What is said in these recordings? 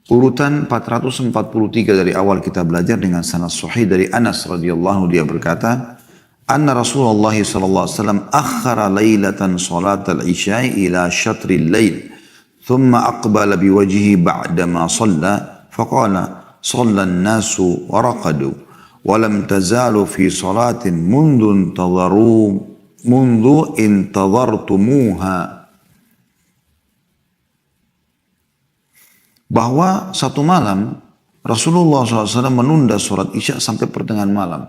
Urutan 443 dari awal kita belajar dengan sanad sahih dari Anas radhiyallahu dia berkata, anna Rasulullah sallallahu alaihi wasallam akhara lailatan salat al-isya'i ila syatril lail, thumma aqbala biwajhihi ba'da ma shalla, faqala shalla an-nasu wa raqadu, wa lam tazalu fi salatin mundu intadhartumuha. Bahwa satu malam Rasulullah SAW menunda sholat isya sampai pertengahan malam.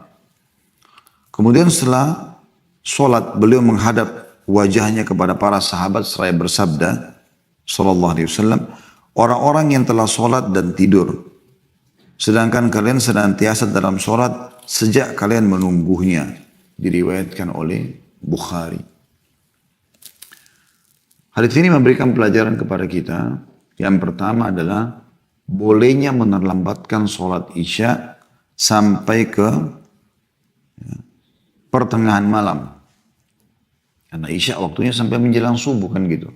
Kemudian setelah sholat beliau menghadap wajahnya kepada para sahabat seraya bersabda sallallahu alaihi wasallam, orang-orang yang telah sholat dan tidur, sedangkan kalian senantiasa dalam sholat sejak kalian menunggunya. Diriwayatkan oleh Bukhari. Hadis ini memberikan pelajaran kepada kita. Yang pertama adalah bolehnya menerlambatkan sholat isya sampai ke pertengahan malam. Karena isya waktunya sampai menjelang subuh kan gitu.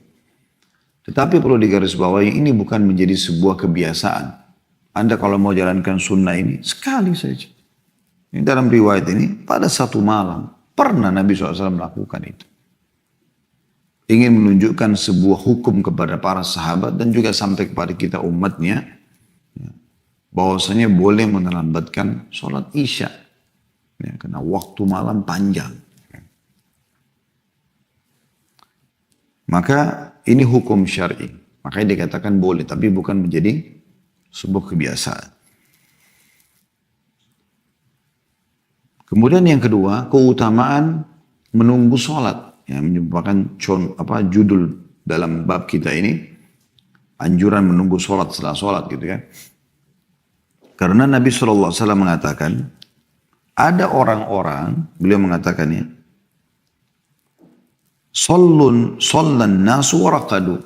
Tetapi perlu digarisbawahi ini bukan menjadi sebuah kebiasaan. Anda kalau mau jalankan sunnah ini sekali saja. Ini dalam riwayat ini pada satu malam pernah Nabi SAW melakukan itu. Ingin menunjukkan sebuah hukum kepada para sahabat dan juga sampai kepada kita umatnya, bahwasanya boleh menerlambatkan sholat isya, ya, karena waktu malam panjang. Maka ini hukum syar'i, makanya dikatakan boleh, tapi bukan menjadi sebuah kebiasaan. Kemudian yang kedua, keutamaan menunggu sholat. Yang merupakan judul dalam bab kita ini, anjuran menunggu sholat setelah sholat gitu kan. Karena Nabi SAW mengatakan, ada orang-orang, beliau mengatakannya, Sallan nasu waraqadu.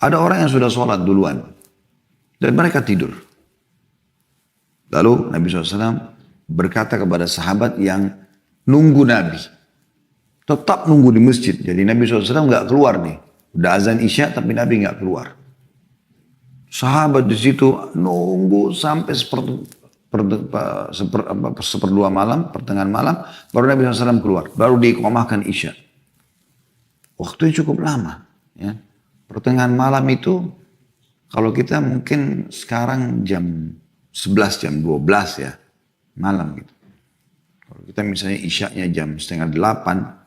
Ada orang yang sudah sholat duluan, dan mereka tidur. Lalu Nabi SAW berkata kepada sahabat yang nunggu Nabi, tetap nunggu di masjid. Jadi Nabi SAW nggak keluar nih. Udah azan isya tapi Nabi nggak keluar. Sahabat di situ nunggu sampai seperdua malam, pertengahan malam, baru Nabi SAW keluar. Baru diiqamahkan isya. Waktunya cukup lama. Ya. Pertengahan malam itu, kalau kita mungkin sekarang jam 11, jam 12 ya, malam gitu. Kalau kita misalnya isyanya jam 7:30,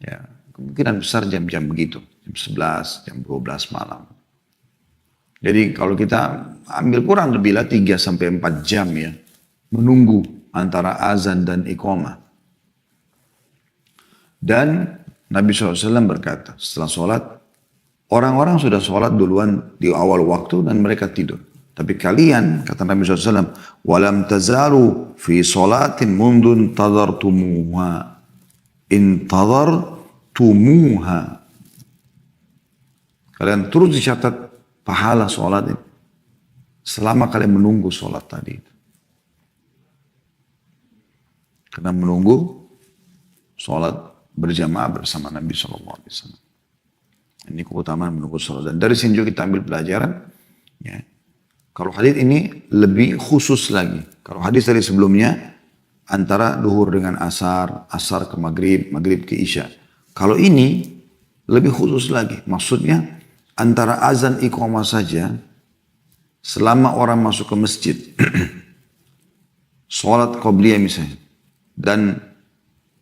ya, kemungkinan besar jam-jam begitu. Jam 11, jam 12 malam. Jadi kalau kita ambil kurang lebih lah 3-4 jam ya. Menunggu antara azan dan iqamah. Dan Nabi SAW berkata setelah sholat, orang-orang sudah sholat duluan di awal waktu dan mereka tidur. Tapi kalian, kata Nabi SAW, walam tazalu fi sholatin mundun tadartumuha. Intadhartumuha. Kalian terus dicatat pahala sholat ini selama kalian menunggu sholat tadi. Karena menunggu sholat berjamaah bersama Nabi SAW. Ini keutamaan menunggu sholat. Dan dari sini juga kita ambil pelajaran. Ya. Kalau hadis ini lebih khusus lagi. Kalau hadis dari sebelumnya antara duhur dengan asar, asar ke maghrib, maghrib ke isya. Kalau ini lebih khusus lagi. Maksudnya antara azan iqamah saja, selama orang masuk ke masjid, sholat qobliyah misalnya, dan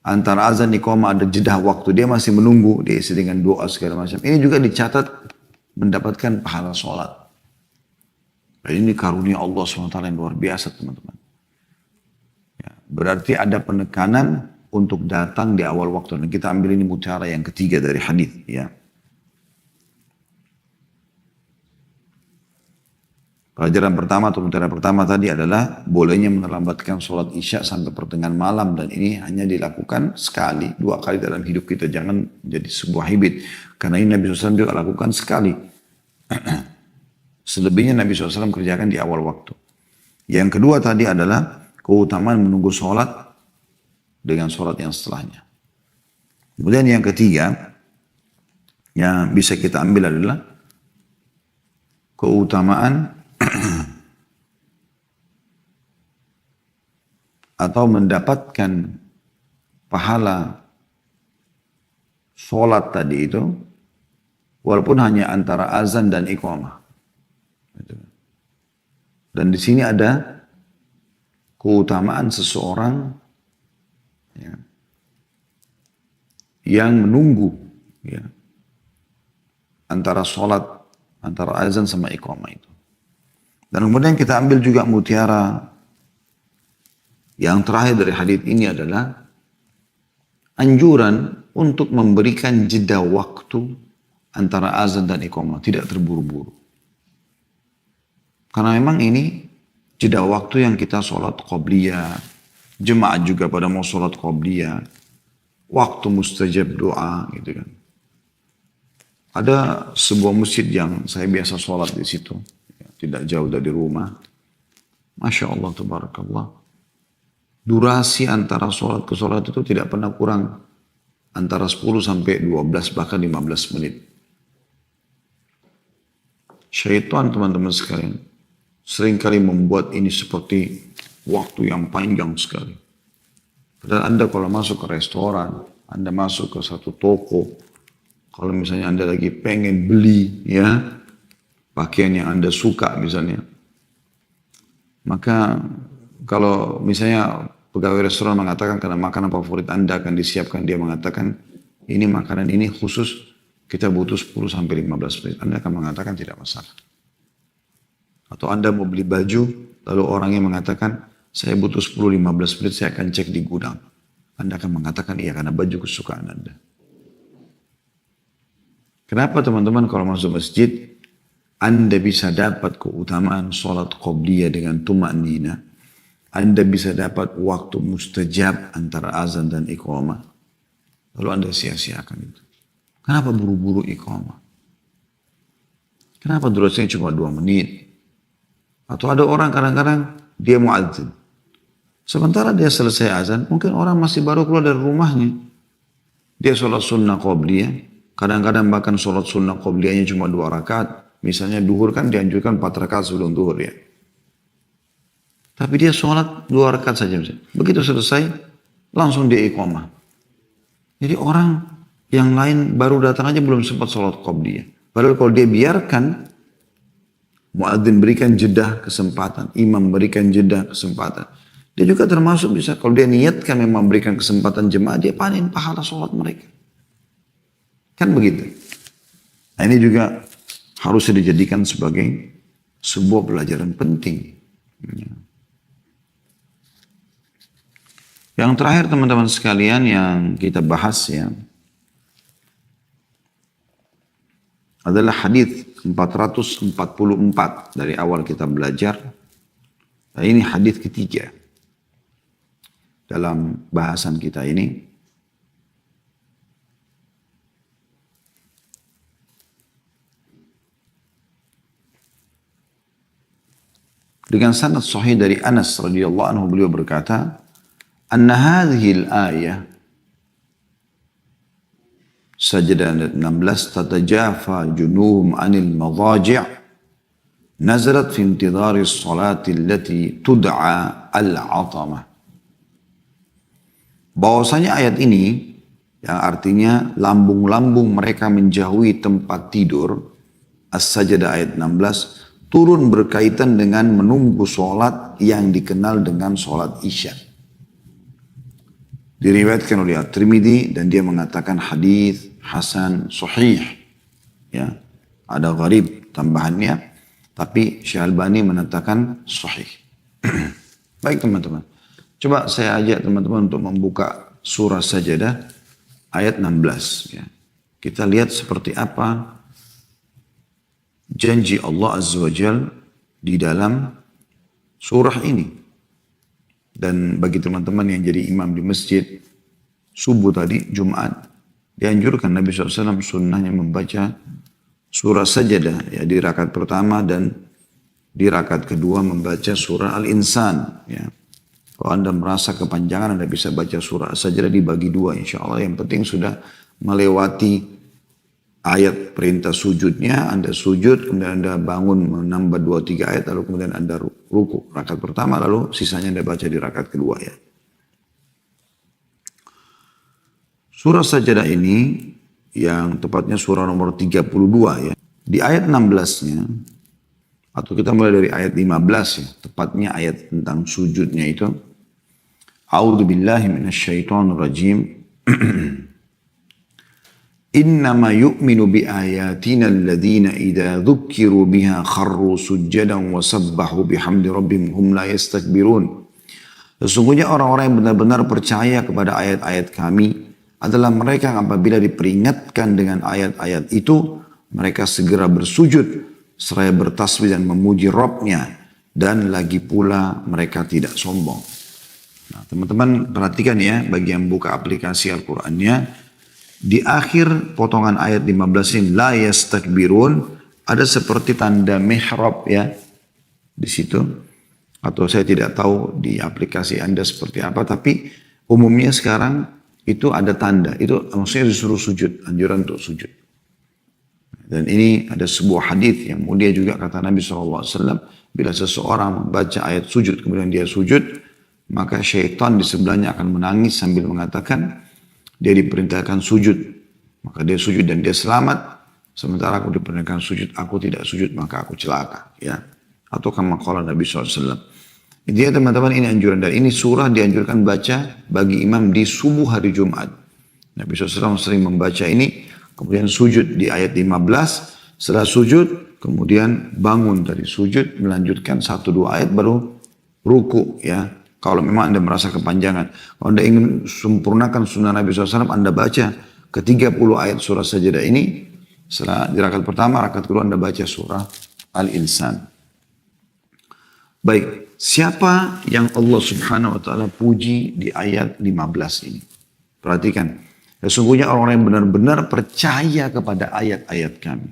antara azan iqamah ada jeda waktu, dia masih menunggu, diisi dengan doa segala macam. Ini juga dicatat mendapatkan pahala sholat. Dan ini karunia Allah SWT yang luar biasa teman-teman. Berarti ada penekanan untuk datang di awal waktu. Dan kita ambil ini mutiara yang ketiga dari hadis. Ya. Pelajaran pertama atau mutiara pertama tadi adalah bolehnya menerlambatkan sholat isya sampai pertengahan malam. Dan ini hanya dilakukan sekali, 2 kali dalam hidup kita. Jangan jadi sebuah habit. Karena ini Nabi SAW juga lakukan sekali. Selebihnya Nabi SAW kerjakan di awal waktu. Yang kedua tadi adalah keutamaan menunggu sholat dengan sholat yang setelahnya. Kemudian yang ketiga, yang bisa kita ambil adalah keutamaan atau mendapatkan pahala sholat tadi itu, walaupun hanya antara azan dan iqamah. Dan di sini ada keutamaan seseorang ya, yang menunggu ya, antara sholat, antara azan sama iqamah itu. Dan kemudian kita ambil juga mutiara yang terakhir dari hadits ini adalah anjuran untuk memberikan jeda waktu antara azan dan iqamah, tidak terburu-buru. Karena memang ini jeda waktu yang kita sholat qobliyah, jemaah juga pada mau sholat qobliyah, waktu mustajab doa gitu kan. Ada sebuah masjid yang saya biasa sholat di situ, tidak jauh dari rumah. Masya Allah, tabarakallah. Durasi antara sholat ke sholat itu tidak pernah kurang antara 10 sampai 12 bahkan 15 menit. Syaitan teman-teman sekalian seringkali membuat ini seperti waktu yang panjang sekali. Padahal Anda kalau masuk ke restoran, Anda masuk ke satu toko, kalau misalnya Anda lagi pengen beli ya pakaian yang Anda suka misalnya, maka kalau misalnya pegawai restoran mengatakan karena makanan favorit Anda akan disiapkan, dia mengatakan ini makanan ini khusus kita butuh 10 sampai 15 menit, Anda akan mengatakan tidak masalah. Atau Anda mau beli baju, lalu orangnya mengatakan, saya butuh 10-15 menit, saya akan cek di gudang. Anda akan mengatakan, iya karena baju kesukaan Anda. Kenapa teman-teman kalau masuk masjid, Anda bisa dapat keutamaan sholat qobliyah dengan tuma'nina. Anda bisa dapat waktu mustajab antara azan dan iqamah. Lalu Anda sia-siakan itu. Kenapa buru-buru iqamah? Kenapa durasinya cuma 2 menit? Atau ada orang kadang-kadang dia muadzin. Sementara dia selesai azan, mungkin orang masih baru keluar dari rumahnya. Dia sholat sunnah qobliyah. Kadang-kadang bahkan sholat sunnah qobliyahnya cuma 2 rakaat. Misalnya duhur kan dianjurkan 4 rakaat sebelum duhur ya. Tapi dia sholat 2 rakaat saja. Begitu selesai, langsung dia iqamah. Jadi orang yang lain baru datang aja belum sempat sholat qobliyah. Padahal kalau dia biarkan, muadzin berikan jeda kesempatan, imam berikan jeda kesempatan. Dia juga termasuk bisa, kalau dia niatkan memang memberikan kesempatan jemaah, dia panen pahala sholat mereka. Kan begitu. Nah ini juga harus dijadikan sebagai sebuah pelajaran penting. Yang terakhir teman-teman sekalian yang kita bahas ya, adalah hadis 444 dari awal kita belajar. Nah, ini hadis ketiga dalam bahasan kita ini. Dengan sanad sahih dari Anas radhiyallahu anhu, beliau berkata, "Anna hadhihi al-ayah Sajdah 16, tatajafa junuhum anil madaji' nazalat fi intidhari salati allati tud'a al-'atamah." Bahwasanya ayat ini yang artinya lambung-lambung mereka menjauhi tempat tidur, As-Sajdah ayat 16, turun berkaitan dengan menunggu sholat yang dikenal dengan sholat Isya. Diriwayatkan oleh At-Tirmidzi dan dia mengatakan hadis hasan sahih. Ya, ada gharib tambahannya, tapi Syekh Albani menetapkan sahih. Baik teman-teman, coba saya ajak teman-teman untuk membuka surah Sajdah ayat 16. Ya. Kita lihat seperti apa janji Allah Azza wa Jal di dalam surah ini. Dan bagi teman-teman yang jadi imam di masjid, subuh tadi, Jumat, dianjurkan Nabi SAW sunnahnya membaca surah Sajdah ya, di rakaat pertama dan di rakaat kedua membaca surah Al-Insan. Ya. Kalau Anda merasa kepanjangan, Anda bisa baca surah Sajdah dibagi 2 insya Allah. Yang penting sudah melewati ayat perintah sujudnya, Anda sujud, kemudian Anda bangun menambah 2-3 ayat, lalu kemudian Anda ruku. Rakaat pertama, lalu sisanya Anda baca di rakaat kedua ya. Surah Sajadah ini, yang tepatnya surah nomor 32 ya. Di ayat 16-nya, atau kita mulai dari ayat 15 ya, tepatnya ayat tentang sujudnya itu. A'udzu billahi minasyaitonir rajim. Innama yu'minu bi ayatina alladhina idza dzukiru biha kharru sujjadan wa sabbahu bihamdi rabbihim hum la yastakbirun. Sesungguhnya orang-orang yang benar-benar percaya kepada ayat-ayat kami adalah mereka yang apabila diperingatkan dengan ayat-ayat itu, mereka segera bersujud seraya bertasbih dan memuji Rabb-nya, dan lagi pula mereka tidak sombong. Nah, teman-teman perhatikan ya, bagi yang buka aplikasi Al-Qur'annya, di akhir potongan ayat 15 ini, la yastakbirun, ada seperti tanda mihrab ya di situ. Atau saya tidak tahu di aplikasi Anda seperti apa, tapi umumnya sekarang itu ada tanda. Itu maksudnya disuruh sujud, anjuran untuk sujud. Dan ini ada sebuah hadis yang mulia juga, kata Nabi SAW, bila seseorang membaca ayat sujud kemudian dia sujud, maka syaitan di sebelahnya akan menangis sambil mengatakan, dia diperintahkan sujud, maka dia sujud dan dia selamat. Sementara aku diperintahkan sujud, aku tidak sujud, maka aku celaka. Ya, atau kama qala Nabi SAW. Intinya teman-teman, ini anjuran, dan ini surah dianjurkan baca bagi imam di subuh hari Jumat. Nabi SAW sering membaca ini, kemudian sujud di ayat 15. Setelah sujud, kemudian bangun dari sujud, melanjutkan 1-2 ayat baru ruku ya. Kalau memang Anda merasa kepanjangan. Kalau Anda ingin sempurnakan sunnah Nabi SAW, Anda baca ke-30 ayat surah Sajadah ini. Setelah di rakaat pertama, rakaat kedua Anda baca surah Al-Insan. Baik, siapa yang Allah Subhanahu wa Ta'ala puji di ayat 15 ini? Perhatikan, sesungguhnya orang-orang yang benar-benar percaya kepada ayat-ayat kami.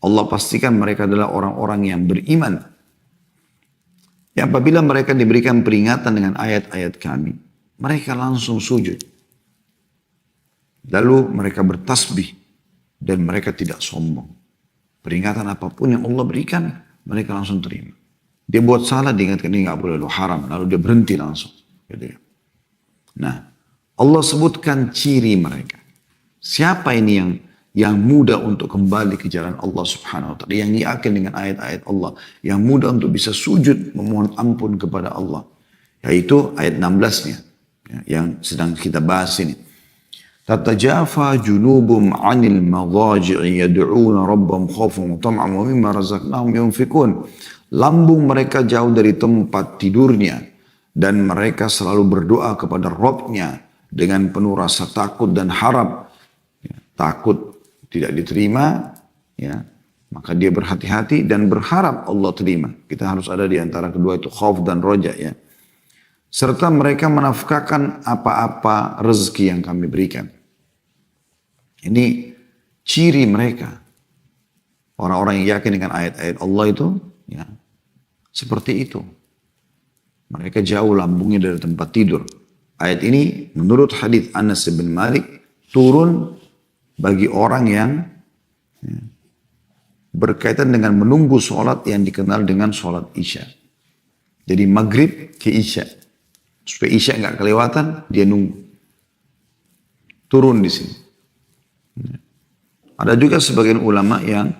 Allah pastikan mereka adalah orang-orang yang beriman. Ya, apabila mereka diberikan peringatan dengan ayat-ayat kami, mereka langsung sujud. Lalu mereka bertasbih dan mereka tidak sombong. Peringatan apapun yang Allah berikan, mereka langsung terima. Dia buat salah, diingatkan ini nggak boleh, lo haram, lalu dia berhenti langsung. Gitu ya. Nah, Allah sebutkan ciri mereka. Siapa ini yang mudah untuk kembali ke jalan Allah Subhanahu wa Ta'ala, yang yakin dengan ayat-ayat Allah, yang mudah untuk bisa sujud memohon ampun kepada Allah, yaitu ayat 16-nya ya, yang sedang kita bahas ini. Tatajafa junubum 'anil madhaji'i yad'una rabbahum khaufan wa tam'an wa mimma razaqnahum yunfikun. Lambung mereka jauh dari tempat tidurnya dan mereka selalu berdoa kepada Rabb-nya dengan penuh rasa takut dan harap. Ya, takut tidak diterima, ya, maka dia berhati-hati dan berharap Allah terima. Kita harus ada di antara kedua itu, khauf dan roja ya. Serta mereka menafkahkan apa-apa rezeki yang kami berikan. Ini ciri mereka. Orang-orang yang yakin dengan ayat-ayat Allah itu, ya, seperti itu. Mereka jauh lambungnya dari tempat tidur. Ayat ini menurut hadis Anas bin Malik turun bagi orang yang ya, berkaitan dengan menunggu sholat yang dikenal dengan sholat Isya. Jadi maghrib ke Isya. Supaya Isya nggak kelewatan, dia nunggu. Turun di sini. Ada juga sebagian ulama yang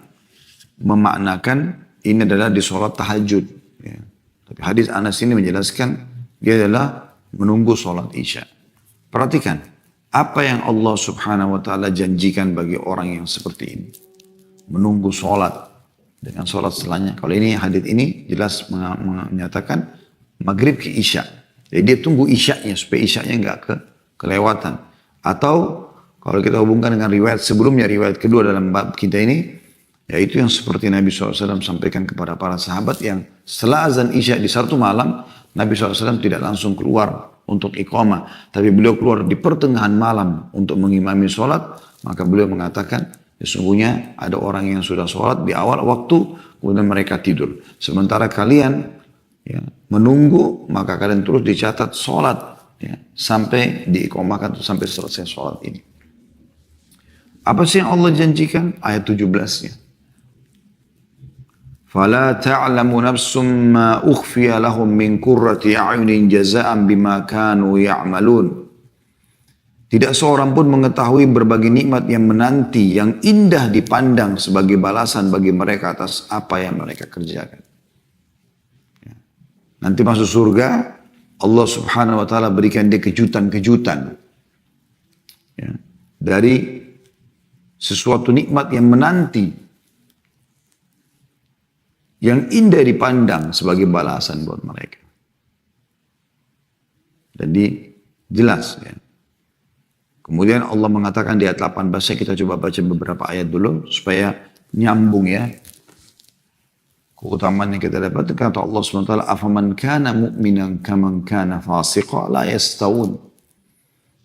memaknakan ini adalah di sholat tahajud. Ya. Tapi hadis Anas ini menjelaskan dia adalah menunggu sholat Isya. Perhatikan. Apa yang Allah Subhanahu wa Ta'ala janjikan bagi orang yang seperti ini? Menunggu sholat dengan sholat setelahnya. Kalau ini hadis ini jelas menyatakan maghrib ke Isya. Jadi dia tunggu Isya'nya supaya Isya'nya nggak kelewatan. Atau kalau kita hubungkan dengan riwayat sebelumnya, riwayat kedua dalam bab kita ini, yaitu yang seperti Nabi SAW sampaikan kepada para sahabat yang setelah azan Isya di satu malam, Nabi SAW tidak langsung keluar untuk iqamah, tapi beliau keluar di pertengahan malam untuk mengimami sholat. Maka beliau mengatakan, sesungguhnya ada orang yang sudah sholat di awal waktu, kemudian mereka tidur. Sementara kalian ya, menunggu, maka kalian terus dicatat sholat ya, sampai diiqamahkan, sampai selesai sholat ini. Apa sih yang Allah janjikan? Ayat 17-nya. فَلَا تَعْلَمُ نَفْسٌ مَا أُخْفِيَ لَهُم مِّن قُرَّةِ أَعْيُنٍ جَزَاءً بِمَا كَانُوا يَعْمَلُونَ. Tidak seorang pun mengetahui berbagai nikmat yang menanti, yang indah dipandang sebagai balasan bagi mereka atas apa yang mereka kerjakan. Nanti masuk surga, Allah subhanahu wa ta'ala berikan dia kejutan-kejutan. Ya, dari sesuatu nikmat yang menanti, yang indah dipandang sebagai balasan buat mereka. Jadi jelas ya. Kemudian Allah mengatakan di ayat 18, kita coba baca beberapa ayat dulu supaya nyambung ya. Keutamaan yang kita dapat, kata Allah SWT, afaman kana mu'minan kaman kana fasiqa la yastawun.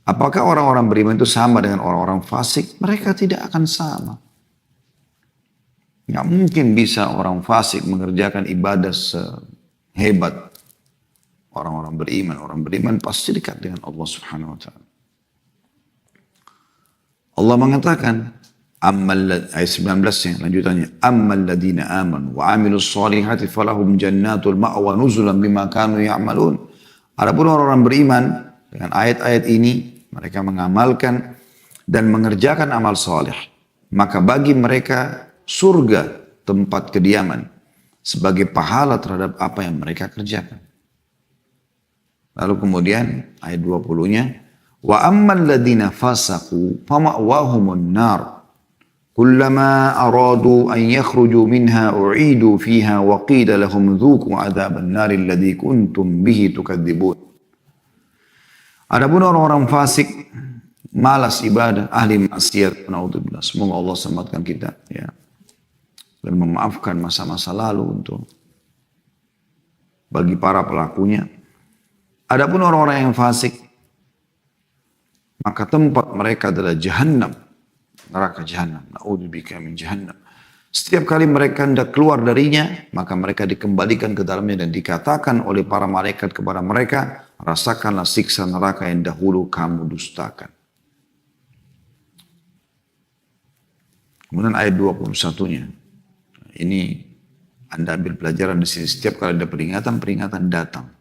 Apakah orang-orang beriman itu sama dengan orang-orang fasik? Mereka tidak akan sama. Nggak mungkin bisa orang fasik mengerjakan ibadah sehebat orang-orang beriman. Orang beriman pasti dekat dengan Allah Subhanahu wa ta'ala. Allah mengatakan, ayat 19 nya lanjutannya, ammal ladina amanu wa amilus solihati falahum jannatul ma'wa nuzulan bima kanu ya'malun. Adapun orang-orang beriman dengan ayat-ayat ini, mereka mengamalkan dan mengerjakan amal soleh, maka bagi mereka surga tempat kediaman sebagai pahala terhadap apa yang mereka kerjakan. Lalu kemudian ayat 20-nya, wa ammal ladina fasaqu fama'wahumun nar kullama aradu an yakhruju minha u'idu fiha wa qila lahum dhuku adzaban nar alladhi kuntum bihi tukadzibun. Adapun orang-orang fasik, malas ibadah, ahli maksiat, naudzubillah, semoga Allah selamatkan kita ya, dan memaafkan masa-masa lalu untuk bagi para pelakunya. Adapun orang-orang yang fasik, maka tempat mereka adalah jahannam, neraka jahannam. Na'udzubika min jahannam. Setiap kali mereka hendak keluar darinya, maka mereka dikembalikan ke dalamnya dan dikatakan oleh para malaikat kepada mereka, rasakanlah siksa neraka yang dahulu kamu dustakan. Kemudian ayat 21-nya. Ini Anda ambil pelajaran di sini. Setiap kali ada peringatan datang.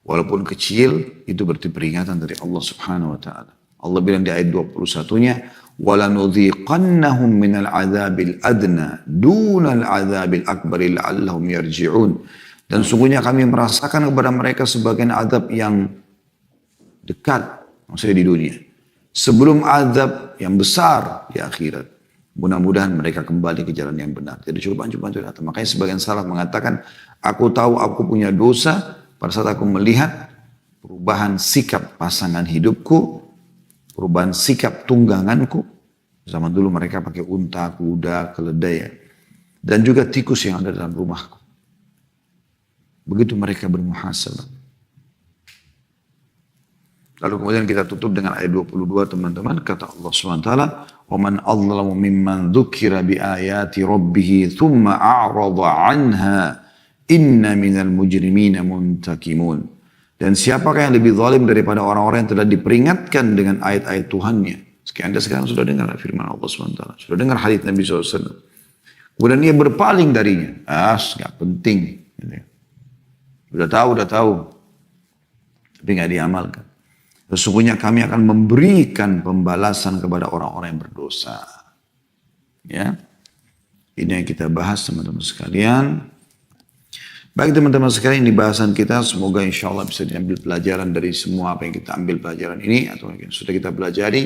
Walaupun kecil, itu berarti peringatan dari Allah Subhanahu wa ta'ala. Allah bilang di ayat 21-nya, وَلَنُذِيقَنَّهُمْ مِنَ الْعَذَابِ الْأَدْنَى دُونَ الْعَذَابِ الْأَكْبَرِ لَعَلَّهُمْ يَرْجِعُونَ. Dan sungguhnya kami merasakan kepada mereka sebagian azab yang dekat, maksudnya di dunia, sebelum azab yang besar di akhirat. Mudah-mudahan mereka kembali ke jalan yang benar. Jadi cobaan-cobaan itu datang. Makanya sebagian salaf mengatakan, aku tahu aku punya dosa pada saat aku melihat perubahan sikap pasangan hidupku, perubahan sikap tungganganku. Zaman dulu mereka pakai unta, kuda, keledai, dan juga tikus yang ada dalam rumahku. Begitu mereka bermuhasabah. Lalu kemudian kita tutup dengan ayat 22 teman-teman. Kata Allah SWT, وَمَنْ أَظْلَمُ مِمَّنْ ذُكِّرَ بِآيَاتِ رَبِّهِ ثُمَّ أَعْرَضَ عَنْهَا إِنَّ مِنَ الْمُجْرِمِينَ مُنْتَكِمُونَ. Dan siapakah yang lebih zalim daripada orang-orang yang telah diperingatkan dengan ayat-ayat Tuhannya. Anda sekarang sudah dengar firman Allah SWT. Sudah dengar hadits Nabi SAW. Kemudian dia berpaling darinya. Gak penting. Udah tahu. Tapi gak diamalkan. Sesungguhnya kami akan memberikan pembalasan kepada orang-orang yang berdosa. Ya, ini yang kita bahas teman-teman sekalian. Baik teman-teman sekalian, ini bahasan kita. Semoga insya Allah bisa diambil pelajaran dari semua apa yang kita ambil pelajaran ini. Atau yang sudah kita pelajari.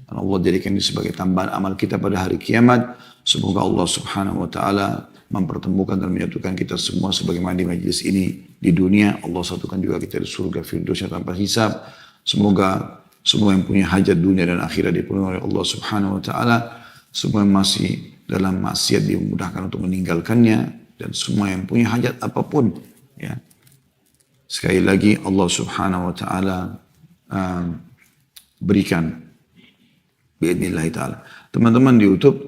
Dan Allah jadikan ini sebagai tambahan amal kita pada hari kiamat. Semoga Allah subhanahu wa ta'ala mempertemukan dan menyatukan kita semua sebagaimana di majlis ini di dunia. Allah satukan juga kita di surga firdausnya tanpa hisab. Semoga semua yang punya hajat dunia dan akhirat dipenuhi oleh Allah subhanahu wa ta'ala. Semua yang masih dalam maksiat dimudahkan untuk meninggalkannya. Dan semua yang punya hajat apapun. Ya. Sekali lagi Allah subhanahu wa ta'ala berikan. Biidnillahi ta'ala. Teman-teman di YouTube,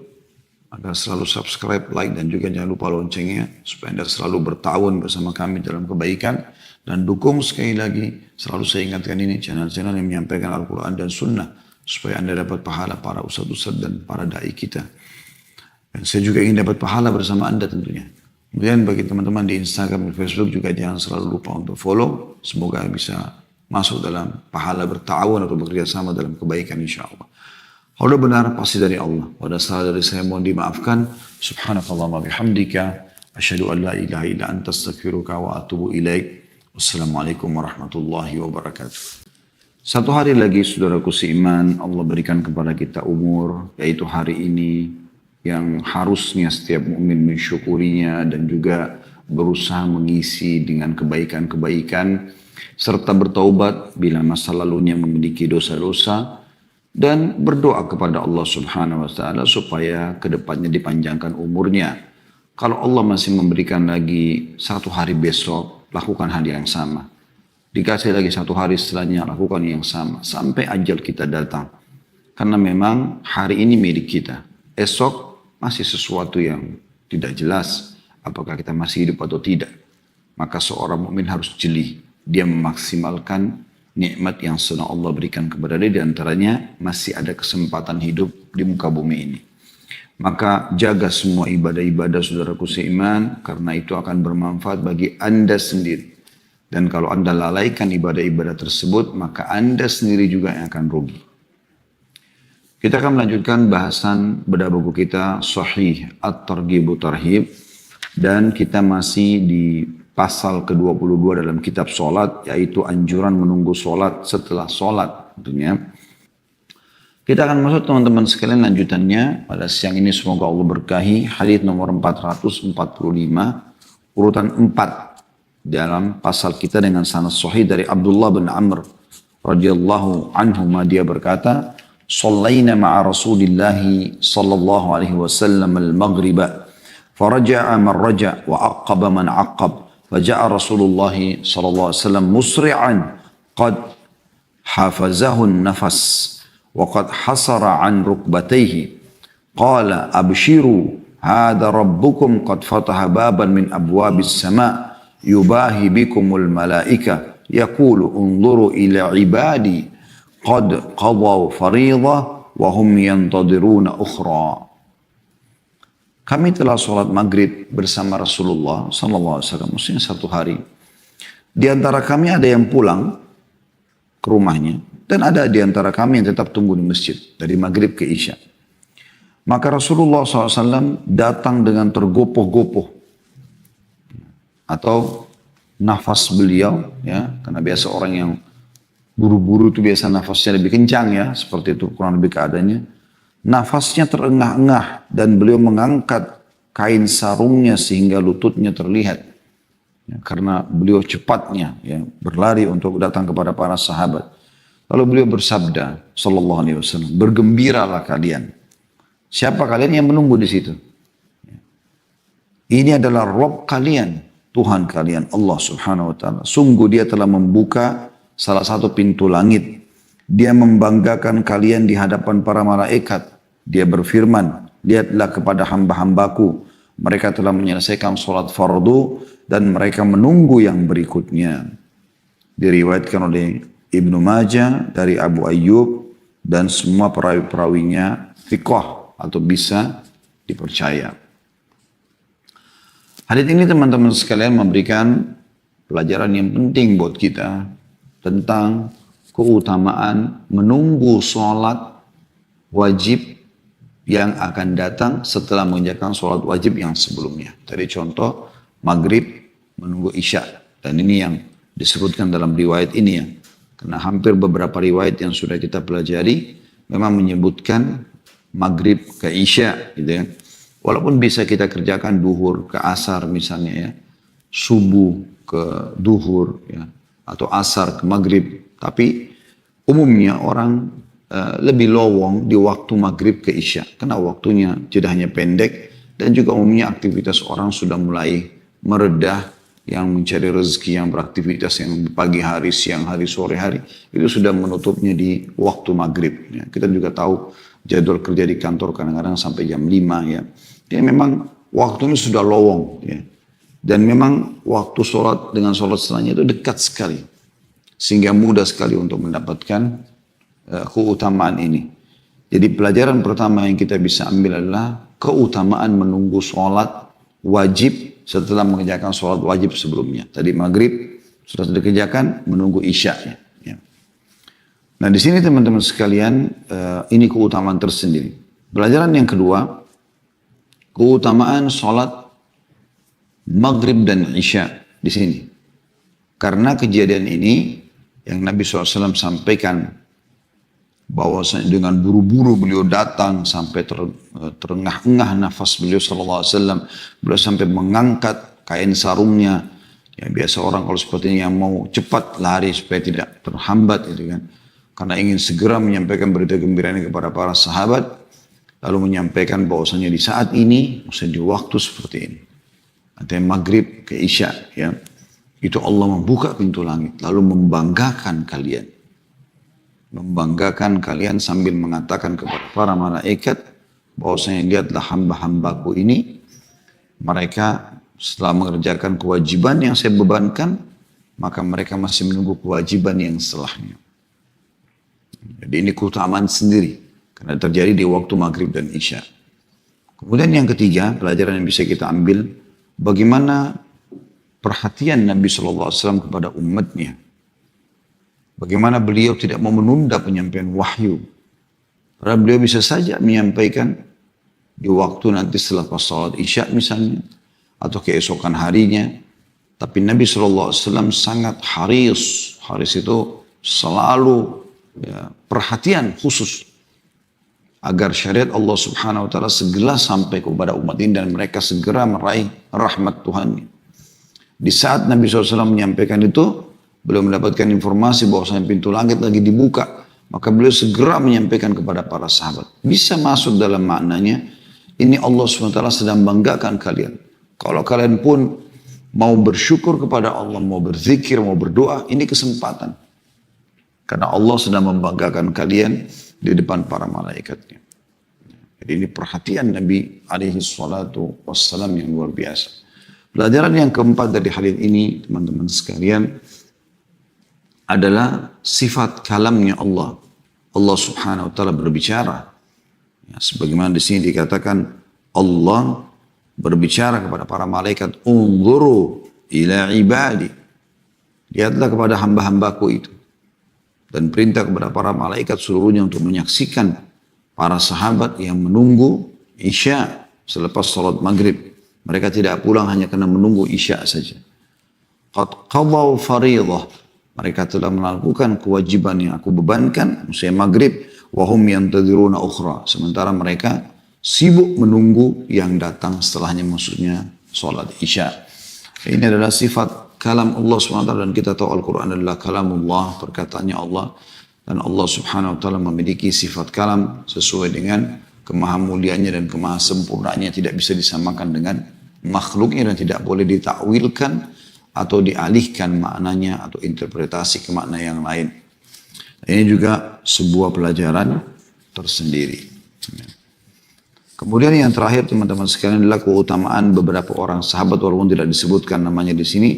agar selalu subscribe, like, dan juga jangan lupa loncengnya. Supaya Anda selalu bertawun bersama kami dalam kebaikan. Dan dukung sekali lagi, selalu saya ingatkan ini, channel-channel yang menyampaikan Al-Quran dan Sunnah. supaya Anda dapat pahala para ustadz-ustadz dan para dai kita. Dan saya juga ingin dapat pahala bersama Anda tentunya. Kemudian bagi teman-teman di Instagram dan Facebook juga jangan selalu lupa untuk follow. Semoga bisa masuk dalam pahala bertawun atau bekerja sama dalam kebaikan insyaAllah. Kalau benar pasti dari Allah. Pada salah dari saya mohon dimaafkan. Subhanakallahumma bihamdika. Asyhadu an la ilaha illa anta astaghfiruka wa atubu ilaik. Wassalamualaikum warahmatullahi wabarakatuh. Satu hari lagi saudaraku seiman Allah berikan kepada kita umur, yaitu hari ini yang harusnya setiap mukmin mensyukurinya dan juga berusaha mengisi dengan kebaikan-kebaikan serta bertaubat bila masa lalunya memiliki dosa-dosa dan berdoa kepada Allah Subhanahu wa taala supaya kedepannya dipanjangkan umurnya. Kalau Allah masih memberikan lagi satu hari besok, lakukan hal yang sama. Dikasih lagi satu hari setelahnya, lakukan yang sama sampai ajal kita datang. Karena memang hari ini milik kita. Esok masih sesuatu yang tidak jelas apakah kita masih hidup atau tidak. Maka seorang mukmin harus jeli. Dia memaksimalkan nikmat yang sudah Allah berikan kepada dia, di antaranya masih ada kesempatan hidup di muka bumi ini. Maka jaga semua ibadah-ibadah saudaraku seiman, karena itu akan bermanfaat bagi Anda sendiri. Dan kalau Anda lalaikan ibadah-ibadah tersebut, maka Anda sendiri juga yang akan rugi. Kita akan melanjutkan bahasan bedah buku kita Sahih At-Targhib Tarhib, dan kita masih di pasal ke-22 dalam kitab sholat, yaitu anjuran menunggu sholat setelah sholat tentunya. Kita akan masuk teman-teman sekalian lanjutannya pada siang ini, semoga Allah berkahi. Hadits nomor 445, urutan 4 dalam pasal kita dengan sanad sahih dari Abdullah bin Amr radhiyallahu anhuma. Dia berkata, "Shallaina ma'a Rasulillah sallallahu alaihi wasallam al-maghriba, faraja'a man raja' wa aqaba man aqab. فجاء رسول الله صلى الله عليه وسلم مسرعا قد حفزه النفس وقد حصر عن ركبتيه قال أبشروا هذا ربكم قد فتح بابا من أبواب السماء يباهي بكم الملائكة يقول انظروا إلى عبادي قد قضوا فريضة وهم ينتظرون أخرى." Kami telah sholat maghrib bersama Rasulullah SAW, maksudnya satu hari. Di antara kami ada yang pulang ke rumahnya, dan ada di antara kami yang tetap tunggu di masjid, dari maghrib ke isya. Maka Rasulullah SAW datang dengan tergopoh-gopoh, atau nafas beliau, ya, karena biasa orang yang buru-buru itu biasa nafasnya lebih kencang ya, seperti itu kurang lebih keadaannya. Nafasnya terengah-engah dan beliau mengangkat kain sarungnya sehingga lututnya terlihat. Ya, karena beliau cepatnya ya, berlari untuk datang kepada para sahabat. Lalu beliau bersabda sallallahu alaihi wasallam, "Bergembiralah kalian." Siapa kalian yang menunggu di situ? Ya. Ini adalah Rabb kalian, Tuhan kalian, Allah Subhanahu wa taala. Sungguh Dia telah membuka salah satu pintu langit. Dia membanggakan kalian di hadapan para malaikat. Dia berfirman, "Lihatlah kepada hamba-hambaku. Mereka telah menyelesaikan sholat fardu dan mereka menunggu yang berikutnya." Diriwayatkan oleh Ibnu Majah dari Abu Ayyub, dan semua perawi-perawinya thiqah atau bisa dipercaya. Hadits ini teman-teman sekalian memberikan pelajaran yang penting buat kita tentang keutamaan menunggu sholat wajib yang akan datang setelah mengerjakan sholat wajib yang sebelumnya. Tadi contoh maghrib menunggu isya, dan ini yang disebutkan dalam riwayat ini ya. Karena hampir beberapa riwayat yang sudah kita pelajari memang menyebutkan maghrib ke isya gitu ya. Walaupun bisa kita kerjakan duhur ke asar misalnya ya, subuh ke duhur ya, atau asar ke maghrib. Tapi umumnya orang lebih lowong di waktu maghrib ke isya. Karena waktunya jedahnya pendek, dan juga umumnya aktivitas orang sudah mulai meredah, yang mencari rezeki, yang beraktivitas yang pagi hari, siang hari, sore hari, itu sudah menutupnya di waktu maghrib. Ya. Kita juga tahu jadwal kerja di kantor kadang-kadang sampai jam 5 ya. Jadi memang waktunya sudah lowong ya. Dan memang waktu sholat dengan sholat setelahnya itu dekat sekali. Sehingga mudah sekali untuk mendapatkan keutamaan ini. Jadi pelajaran pertama yang kita bisa ambil adalah keutamaan menunggu sholat wajib setelah mengerjakan sholat wajib sebelumnya. Tadi maghrib sudah dikerjakan, menunggu isya. Ya. Nah di sini teman-teman sekalian, ini keutamaan tersendiri. Pelajaran yang kedua, keutamaan sholat maghrib dan isya di sini. Karena kejadian ini yang Nabi SAW sampaikan, bahwasanya dengan buru-buru beliau datang sampai terengah-engah nafas beliau sallallahu alaihi wasallam. Beliau sampai mengangkat kain sarungnya. Ya biasa orang kalau seperti ini yang mau cepat lari supaya tidak terhambat gitu kan. Karena ingin segera menyampaikan berita gembira ini kepada para sahabat. Lalu menyampaikan bahwasanya di saat ini, maksudnya di waktu seperti ini. Antara maghrib ke isya ya. Itu Allah membuka pintu langit lalu membanggakan kalian. Membanggakan kalian sambil mengatakan kepada para malaikat bahwasanya lihatlah hamba-hambaku ini, mereka setelah mengerjakan kewajiban yang saya bebankan, maka mereka masih menunggu kewajiban yang setelahnya. Jadi ini keutamaan sendiri karena terjadi di waktu maghrib dan isya. Kemudian yang ketiga, pelajaran yang bisa kita ambil, bagaimana perhatian Nabi SAW kepada umatnya. Bagaimana beliau tidak mau menunda penyampaian wahyu. Karena beliau bisa saja menyampaikan di waktu nanti setelah pas salat isya misalnya. Atau keesokan harinya. Tapi Nabi SAW sangat haris. Haris itu selalu ya, perhatian khusus. Agar syariat Allah Subhanahu Wa Taala segera sampai kepada umat ini. Dan mereka segera meraih rahmat Tuhan. Di saat Nabi SAW menyampaikan itu, belum mendapatkan informasi bahwasanya pintu langit lagi dibuka, maka beliau segera menyampaikan kepada para sahabat. Bisa masuk dalam maknanya, ini Allah SWT sedang banggakan kalian. Kalau kalian pun mau bersyukur kepada Allah, mau berzikir, mau berdoa, ini kesempatan. Karena Allah sedang membanggakan kalian di depan para malaikatnya. Jadi ini perhatian Nabi SAW yang luar biasa. Pelajaran yang keempat dari hadis ini, teman-teman sekalian, adalah sifat kalamnya Allah. Allah Subhanahu Wa Taala berbicara. Ya, sebagaimana di sini dikatakan Allah berbicara kepada para malaikat, "Unzuru ila ibadi." Lihatlah kepada hamba-hambaku itu. Dan perintah kepada para malaikat seluruhnya untuk menyaksikan para sahabat yang menunggu isya selepas salat maghrib. Mereka tidak pulang hanya karena menunggu isya saja. Qad qadaw fariidah. Mereka telah melakukan kewajiban yang aku bebankan, maksudnya maghrib, wahum yantadhiruna ukhra. Sementara mereka sibuk menunggu yang datang setelahnya, maksudnya sholat isya. Ini adalah sifat kalam Allah SWT dan kita tahu Al-Quran adalah kalamullah, perkataannya Allah. Dan Allah Subhanahu Wa Taala memiliki sifat kalam sesuai dengan kemahamuliaannya dan kemahasempurnaannya, tidak bisa disamakan dengan makhluknya dan tidak boleh ditakwilkan atau dialihkan maknanya atau interpretasi ke makna yang lain. Ini juga sebuah pelajaran tersendiri. Kemudian yang terakhir teman-teman sekalian adalah keutamaan beberapa orang sahabat walaupun tidak disebutkan namanya di sini,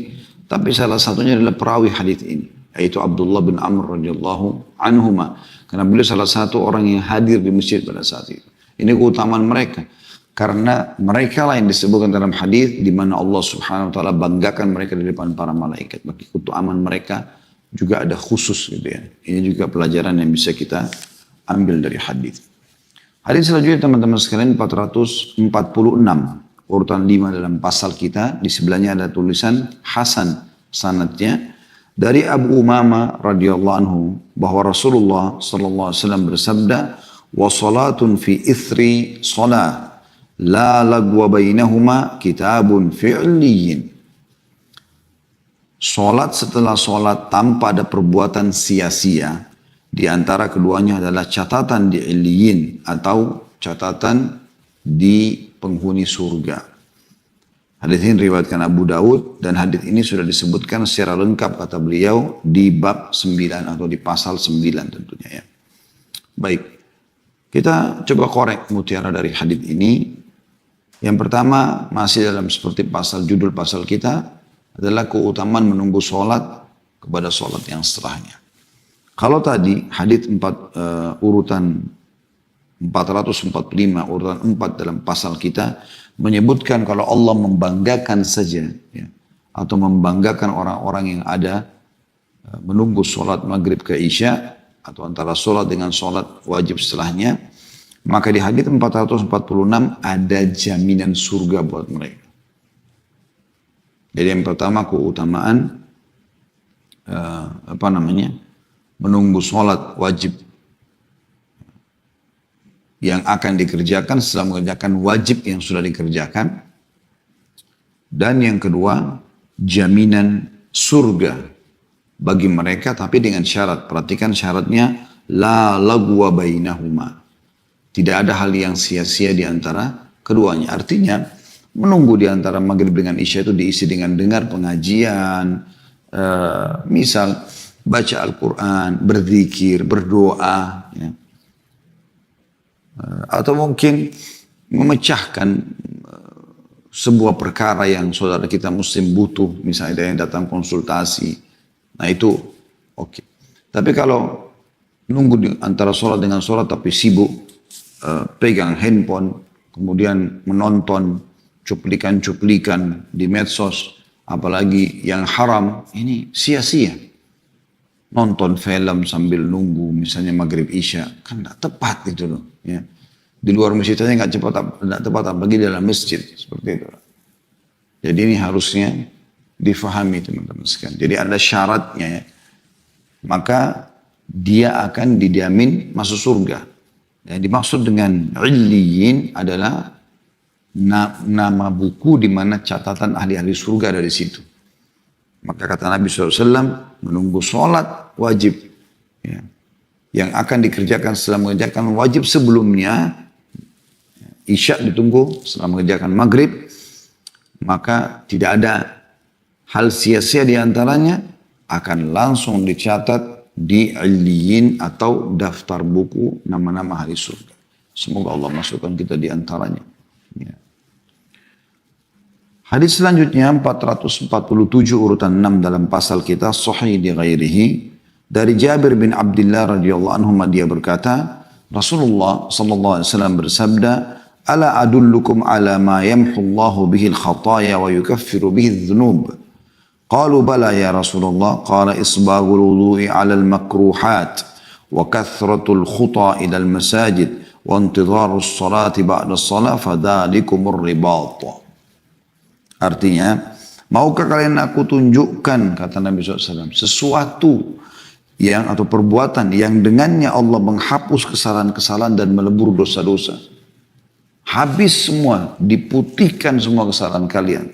tapi salah satunya adalah perawi hadis ini, yaitu Abdullah bin Amr radhiyallahu anhuma. Karena beliau salah satu orang yang hadir di masjid pada saat itu. Ini keutamaan mereka. Karena mereka lah yang disebutkan dalam hadis di mana Allah Subhanahu Wa Taala banggakan mereka di depan para malaikat. Bagi keutamaan mereka juga ada khusus gitu ya. Ini juga pelajaran yang bisa kita ambil dari hadis. Hadis selanjutnya teman-teman sekalian 446, urutan 5 dalam pasal kita. Di sebelahnya ada tulisan Hasan sanadnya dari Abu Umamah radhiyallahu anhu bahwa Rasulullah sallallahu alaihi wasallam bersabda, "Wa salatun fi ithri shalah la lagwa bainahuma kitabun fi'liyin." Salat setelah salat tanpa ada perbuatan sia-sia di antara keduanya adalah catatan di Illiyin atau catatan di penghuni surga. Hadis ini diriwayatkan Abu Daud dan hadis ini sudah disebutkan secara lengkap kata beliau di bab 9 atau di pasal 9 tentunya ya. Baik, kita coba korek mutiara dari hadis ini. Yang pertama masih dalam seperti judul pasal kita adalah keutamaan menunggu sholat kepada sholat yang setelahnya. Kalau tadi hadits urutan 445, urutan 4 dalam pasal kita, menyebutkan kalau Allah membanggakan saja, ya, atau membanggakan orang-orang yang ada menunggu sholat maghrib ke isya, atau antara sholat dengan sholat wajib setelahnya, maka di hadits 446 ada jaminan surga buat mereka. Jadi yang pertama keutamaan menunggu sholat wajib yang akan dikerjakan setelah mengerjakan wajib yang sudah dikerjakan. Dan yang kedua, jaminan surga bagi mereka, tapi dengan syarat. Perhatikan syaratnya, la lagwa bainahuma. Tidak ada hal yang sia-sia di antara keduanya. Artinya, menunggu di antara maghrib dengan isya itu diisi dengan dengar pengajian, misal baca Al-Quran, berzikir, berdoa, ya. Atau mungkin memecahkan sebuah perkara yang saudara kita muslim butuh, misalnya ada yang datang konsultasi, nah itu oke. Tapi kalau nunggu di antara sholat dengan sholat tapi sibuk, pegang handphone, kemudian menonton cuplikan-cuplikan di medsos, apalagi yang haram, ini sia-sia. Nonton film sambil nunggu misalnya maghrib isya, kan tidak tepat gitu loh. Ya. Di luar masjid saja nggak tepat, apalagi dalam masjid seperti itu. Jadi ini harusnya difahami teman-teman sekalian. Jadi ada syaratnya ya. Maka dia akan dijamin masuk surga. Yang dimaksud dengan illiyin adalah nama buku di mana catatan ahli-ahli surga ada di situ. Maka kata Nabi SAW, menunggu sholat wajib. Ya. Yang akan dikerjakan setelah mengerjakan wajib sebelumnya, isya ditunggu setelah mengerjakan maghrib, maka tidak ada hal sia-sia di antaranya, akan langsung dicatat di illiyin atau daftar buku nama-nama ahli surga. Semoga Allah masukkan kita di antaranya. Ya. Hadis selanjutnya 447 urutan 6 dalam pasal kita, sahih di ghairihi, dari Jabir bin Abdullah radhiyallahu anhu, dia berkata, Rasulullah sallallahu alaihi wasallam bersabda, "Ala adullukum ala ma yamhu Allahu bihi al-khataya wa yukaffiru bihi adh-dhunub?" Qalu bala ya Rasulullah, qala isbaghul wudu'i 'ala al-makruhat wa kathratul khuta ila al-masajid wa intidharus salati ba'da as-salah fadhalikumur ribat. Artinya, maukah kalian aku tunjukkan, kata Nabi SAW, sesuatu yang atau perbuatan yang dengannya Allah menghapus kesalahan-kesalahan dan melebur dosa-dosa. Habis semua, diputihkan semua kesalahan kalian.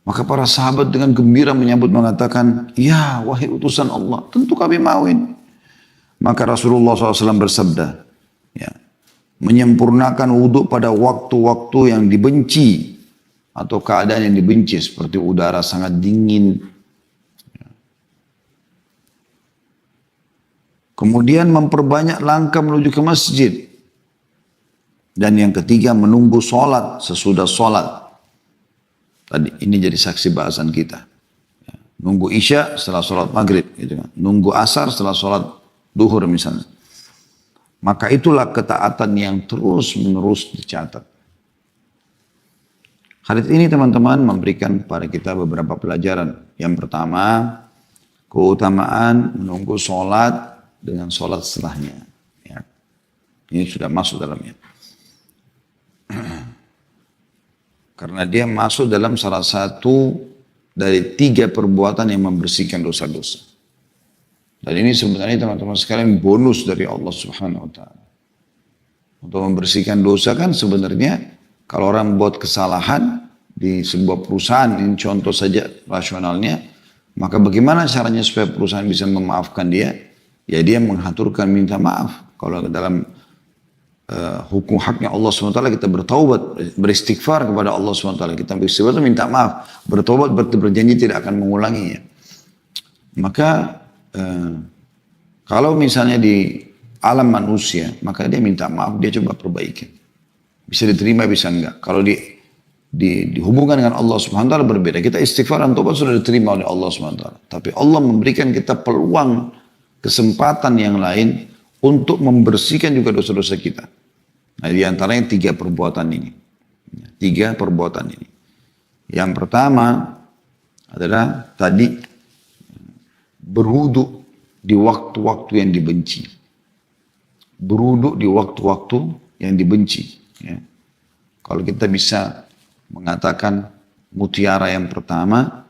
Maka para sahabat dengan gembira menyambut mengatakan, ya wahai utusan Allah, tentu kami mau ini. Maka Rasulullah SAW bersabda, ya, menyempurnakan wudhu pada waktu-waktu yang dibenci, atau keadaan yang dibenci seperti udara sangat dingin. Kemudian memperbanyak langkah menuju ke masjid. Dan yang ketiga menunggu sholat sesudah sholat. Tadi ini jadi saksi bahasan kita. Nunggu isya setelah sholat maghrib. Gitu kan. Nunggu asar setelah sholat duhur misalnya. Maka itulah ketaatan yang terus menerus dicatat. Hadis ini teman-teman memberikan kepada kita beberapa pelajaran. Yang pertama, keutamaan menunggu sholat dengan sholat setelahnya. Ya. Ini sudah masuk dalamnya. Karena dia masuk dalam salah satu dari 3 perbuatan yang membersihkan dosa-dosa. Dan ini sebenarnya teman-teman sekalian bonus dari Allah Subhanahu wa Ta'ala. Untuk membersihkan dosa kan sebenarnya, kalau orang buat kesalahan di sebuah perusahaan, ini contoh saja rasionalnya, maka bagaimana caranya supaya perusahaan bisa memaafkan dia? Ya dia mengaturkan minta maaf. Kalau dalam hukum haknya Allah SWT, kita bertaubat, beristighfar kepada Allah SWT. Kita beristighfar itu minta maaf. Bertaubat berarti berjanji tidak akan mengulanginya. Maka kalau misalnya di alam manusia, maka dia minta maaf, dia coba perbaiki. Bisa diterima, bisa enggak. Kalau dihubungkan dengan Allah SWT berbeda. Kita istighfar dan tobat sudah diterima oleh Allah SWT. Tapi Allah memberikan kita peluang kesempatan yang lain untuk membersihkan juga dosa-dosa kita. Nah, di antaranya 3 perbuatan ini. 3 perbuatan ini. Yang pertama adalah tadi berwudu di waktu-waktu yang dibenci. Berwudu di waktu-waktu yang dibenci. Ya. Kalau kita bisa mengatakan mutiara yang pertama,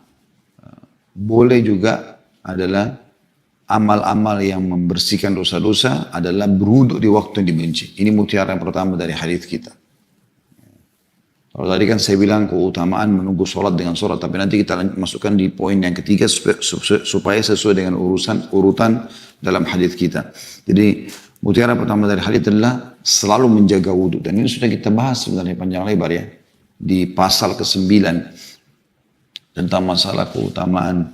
boleh juga adalah amal-amal yang membersihkan dosa-dosa adalah berwudu di waktu yang dibenci. Ini mutiara yang pertama dari hadis kita. Kalau tadi kan saya bilang keutamaan menunggu sholat dengan sholat, tapi nanti kita masukkan di poin yang ketiga supaya sesuai dengan urutan dalam hadis kita. Jadi mutiara pertama dari hadis adalah selalu menjaga wudhu, dan ini sudah kita bahas sebenarnya panjang lebar ya di pasal ke-9 tentang masalah keutamaan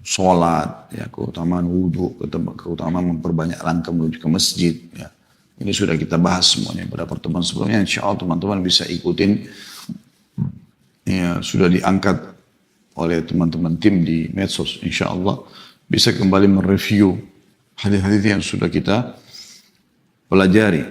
sholat, ya, keutamaan wudhu, keutamaan memperbanyak langkah menuju ke masjid. Ya. Ini sudah kita bahas semuanya pada pertemuan sebelumnya. Insya Allah teman-teman bisa ikutin. Ya, sudah diangkat oleh teman-teman tim di medsos. Insya Allah bisa kembali mereview hadis-hadis yang sudah kita pelajari.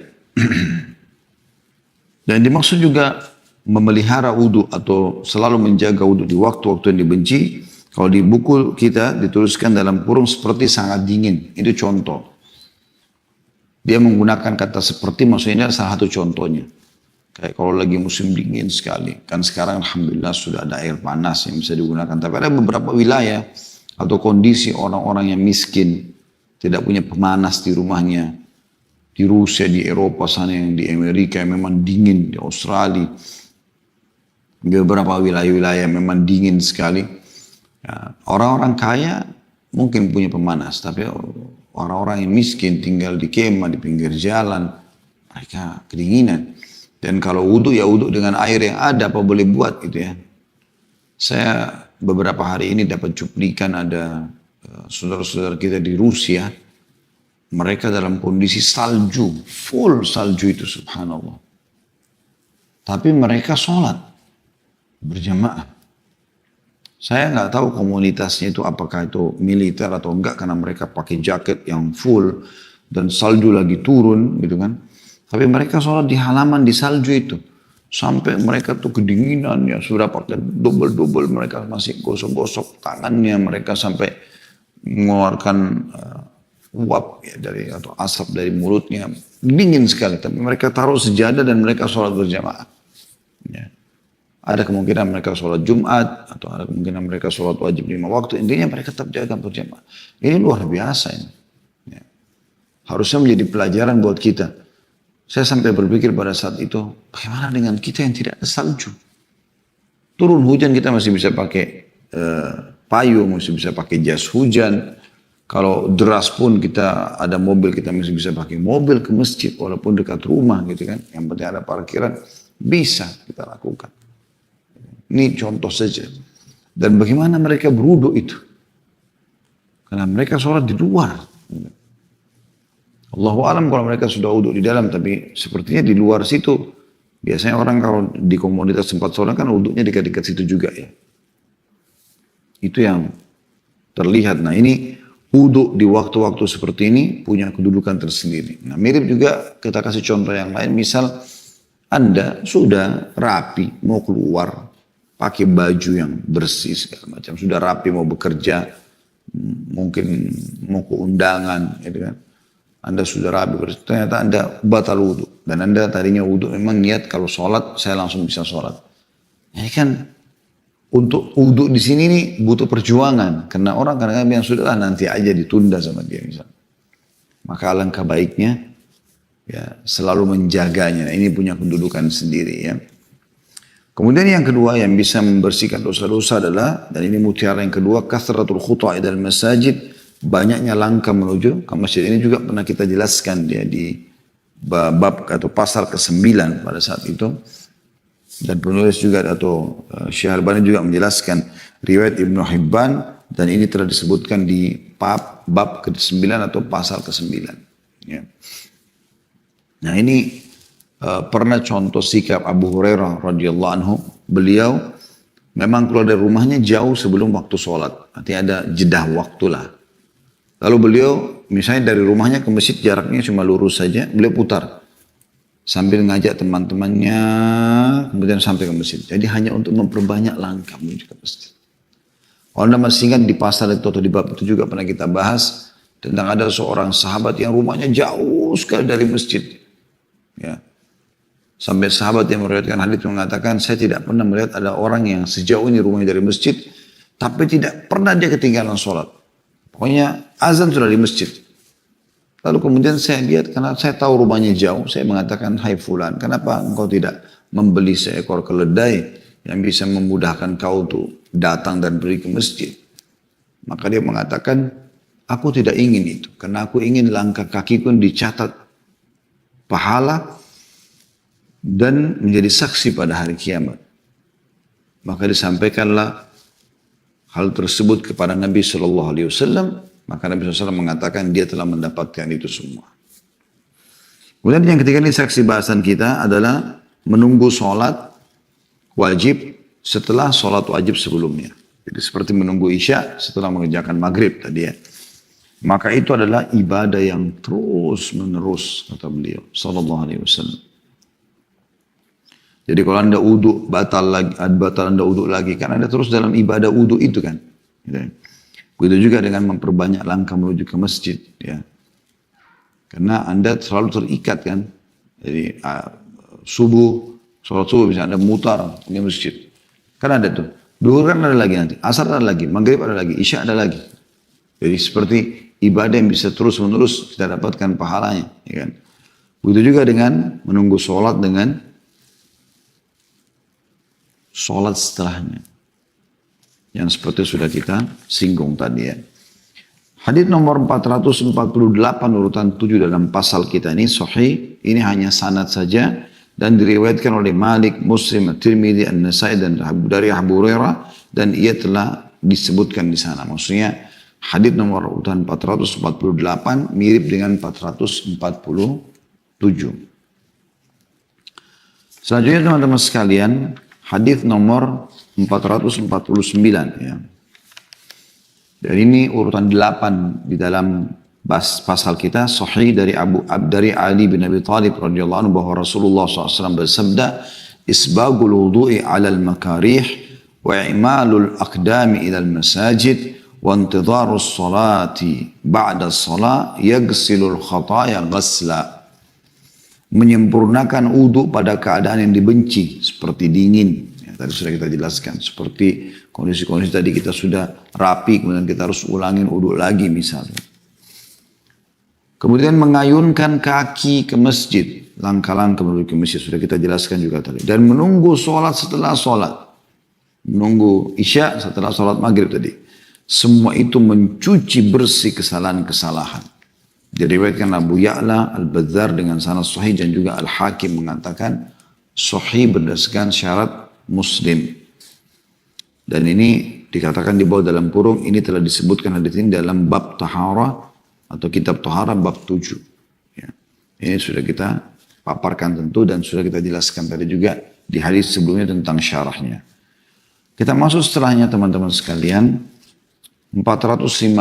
Dan dimaksud juga memelihara wudhu atau selalu menjaga wudhu di waktu-waktu yang dibenci. Kalau di buku kita dituliskan dalam kurung seperti sangat dingin. Itu contoh. Dia menggunakan kata seperti, maksudnya ini salah satu contohnya. Kayak kalau lagi musim dingin sekali. Kan sekarang alhamdulillah sudah ada air panas yang bisa digunakan. Tapi ada beberapa wilayah atau kondisi orang-orang yang miskin. Tidak punya pemanas di rumahnya. Di Rusia, di Eropa sana, yang di Amerika yang memang dingin. Di Australia. Di beberapa wilayah-wilayah yang memang dingin sekali. Ya, orang-orang kaya mungkin punya pemanas. Tapi orang-orang yang miskin tinggal di kemah, di pinggir jalan, mereka kedinginan. Dan kalau wudhu ya wudhu dengan air yang ada, apa boleh buat gitu ya. Saya beberapa hari ini dapat cuplikan ada saudara-saudara kita di Rusia, mereka dalam kondisi salju, full salju itu subhanallah. Tapi mereka sholat berjamaah. Saya nggak tahu komunitasnya itu apakah itu militer atau enggak, karena mereka pakai jaket yang full dan salju lagi turun gitu kan. Tapi mereka sholat di halaman di salju itu. Sampai mereka tuh kedinginan ya, sudah pakai double-double, mereka masih gosok-gosok tangannya, mereka sampai mengeluarkan uap ya, dari atau asap dari mulutnya. Dingin sekali, tapi mereka taruh sejadah dan mereka sholat berjamaah. Ya. Ada kemungkinan mereka sholat Jumat, atau ada kemungkinan mereka sholat wajib 5 waktu. Intinya mereka tetap jaga berjamaah. Ini luar biasa ini. Ya. Harusnya menjadi pelajaran buat kita. Saya sampai berpikir pada saat itu, bagaimana dengan kita yang tidak ada salju? Turun hujan kita masih bisa pakai payung, masih bisa pakai jas hujan. Kalau deras pun kita ada mobil, kita masih bisa pakai mobil ke masjid, walaupun dekat rumah gitu kan. Yang penting ada parkiran, bisa kita lakukan. Ini contoh saja. Dan bagaimana mereka berwudu itu? Karena mereka sholat di luar. Allahu a'lam kalau mereka sudah wudu di dalam, tapi sepertinya di luar situ. Biasanya orang kalau di komunitas tempat sholat kan wudunya dekat-dekat situ juga ya. Itu yang terlihat. Nah ini wudu di waktu-waktu seperti ini punya kedudukan tersendiri. Nah mirip juga kita kasih contoh yang lain. Misal Anda sudah rapi mau keluar, pakai baju yang bersih segala macam, sudah rapi mau bekerja, mungkin mau ke undangan, gitu kan. Anda sudah rapi, ternyata Anda batal wudhu, dan Anda tadinya wudhu memang niat kalau sholat saya langsung bisa sholat. Ini kan untuk wudhu di sini nih butuh perjuangan, karena orang kadang-kadang bilang sudahlah nanti aja ditunda sama dia misal. Maka alangkah baiknya ya selalu menjaganya. Nah, ini punya kedudukan sendiri ya. Kemudian yang kedua yang bisa membersihkan dosa-dosa adalah, dan ini mutiara yang kedua, kathratul khuta' ilal masajid, banyaknya langkah menuju ke masjid. Ini juga pernah kita jelaskan ya di bab atau pasal ke-9 pada saat itu. Dan penulis juga atau Syekh Albani juga menjelaskan riwayat Ibnu Hibban, dan ini telah disebutkan di bab ke-9 atau pasal ke-9. Ya. Nah ini pernah contoh sikap Abu Hurairah radhiyallahu anhu, beliau memang keluar dari rumahnya jauh sebelum waktu sholat. Artinya ada jedah waktu lah. Lalu beliau misalnya dari rumahnya ke masjid jaraknya cuma lurus saja, beliau putar. Sambil ngajak teman-temannya, kemudian sampai ke masjid. Jadi hanya untuk memperbanyak langkah menuju ke masjid. Kalau Anda masih ingat di pasal itu atau di bab itu juga pernah kita bahas tentang ada seorang sahabat yang rumahnya jauh sekali dari masjid. Ya. Sampai sahabat yang meriwayatkan hadis mengatakan, saya tidak pernah melihat ada orang yang sejauh ini rumahnya dari masjid, tapi tidak pernah dia ketinggalan sholat. Pokoknya azan sudah di masjid. Lalu kemudian saya lihat, karena saya tahu rumahnya jauh, saya mengatakan, hai fulan, kenapa engkau tidak membeli seekor keledai yang bisa memudahkan kau untuk datang dan pergi ke masjid? Maka dia mengatakan, aku tidak ingin itu, karena aku ingin langkah kakiku dicatat pahala dan menjadi saksi pada hari kiamat. Maka disampaikanlah hal tersebut kepada Nabi SAW. Maka Nabi SAW mengatakan dia telah mendapatkan itu semua. Kemudian yang ketiga ini saksi bahasan kita adalah menunggu sholat wajib setelah sholat wajib sebelumnya. Jadi seperti menunggu isya setelah mengerjakan maghrib tadi ya. Maka itu adalah ibadah yang terus menerus kata beliau SAW. Jadi kalau anda uduk batal anda uduk lagi, kan anda terus dalam ibadah uduk itu kan. Begitu juga dengan memperbanyak langkah menuju ke masjid. Ya. Karena anda selalu terikat kan. Jadi sholat subuh bisa anda mutar di masjid. Kan ada tuh. Duhur kan ada lagi nanti. Asar ada lagi. Maghrib ada lagi. Isya ada lagi. Jadi seperti ibadah yang bisa terus menerus kita dapatkan pahalanya. Ya kan? Begitu juga dengan menunggu sholat dengan sholat setelahnya. Yang seperti sudah kita singgung tadi ya. Hadis nomor 448 urutan 7 dalam pasal kita ini sahih. Ini hanya sanad saja dan diriwayatkan oleh Malik, Muslim, Tirmidzi, An-Nasai dan dari Abu Hurairah dan ia telah disebutkan di sana. Maksudnya hadis nomor urutan 448 mirip dengan 447. Selanjutnya teman-teman sekalian, hadis nomor 449 ya. Dan ini urutan 8 di dalam pasal kita sahih dari dari Ali bin Abi Thalib radhiyallahu anhu bahwa Rasulullah SAW bersabda, isbagul wudu'i 'alal makarih wa i'malul aqdami ila al masajid wa intidharus salati ba'da salat yaghsilul khataya ghasla. Menyempurnakan wudu pada keadaan yang dibenci seperti dingin. Tadi sudah kita jelaskan, seperti kondisi-kondisi tadi kita sudah rapi, kemudian kita harus ulangin uduk lagi misalnya. Kemudian mengayunkan kaki ke masjid, langkah-langkah menuju ke masjid, sudah kita jelaskan juga tadi. Dan menunggu sholat setelah sholat, menunggu isya setelah sholat maghrib tadi. Semua itu mencuci bersih kesalahan-kesalahan. Diriwayatkan Abu Ya'la Al-Bazzar dengan sanad sahih dan juga Al-Hakim mengatakan sahih berdasarkan syarat Muslim. Dan ini dikatakan di bawah dalam kurung, ini telah disebutkan hadis ini dalam bab taharah atau kitab taharah bab 7. Ya. Ini sudah kita paparkan tentu dan sudah kita jelaskan tadi juga di hadis sebelumnya tentang syarahnya. Kita masuk setelahnya teman-teman sekalian. 450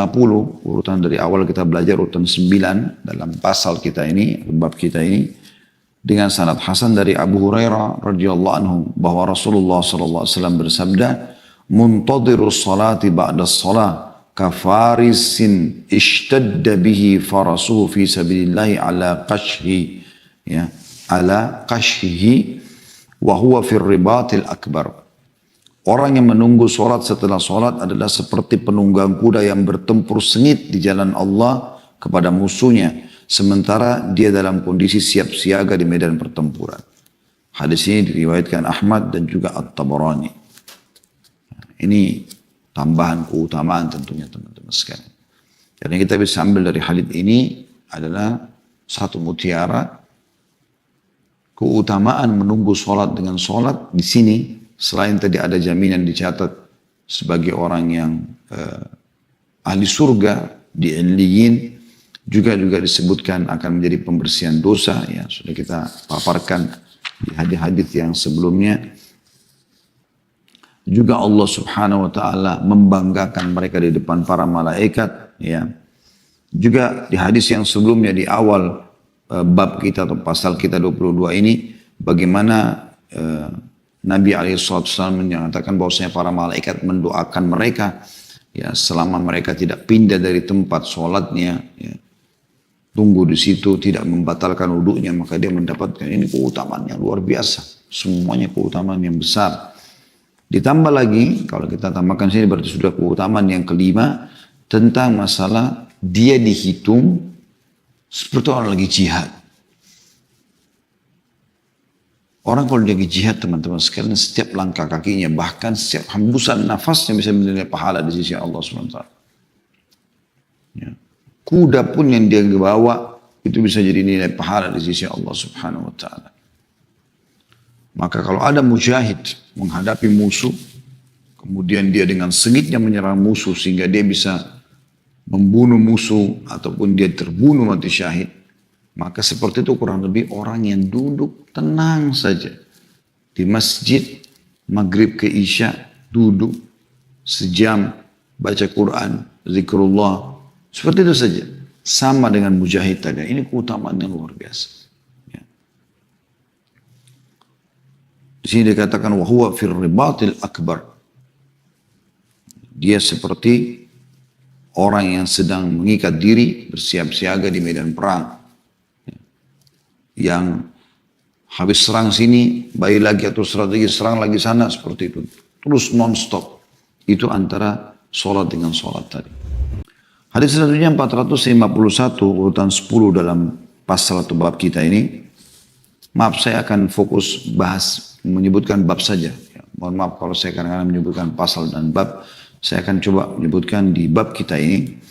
urutan dari awal kita belajar urutan 9 dalam pasal kita ini, bab kita ini. Dengan sanad hasan dari Abu Hurairah radhiyallahu anhu bahwa Rasulullah sallallahu alaihi wasallam bersabda, "Muntadhirus salati ba'da shalah kafarisin ishtadda bihi farasuhu fi sabilillah ala qashhi." Ya, ala qashhi wa huwa fi ribatil akbar. Orang yang menunggu salat setelah salat adalah seperti penunggang kuda yang bertempur sengit di jalan Allah kepada musuhnya. Sementara dia dalam kondisi siap siaga di medan pertempuran. Hadis ini diriwayatkan Ahmad dan juga At-Tabarani. Ini tambahan keutamaan tentunya teman-teman sekalian. Jadi kita bisa ambil dari hadis ini adalah satu mutiara keutamaan menunggu sholat dengan sholat di sini. Selain tadi ada jaminan dicatat sebagai orang yang ahli surga di Illiyin. Juga disebutkan akan menjadi pembersihan dosa, ya sudah kita paparkan di hadis-hadis yang sebelumnya. Juga Allah Subhanahu wa taala membanggakan mereka di depan para malaikat, ya. Juga di hadis yang sebelumnya di awal bab kita atau pasal kita 22 ini, bagaimana Nabi SAW menyatakan bahwasanya para malaikat mendoakan mereka ya selama mereka tidak pindah dari tempat sholatnya, ya, tunggu di situ tidak membatalkan wudhunya, maka dia mendapatkan ini keutamaan yang luar biasa, semuanya keutamaan yang besar. Ditambah lagi kalau kita tambahkan sini berarti sudah keutamaan yang kelima tentang masalah dia dihitung seperti orang lagi jihad. Orang kalau lagi jihad teman-teman sekalian, setiap langkah kakinya, bahkan setiap hembusan nafasnya bisa menilai pahala di sisi Allah SWT. Ya. Kuda pun yang dia bawa itu bisa jadi nilai pahala di sisi Allah Subhanahu Wa Taala. Maka kalau ada mujahid menghadapi musuh, kemudian dia dengan sengitnya menyerang musuh sehingga dia bisa membunuh musuh ataupun dia terbunuh mati syahid, maka seperti itu kurang lebih orang yang duduk tenang saja di masjid maghrib ke isya, duduk sejam baca Quran, zikrullah, seperti itu saja, sama dengan mujahid tadi. Ini keutamaan yang luar biasa. Ya. Di sini dikatakan wahuwa fir ribatil akbar, dia seperti orang yang sedang mengikat diri bersiap siaga di medan perang. Yang habis serang sini, bayi lagi atau strategi serang lagi sana, seperti itu. Terus non-stop. Itu antara sholat dengan sholat tadi. Hadis selanjutnya 451, urutan 10 dalam pasal atau bab kita ini. Maaf, saya akan fokus bahas, menyebutkan bab saja. Ya, mohon maaf kalau saya kadang-kadang menyebutkan pasal dan bab. Saya akan coba menyebutkan di bab kita ini.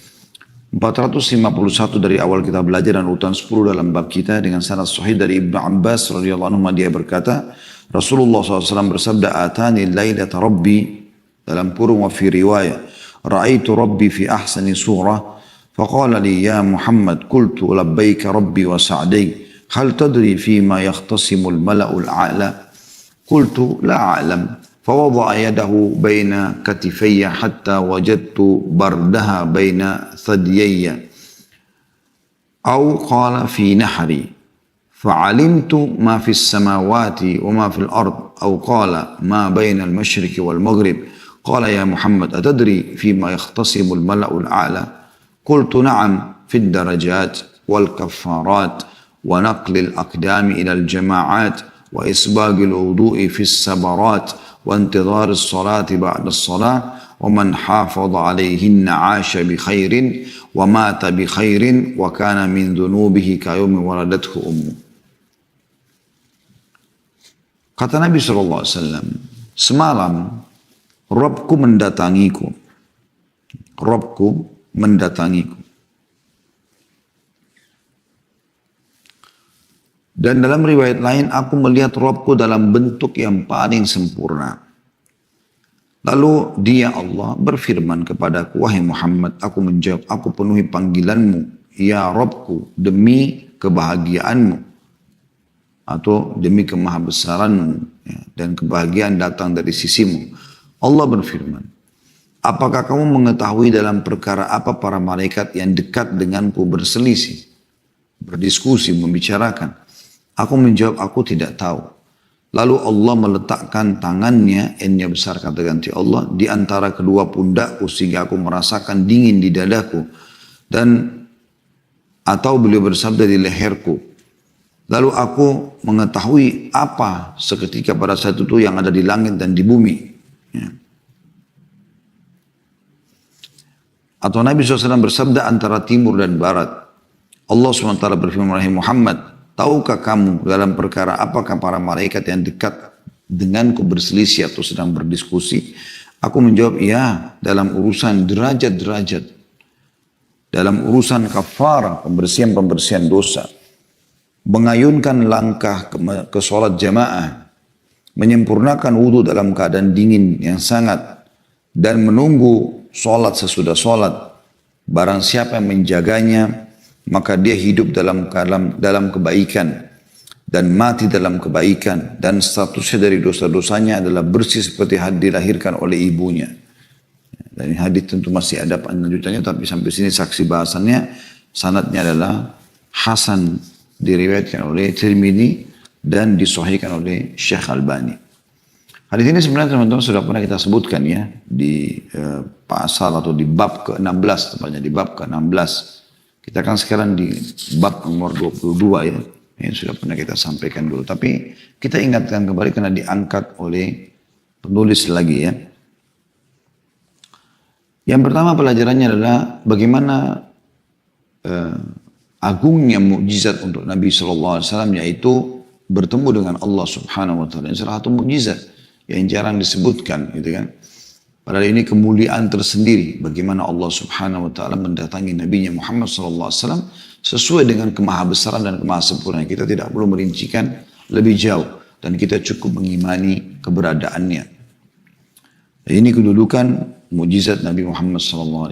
451 dari awal kita belajar dan urutan 10 dalam bab kita dengan sanad sahih dari Ibnu Abbas radhiyallahu anhu, dia berkata Rasulullah SAW bersabda atani lailata rabbi, dalam kurung wa fi riwayah ra'aitu rabbi fi ahsani surah faqala li ya Muhammad qultu labbaika rabbi wa sa'dayk hal tadri fima yakhtasimu al-mala'ul a'la qultu la a'lam فوضع يده بين كتفي حتى وجدت بردها بين ثديي أو قال في نحري فعلمت ما في السماوات وما في الأرض أو قال ما بين المشرق والمغرب قال يا محمد أتدري فيما يختصم الملأ الأعلى قلت نعم في الدرجات والكفارات ونقل الأقدام إلى الجماعات وإسباغ الوضوء في السبرات وانتظار الصلاة بعد الصلاة ومن حافظ عليهن عاش بخير ومات بخير وكان من ذنوبه كيوم ولدته أمه. Kata Nabi SAW, semalam Rabbku mendatangiku. Rabbku mendatangiku. Dan dalam riwayat lain, aku melihat Rabbku dalam bentuk yang paling sempurna. Lalu dia Allah berfirman kepadaku, wahai Muhammad, aku menjawab, aku penuhi panggilanmu, ya Rabbku, demi kebahagiaanmu. Atau demi kemahabesaranmu. Ya, dan kebahagiaan datang dari sisimu. Allah berfirman, apakah kamu mengetahui dalam perkara apa para malaikat yang dekat denganku berselisih, berdiskusi, membicarakan? Aku menjawab, aku tidak tahu. Lalu Allah meletakkan tangannya, N-nya besar kata ganti Allah, di antara kedua pundakku sehingga aku merasakan dingin di dadaku. Dan atau beliau bersabda di leherku. Lalu aku mengetahui apa seketika pada saat itu yang ada di langit dan di bumi. Ya. Atau Nabi SAW bersabda antara timur dan barat. Allah SWT berfirman, wahai Muhammad, tahukah kamu dalam perkara apakah para malaikat yang dekat denganku berselisih atau sedang berdiskusi? Aku menjawab, ya, dalam urusan derajat-derajat. Dalam urusan kafara, pembersihan-pembersihan dosa. Mengayunkan langkah ke sholat jamaah. Menyempurnakan wudhu dalam keadaan dingin yang sangat. Dan menunggu sholat sesudah sholat. Barang siapa yang menjaganya, maka dia hidup dalam kebaikan dan mati dalam kebaikan dan statusnya dari dosa-dosanya adalah bersih seperti dilahirkan oleh ibunya. Dan hadis tentu masih ada lanjutannya, tapi sampai sini saksi bahasannya Sanadnya adalah Hasan, diriwayatkan oleh Tirmidzi dan disahihkan oleh Syekh Albani. Hadis ini sebenarnya teman-teman sudah pernah kita sebutkan ya di pasal atau di bab ke-16, tepatnya di bab ke-16. Kita kan sekarang di bab nomor 22 ya. Ini sudah pernah kita sampaikan dulu. Tapi kita ingatkan kembali karena diangkat oleh penulis lagi ya. Yang pertama pelajarannya adalah bagaimana agungnya mukjizat untuk Nabi SAW, yaitu bertemu dengan Allah Subhanahu Wa Taala. Ini salah satu mukjizat yang jarang disebutkan, gitu kan. Padahal ini kemuliaan tersendiri bagaimana Allah Subhanahu Wa Taala mendatangi Nabi Muhammad SAW sesuai dengan kemahabesaran dan kemahasempurnaan. Kita tidak perlu merincikan lebih jauh dan kita cukup mengimani keberadaannya. Ini kedudukan mukjizat Nabi Muhammad SAW.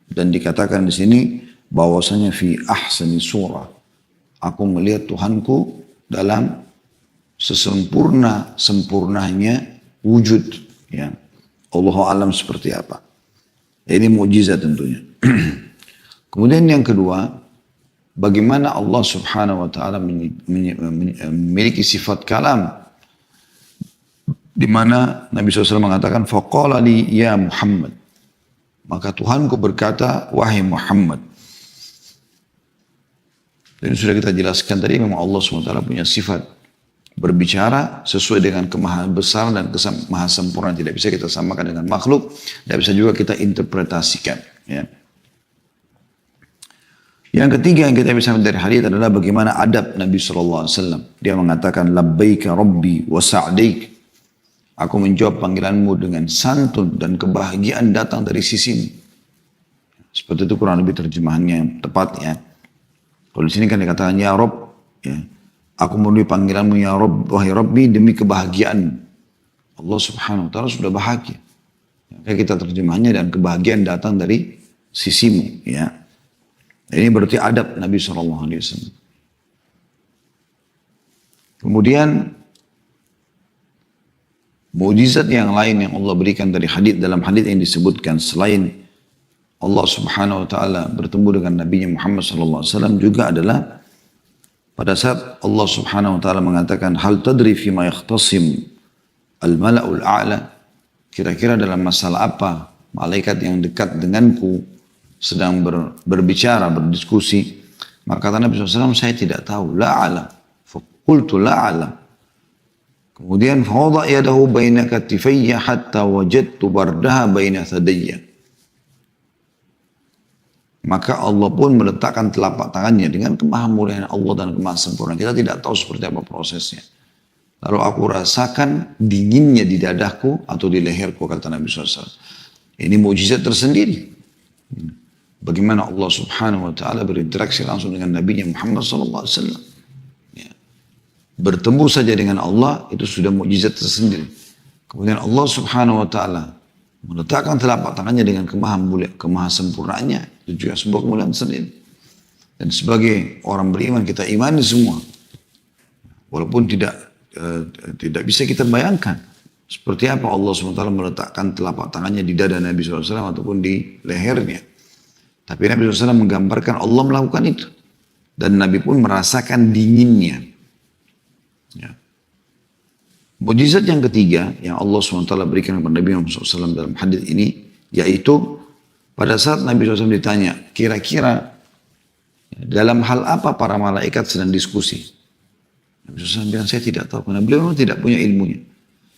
Dan dikatakan di sini bahwasanya fi ahsani surah, aku melihat Tuhanku dalam sesempurnanya wujud, ya. Allah alam seperti apa. Ini mukjizat tentunya. Kemudian yang kedua, bagaimana Allah Subhanahu Wa Taala memiliki sifat kalam, di mana Nabi SAW mengatakan, faqala li ya Muhammad, maka Tuhanku berkata, wahai Muhammad. Dan sudah kita jelaskan tadi, memang Allah SWT punya sifat berbicara sesuai dengan kemahabesaran dan kemahasempurnaan. Tidak bisa kita samakan dengan makhluk, tidak bisa juga kita interpretasikan. Ya. Yang ketiga yang kita bisa ambil dari hadis adalah bagaimana adab Nabi SAW. Dia mengatakan, labbaika rabbi wa sa'daik. Aku menjawab panggilanmu dengan santun dan kebahagiaan datang dari sisimu. Seperti itu kurang lebih terjemahannya yang tepat ya. Kalau di sini kan dikatakan ya Rabb, ya. Aku memenuhi panggilanmu ya Rabb, wahai Rabbi, demi kebahagiaan. Allah Subhanahu Wa Taala sudah bahagia. Kayak kita terjemahannya, dan kebahagiaan datang dari sisimu, ya. Ini berarti adab Nabi SAW. Kemudian mukjizat yang lain yang Allah berikan dari hadis, dalam hadis yang disebutkan selain Allah Subhanahu Wa Taala bertemu dengan Nabi Muhammad SAW juga adalah pada saat Allah Subhanahu Wa Taala mengatakan, hal tadri fima yakhtasim al-mala'ul a'la, kira-kira dalam masalah apa malaikat yang dekat denganku sedang berbicara, berdiskusi. Maka kata Nabi SAW, saya tidak tahu, la'ala. Fakultu la'ala. Kemudian, fawada yadahu baina katifayya hatta wajadtu bardaha baina thadayya. Maka Allah pun meletakkan telapak tangannya dengan kemahamuliaan Allah dan kemahasempurnaan. Kita tidak tahu seperti apa prosesnya. Lalu aku rasakan dinginnya di dadaku atau di leherku, kata Nabi SAW. Ini mukjizat tersendiri. Bagaimana Allah Subhanahu Wa Taala berinteraksi langsung dengan Nabi Muhammad SAW. Ya. Bertemu saja dengan Allah itu sudah mukjizat tersendiri. Kemudian Allah Subhanahu Wa Taala meletakkan telapak tangannya dengan kemahasempurnaannya, itu juga sebuah kemuliaan sendiri. Dan sebagai orang beriman kita imani semua, walaupun tidak bisa kita bayangkan seperti apa Allah SWT meletakkan telapak tangannya di dada Nabi SAW ataupun di lehernya. Tapi Nabi SAW menggambarkan Allah melakukan itu, dan Nabi pun merasakan dinginnya. Ya. Mukjizat yang ketiga yang Allah SWT berikan kepada Nabi Muhammad SAW dalam hadis ini, yaitu pada saat Nabi SAW ditanya, kira-kira dalam hal apa para malaikat sedang diskusi? Nabi SAW bilang, saya tidak tahu, karena beliau tidak punya ilmunya.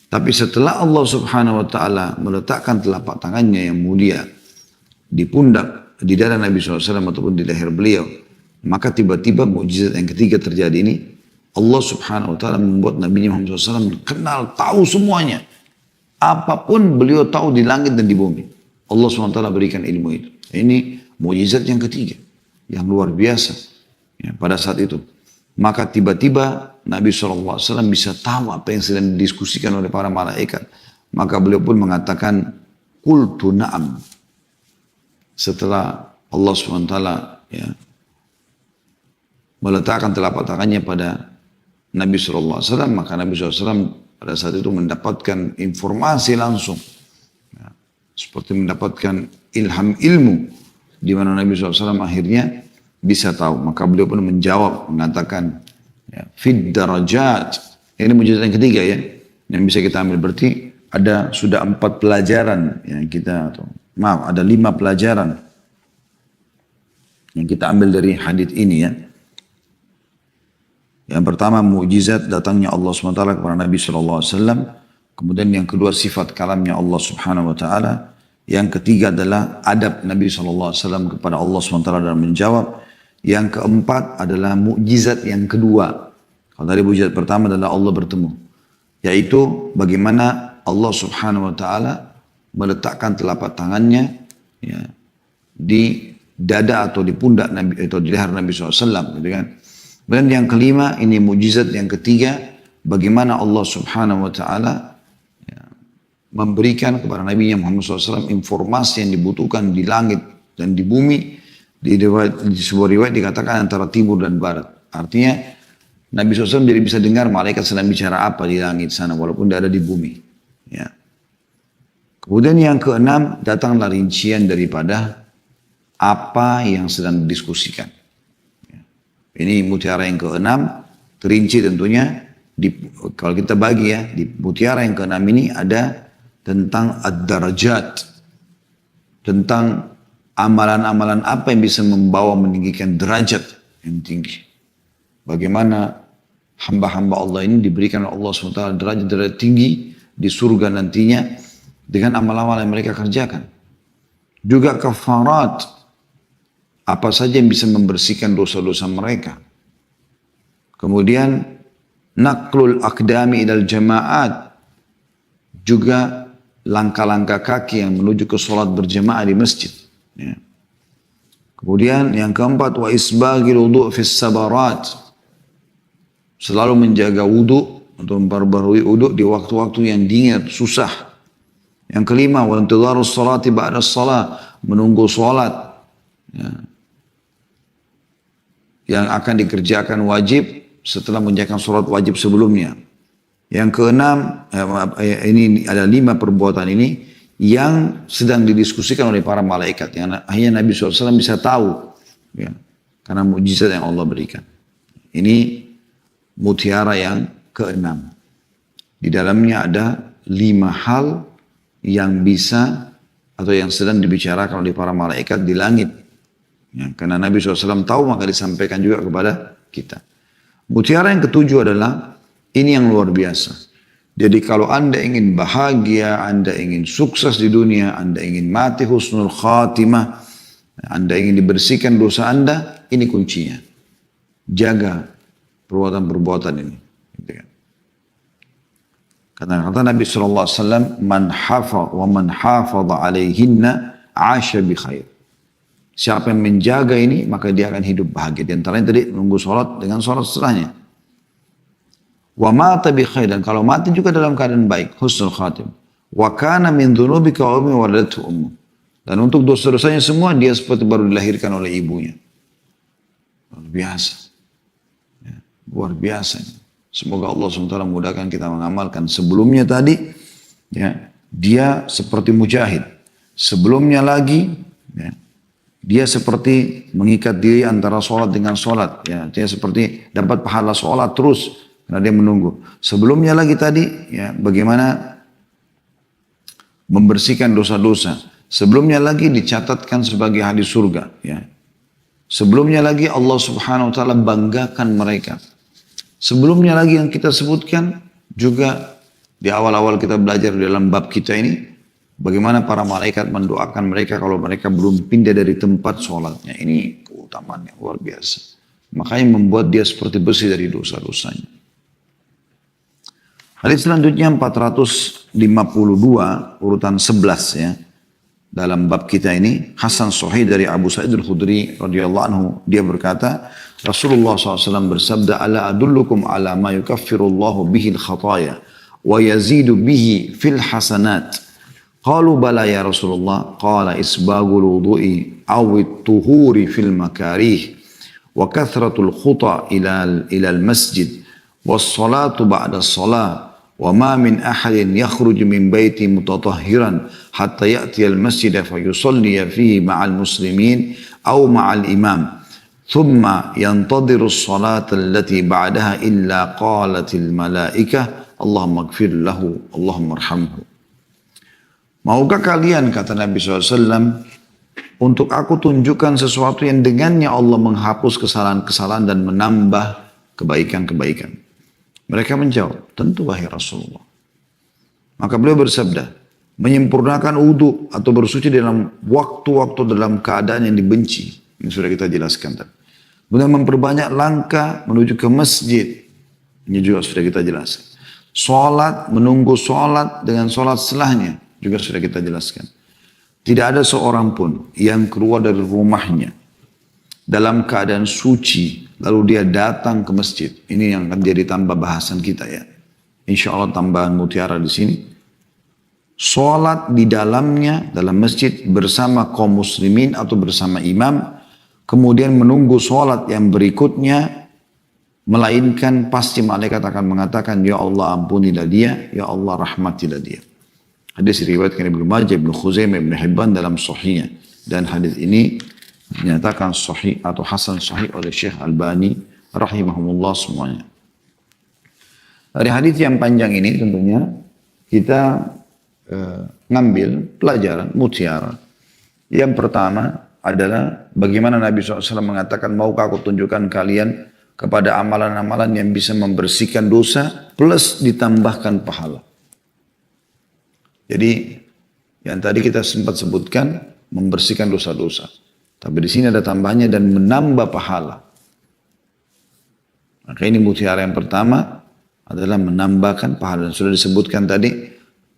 Tapi setelah Allah Subhanahu Wa Taala meletakkan telapak tangannya yang mulia di pundak, di dada Nabi SAW ataupun di leher beliau, maka tiba-tiba mukjizat yang ketiga terjadi ini. Allah Subhanahu Wa Taala membuat Nabi Muhammad SAW kenal, tahu semuanya. Apapun beliau tahu di langit dan di bumi. Allah SWT berikan ilmu itu. Ini mukjizat yang ketiga, yang luar biasa. Ya, pada saat itu. Maka tiba-tiba Nabi SAW bisa tahu apa yang sedang didiskusikan oleh para malaikat. Maka beliau pun mengatakan, qultu na'am. Setelah Allah SWT ya, meletakkan telapak tangannya pada Nabi SAW, maka Nabi SAW pada saat itu mendapatkan informasi langsung. Ya, seperti mendapatkan ilham ilmu. Di mana Nabi SAW akhirnya bisa tahu. Maka beliau pun menjawab, mengatakan, ya, fid darajat. Ini mujizat yang ketiga ya, yang bisa kita ambil. Berarti ada sudah 4 pelajaran yang kita, ada 5 pelajaran yang kita ambil dari hadits ini ya. Yang pertama, mukjizat datangnya Allah SWT kepada Nabi SAW. Kemudian yang kedua, sifat kalamnya Allah Subhanahu Wa Taala. Yang ketiga adalah adab Nabi SAW kepada Allah SWT dalam menjawab. Yang keempat adalah mukjizat yang kedua. Kalau tadi mukjizat pertama adalah Allah bertemu, yaitu bagaimana Allah Subhanahu Wa Taala meletakkan telapak tangannya ya, di dada atau di pundak Nabi atau di leher Nabi SAW, gitu kan. Dan yang kelima, ini mukjizat yang ketiga, bagaimana Allah Subhanahu Wa Taala memberikan kepada Nabi Muhammad SAW informasi yang dibutuhkan di langit dan di bumi. Di sebuah riwayat dikatakan antara timur dan barat. Artinya Nabi SAW jadi bisa dengar malaikat sedang bicara apa di langit sana walaupun tidak ada di bumi. Ya. Kemudian yang keenam, datanglah rincian daripada apa yang sedang didiskusikan. Ya. Ini mutiara yang keenam, terinci tentunya. Kalau kita bagi ya, di mutiara yang keenam ini ada tentang ad-darajat, tentang amalan-amalan apa yang bisa membawa meninggikan derajat yang tinggi. Bagaimana hamba-hamba Allah ini diberikan oleh Allah SWT derajat-derajat tinggi di surga nantinya dengan amal-amal yang mereka kerjakan. Juga kafarat, apa saja yang bisa membersihkan dosa-dosa mereka. Kemudian naqlul aqdami ilal jama'at, juga langkah-langkah kaki yang menuju ke sholat berjamaah di masjid. Ya. Kemudian yang keempat, wa isbagil wudu' fis sabarat, selalu menjaga wudu atau memperbarui wudu di waktu-waktu yang dingin, susah. Yang kelima, wa intidharus salati ba'da shalah, menunggu sholat ya, yang akan dikerjakan wajib setelah mengerjakan sholat wajib sebelumnya. Yang keenam, ini ada 5 perbuatan ini yang sedang didiskusikan oleh para malaikat. Yang hanya Nabi SAW bisa tahu. Ya, karena mukjizat yang Allah berikan. Ini mutiara yang keenam. Di dalamnya ada 5 hal yang bisa atau yang sedang dibicarakan oleh para malaikat di langit. Ya, karena Nabi SAW tahu maka disampaikan juga kepada kita. Mutiara yang ketujuh adalah ini yang luar biasa. Jadi kalau Anda ingin bahagia, Anda ingin sukses di dunia, Anda ingin mati husnul khatimah, Anda ingin dibersihkan dosa Anda, ini kuncinya. Jaga perbuatan-perbuatan ini. Kata Nabi SAW, man hafadha alaihinna asya bi khair. Siapa yang menjaga ini, maka dia akan hidup bahagia. Di antaranya tadi menunggu sholat dengan sholat setelahnya. Wa mata bi khair, dan kalau mati juga dalam keadaan baik, husnul khatim. Wa kana min dzunubika ummi waladatu ummu. Dan untuk dosa-dosanya semua dia seperti baru dilahirkan oleh ibunya. Luar biasa. Ya, luar biasa. Semoga Allah SWT memudahkan kita mengamalkan. Sebelumnya tadi ya, dia seperti mujahid. Sebelumnya lagi ya, dia seperti mengikat diri antara sholat dengan sholat. Ya, dia seperti dapat pahala sholat terus. Karena dia menunggu. Sebelumnya lagi tadi, ya, bagaimana membersihkan dosa-dosa. Sebelumnya lagi dicatatkan sebagai hadis surga. Ya. Sebelumnya lagi Allah Subhanahu Wa Taala banggakan mereka. Sebelumnya lagi yang kita sebutkan juga di awal-awal kita belajar dalam bab kita ini, bagaimana para malaikat mendoakan mereka kalau mereka belum pindah dari tempat sholatnya. Ini keutamaan yang luar biasa. Makanya membuat dia seperti bersih dari dosa-dosanya. Hadis selanjutnya 452 urutan 11 ya. Dalam bab kita ini Hasan Sahih dari Abu Sa'id Al-Khudri radhiyallahu anhu, dia berkata Rasulullah SAW bersabda, ala adullukum ala ma yukaffirullahu bihi al-khataya wa yazidu bihi fil hasanat. Qalu bala ya Rasulullah, qala isbagul wudu'i awit tuhuri fil makarih wa kathratul khuta ila al-masjid was salatu ba'da salat. وما من أحد يخرج من بيتي متطهرا حتى يأتي المسجد فيصلي فيه مع المسلمين أو مع الإمام thumma yantadiru as-salata allati ba'daha illa qalatil malaikah Allahumma ighfir lahu Allahumma arhamhu. Maukah kalian, kata Nabi SAW, untuk aku tunjukkan sesuatu yang dengannya Allah menghapus kesalahan-kesalahan dan menambah kebaikan-kebaikan. Mereka menjawab, tentu wahai Rasulullah. Maka beliau bersabda, menyempurnakan wudu atau bersuci dalam waktu-waktu dalam keadaan yang dibenci. Ini sudah kita jelaskan tadi. Kemudian memperbanyak langkah menuju ke masjid. Ini juga sudah kita jelaskan. Sholat, menunggu sholat dengan sholat setelahnya. Juga sudah kita jelaskan. Tidak ada seorang pun yang keluar dari rumahnya dalam keadaan suci, lalu dia datang ke masjid. Ini yang akan jadi tambah bahasan kita ya. Insya Allah tambahan mutiara di sini. Sholat di dalamnya, dalam masjid bersama kaum muslimin atau bersama imam. Kemudian menunggu sholat yang berikutnya. Melainkan pasti malaikat akan mengatakan, ya Allah ampunilah dia, ya Allah rahmatilah dia. Hadis diriwayatkan Ibnu Majah, Ibnu Khuzaimah, Ibnu Hibban dalam sahihnya. Dan hadis ini dinyatakan sahih atau hasan sahih oleh Syekh Albani rahimahumullah semuanya. Dari hadis yang panjang ini tentunya kita ngambil pelajaran mutiara. Yang pertama adalah bagaimana Nabi SAW mengatakan, maukah aku tunjukkan kalian kepada amalan-amalan yang bisa membersihkan dosa plus ditambahkan pahala. Jadi yang tadi kita sempat sebutkan membersihkan dosa-dosa. Tapi di sini ada tambahannya dan menambah pahala. Maka ini mutiara yang pertama adalah menambahkan pahala. Dan sudah disebutkan tadi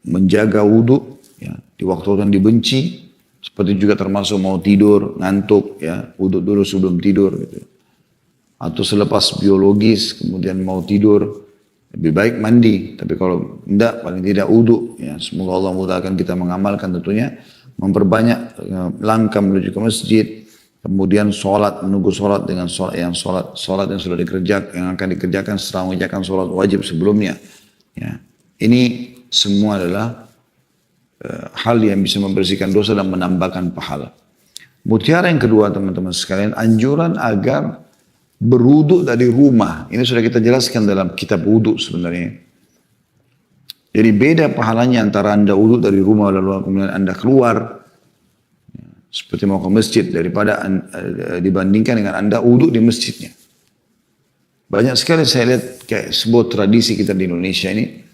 menjaga wudhu ya, di waktu yang dibenci. Seperti juga termasuk mau tidur, ngantuk ya, wudhu dulu sebelum tidur gitu. Atau selepas biologis kemudian mau tidur. Lebih baik mandi, tapi kalau tidak paling tidak wudu. Ya, semoga Allah mudahkan kita mengamalkan tentunya. Memperbanyak langkah menuju ke masjid. Kemudian sholat, menunggu sholat dengan sholat yang sudah dikerjakan, yang akan dikerjakan setelah mengerjakan sholat wajib sebelumnya. Ya, ini semua adalah hal yang bisa membersihkan dosa dan menambahkan pahala. Mutiara yang kedua teman-teman sekalian, anjuran agar berwudu dari rumah. Ini sudah kita jelaskan dalam kitab wudu sebenarnya. Jadi beda pahalanya antara anda wudu dari rumah lalu kemudian anda keluar seperti mau ke masjid daripada dibandingkan dengan anda wudu di masjidnya. Banyak sekali saya lihat kayak sebuah tradisi kita di Indonesia ini,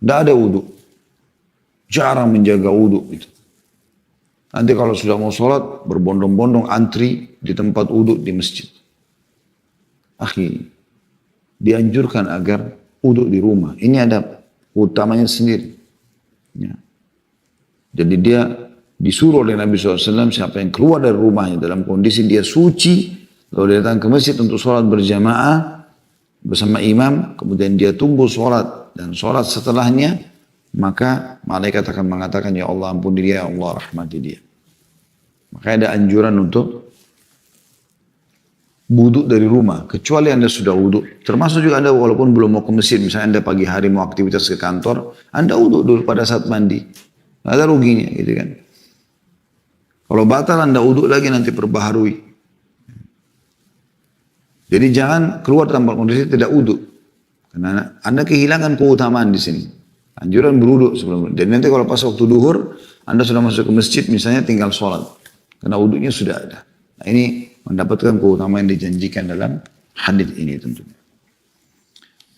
tidak ada wudu, jarang menjaga wudu gitu. Nanti kalau sudah mau sholat berbondong-bondong antri di tempat wudu di masjid. Akhi, dianjurkan agar wudu di rumah. Ini ada utamanya sendiri. Ya. Jadi dia disuruh oleh Nabi SAW, siapa yang keluar dari rumahnya dalam kondisi dia suci, lalu dia datang ke masjid untuk sholat berjamaah bersama imam, kemudian dia tunggu sholat dan sholat setelahnya, maka malaikat akan mengatakan, ya Allah ampuni dia, ya Allah rahmati dia. Maka ada anjuran untuk wudu dari rumah, kecuali anda sudah wudu. Termasuk juga anda walaupun belum mau ke masjid, misalnya anda pagi hari mau aktivitas ke kantor, anda wudu dulu pada saat mandi. Nggak ada ruginya gitu kan. Kalau batal anda wudu lagi nanti perbaharui. Jadi jangan keluar tanpa kondisi tidak wudu. Karena anda kehilangan keutamaan di sini. Anjuran berwudu sebelum. Dan nanti kalau pas waktu duhur, anda sudah masuk ke masjid misalnya tinggal sholat. Karena wudunya sudah ada. Nah ini mendapatkan keutamaan yang dijanjikan dalam hadis ini tentunya.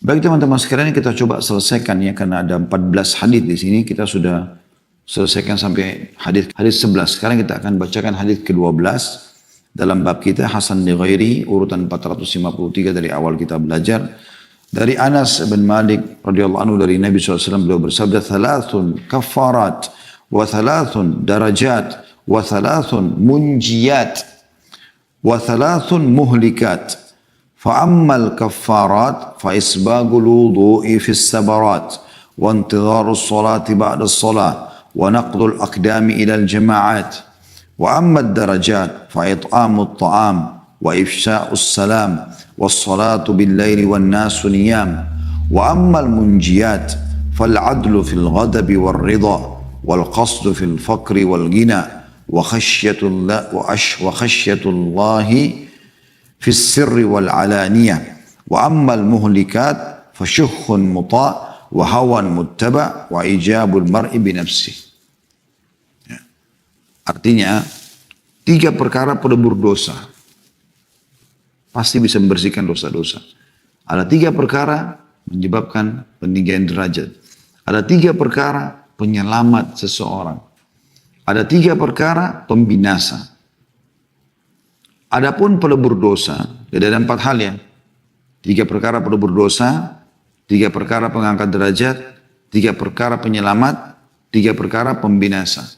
Baik teman-teman sekalian kita coba selesaikan ya, karena ada 14 hadis di sini kita sudah selesaikan sampai hadis 11. Sekarang kita akan bacakan hadis ke-12 dalam bab kita Hasan li Ghairi urutan 453 dari awal kita belajar. Dari Anas bin Malik radhiyallahu anhu dari Nabi SAW beliau bersabda, "Thalathun kaffarat wa thalathun darajat wa thalathun munjiyat wa thalathun muhlikat. Fa ammal kaffarat fa isbagul wudu'i fis sabarat wa intidharus salati ba'da as-salah wa naqdul aqdami ila al-jama'at. Wa amma ad-darajat fa it'amut ta'am wa ifsha'us salam was salatu bil laili wan nasu niyam. Wa ammal munjiyat fal 'adlu fil ghadabi war ridha wal qasdu fil faqri wal ghina wa khasyatul la wa khasyatul lahi fis sirri wal alaniyah. Wa ammal muhlikat fasyukhun muta' wa hawan muttaba' wa ijabul mar'i binafsih. Ya. Artinya, 3 perkara pelebur dosa. Pasti bisa membersihkan dosa-dosa. Ada 3 perkara menyebabkan peninggian derajat. Ada 3 perkara penyelamat seseorang. Ada 3 perkara pembinasa. Adapun pelebur dosa, jadi ada 4 hal ya. 3 perkara pelebur dosa, 3 perkara pengangkat derajat, 3 perkara penyelamat, 3 perkara pembinasa.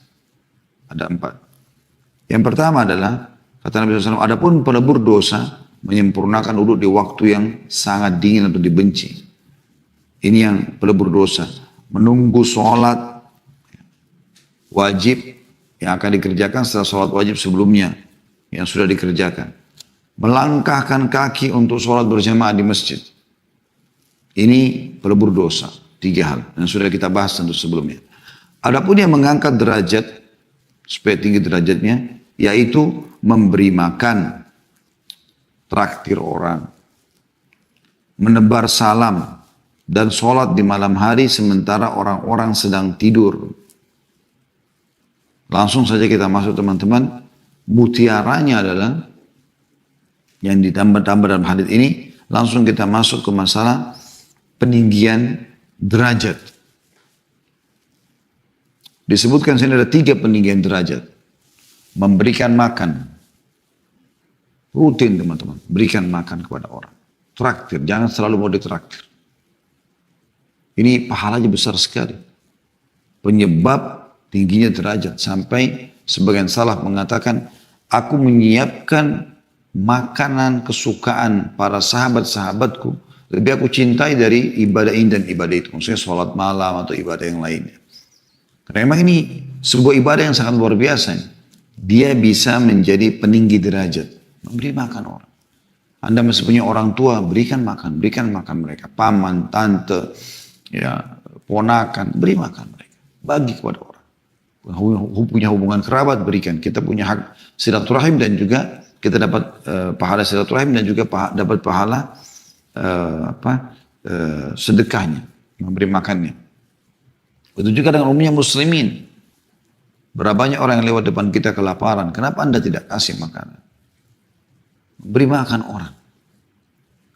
Ada 4. Yang pertama adalah, kata Nabi SAW, adapun pelebur dosa, menyempurnakan wudhu di waktu yang sangat dingin atau dibenci. Ini yang pelebur dosa. Menunggu sholat wajib yang akan dikerjakan setelah sholat wajib sebelumnya, yang sudah dikerjakan. Melangkahkan kaki untuk sholat berjamaah di masjid. Ini pelebur dosa. 3 hal. Dan sudah kita bahas tentu sebelumnya. Adapun yang mengangkat derajat, supaya tinggi derajatnya, yaitu memberi makan, traktir orang, menebar salam, dan sholat di malam hari sementara orang-orang sedang tidur. Langsung saja kita masuk teman-teman. Mutiaranya adalah yang ditambah-tambah dalam hadis ini, langsung kita masuk ke masalah peninggian derajat. Disebutkan sini ada 3 peninggian derajat. Memberikan makan. Rutin teman-teman, berikan makan kepada orang. Traktir, jangan selalu mau ditraktir. Ini pahalanya besar sekali. Penyebab tingginya derajat. Sampai sebagian salaf mengatakan, aku menyiapkan makanan kesukaan para sahabat-sahabatku. Lebih aku cintai dari ibadah ini dan ibadah itu. Maksudnya sholat malam atau ibadah yang lainnya. Karena memang ini sebuah ibadah yang sangat luar biasa. Dia bisa menjadi peninggi derajat. Memberi makan orang. Anda masih punya orang tua, berikan makan mereka. Paman, tante, ya, ponakan, beri makan mereka. Bagi kepada orang. Punya hubungan kerabat, berikan. Kita punya hak silaturahim dan juga kita dapat pahala silaturahim dan juga dapat pahala sedekahnya, memberi makannya. Itu juga dengan umumnya muslimin. Berapa banyak orang yang lewat depan kita kelaparan, kenapa Anda tidak kasih makanan? Beri makan orang.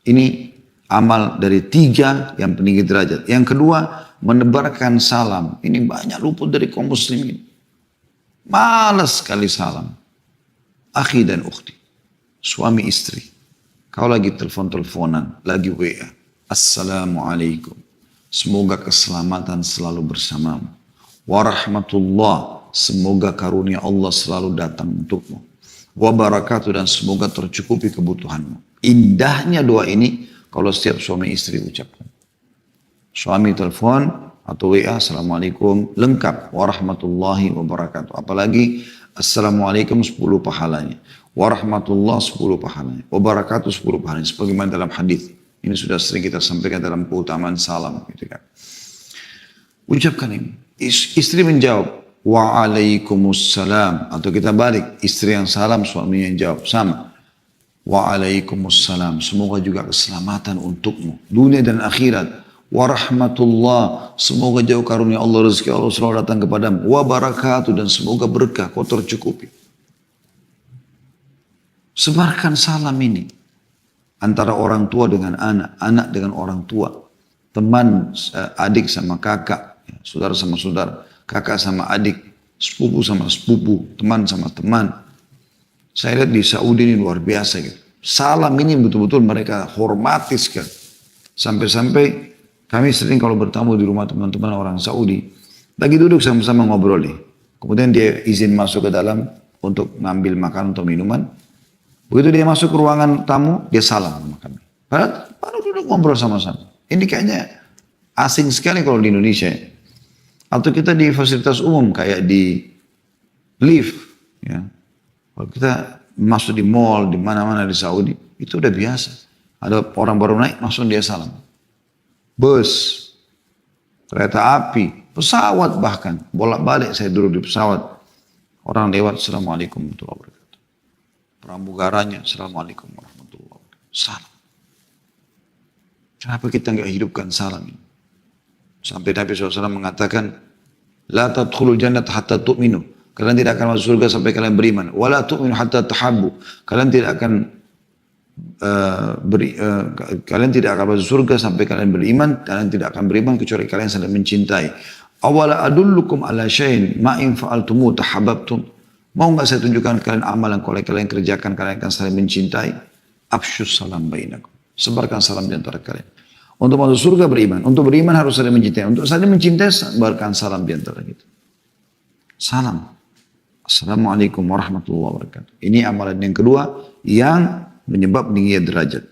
Ini amal dari 3 yang peninggi derajat. Yang kedua, menebarkan salam. Ini banyak luput dari kaum muslimin. Malas sekali salam. Akhi dan ukhti. Suami istri. Kau lagi telepon-teleponan, lagi WA. Assalamualaikum. Semoga keselamatan selalu bersamamu. Warahmatullah. Semoga karunia Allah selalu datang untukmu. Wabarakatuh, dan semoga tercukupi kebutuhanmu. Indahnya doa ini kalau setiap suami istri ucapkan. Suami telepon atau WA, Assalamualaikum, lengkap. Warahmatullahi wabarakatuh. Apalagi Assalamualaikum 10 pahalanya. Warahmatullah 10 pahalanya. Wabarakatuh 10 pahalanya. Sebagaimana dalam hadis. Ini sudah sering kita sampaikan dalam keutamaan salam. Gitu kan. Ucapkan ini. Istri menjawab. Waalaikumsalam. Atau kita balik. Istri yang salam, suami yang jawab. Sama. Waalaikumsalam. Semoga juga keselamatan untukmu. Dunia dan akhirat. Warahmatullah. Semoga jauh karunia Allah, rezeki Allah selalu datang kepadamu. Wabarakatuh. Dan semoga berkah kau tercukupi. Sebarkan salam ini. Antara orang tua dengan anak. Anak dengan orang tua. Teman, adik sama kakak. Saudara sama saudara. Kakak sama adik, sepupu sama sepupu, teman sama teman. Saya lihat di Saudi ini luar biasa gitu. Salam ini betul-betul mereka hormati sekali. Sampai-sampai kami sering kalau bertamu di rumah teman-teman orang Saudi, lagi duduk sama-sama ngobrol nih. Kemudian dia izin masuk ke dalam untuk ngambil makanan atau minuman. Begitu dia masuk ke ruangan tamu, dia salam sama kami. Padahal baru duduk ngobrol sama-sama. Ini kayaknya asing sekali kalau di Indonesia. Atau kita di fasilitas umum kayak di lift, ya. Kalau kita masuk di mall, di mana-mana di Saudi, itu udah biasa. Ada orang baru naik, langsung dia salam. Bus, kereta api, pesawat bahkan, bolak-balik saya duduk di pesawat. Orang lewat, Assalamualaikum warahmatullahi wabarakatuh. Pramugaranya, Assalamualaikum warahmatullahi Salam. Kenapa kita nggak hidupkan salam ini? Sampai Nabi SAW mengatakan, La tadkhulul jannat hatta tu'minu. Kalian tidak akan masuk surga sampai kalian beriman. Wala tu'minu hatta tahabbu. Kalian tidak akan kalian tidak akan masuk surga sampai kalian beriman. Kalian tidak akan beriman kecuali kalian saling mencintai. Awala adullukum ala syai'in ma in fa'altumu tahabbtum. Mau enggak saya tunjukkan kalian amalan kalau kalian kerjakan kalian akan saling mencintai. Afsyus salam bainakum. Sebarkan salam di antara kalian. Untuk masuk surga beriman. Untuk beriman harus saling mencintai. Untuk saling mencintai sebarkan salam di antara kita. Salam. Assalamualaikum warahmatullahi wabarakatuh. Ini amalan yang kedua yang menyebab tingginya derajat.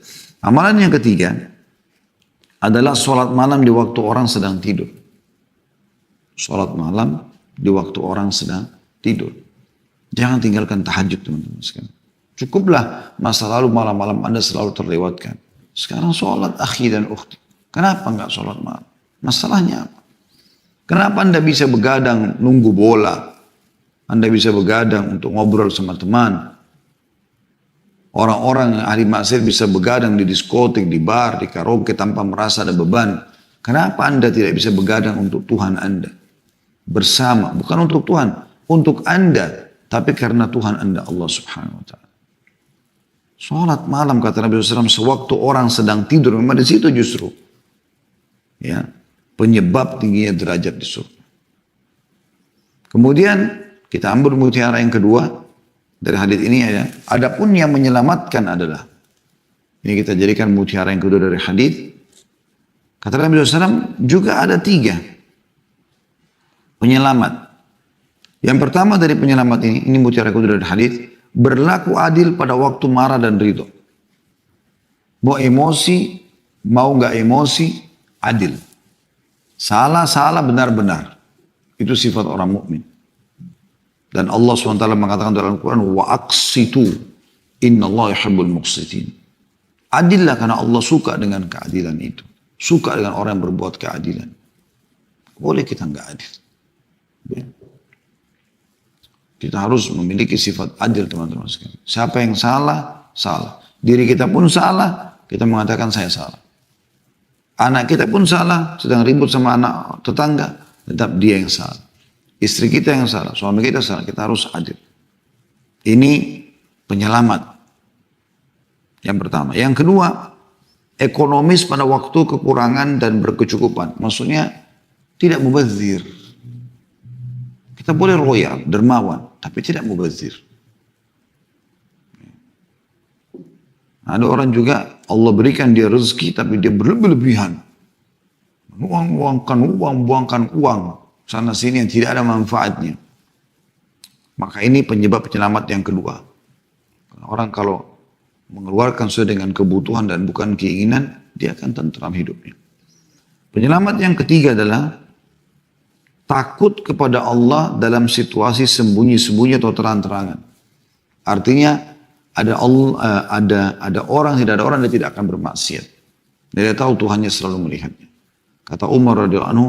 Amalan yang ketiga adalah sholat malam di waktu orang sedang tidur. Sholat malam di waktu orang sedang tidur. Jangan tinggalkan tahajud teman-teman sekalian. Cukuplah masa lalu malam-malam Anda selalu terlewatkan. Sekarang sholat akhi dan ukhti. Kenapa enggak sholat malam? Masalahnya apa? Kenapa Anda bisa begadang nunggu bola? Anda bisa begadang untuk ngobrol sama teman. Orang-orang yang ahli maksiat bisa begadang di diskotik, di bar, di karaoke tanpa merasa ada beban. Kenapa Anda tidak bisa begadang untuk Tuhan Anda? Bersama, bukan untuk Tuhan, untuk Anda. Tapi karena Tuhan Anda, Allah Subhanahu Wa Taala. Sholat malam kata Nabi SAW sewaktu orang sedang tidur. Memang di situ justru ya, penyebab tingginya derajat di surga. Kemudian kita ambil mutiara yang kedua dari hadis ini ya. Adapun yang menyelamatkan adalah, ini kita jadikan mutiara yang kedua dari hadis. Kata Nabi SAW juga ada 3 penyelamat. Yang pertama dari penyelamat ini mutiara kedua dari hadis. Berlaku adil pada waktu marah dan ridho. Mau emosi, mau nggak emosi, adil. Salah, benar-benar. Itu sifat orang mukmin. Dan Allah SWT mengatakan dalam Al-Quran, wa aqsitu, inna Allah yuhibbul muqsitin. Adillah karena Allah suka dengan keadilan itu. Suka dengan orang yang berbuat keadilan. Boleh kita nggak adil. Kita harus memiliki sifat adil teman-teman sekalian. Siapa yang salah, salah. Diri kita pun salah, kita mengatakan saya salah. Anak kita pun salah, sedang ribut sama anak tetangga, tetap dia yang salah. Istri kita yang salah, suami kita salah, kita harus adil. Ini penyelamat. Yang pertama. Yang kedua, ekonomis pada waktu kekurangan dan berkecukupan. Maksudnya tidak mubazir. Kita boleh royal, dermawan, tapi tidak mubazir. Ada orang juga Allah berikan dia rezeki tapi dia berlebih-lebihan. Buangkan uang sana sini yang tidak ada manfaatnya. Maka ini penyebab penyelamat yang kedua. Orang kalau mengeluarkan sesuai dengan kebutuhan dan bukan keinginan, dia akan tentram hidupnya. Penyelamat yang ketiga adalah takut kepada Allah dalam situasi sembunyi-sembunyi atau terang-terangan. Artinya ada orang, tidak ada orang dia tidak akan bermaksiat. Dia tahu Tuhannya selalu melihatnya. Kata Umar radhiyallahu anhu,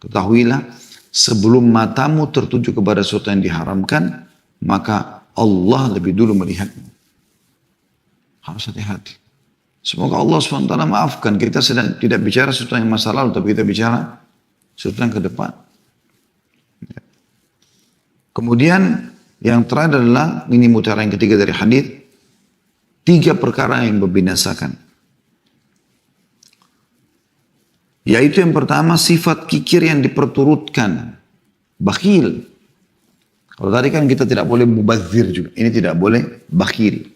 ketahuilah sebelum matamu tertuju kepada sesuatu yang diharamkan, maka Allah lebih dulu melihatmu. Harus hati-hati. Semoga Allah SWT maafkan. Kita sedang tidak bicara sesuatu yang masa lalu, tapi kita bicara sesuatu yang ke depan. Kemudian yang terakhir adalah, ini mutiara yang ketiga dari hadis, 3 perkara yang membinasakan. Yaitu yang pertama sifat kikir yang diperturutkan. Bakhil. Kalau tadi kan kita tidak boleh mubazir juga. Ini tidak boleh bakhil.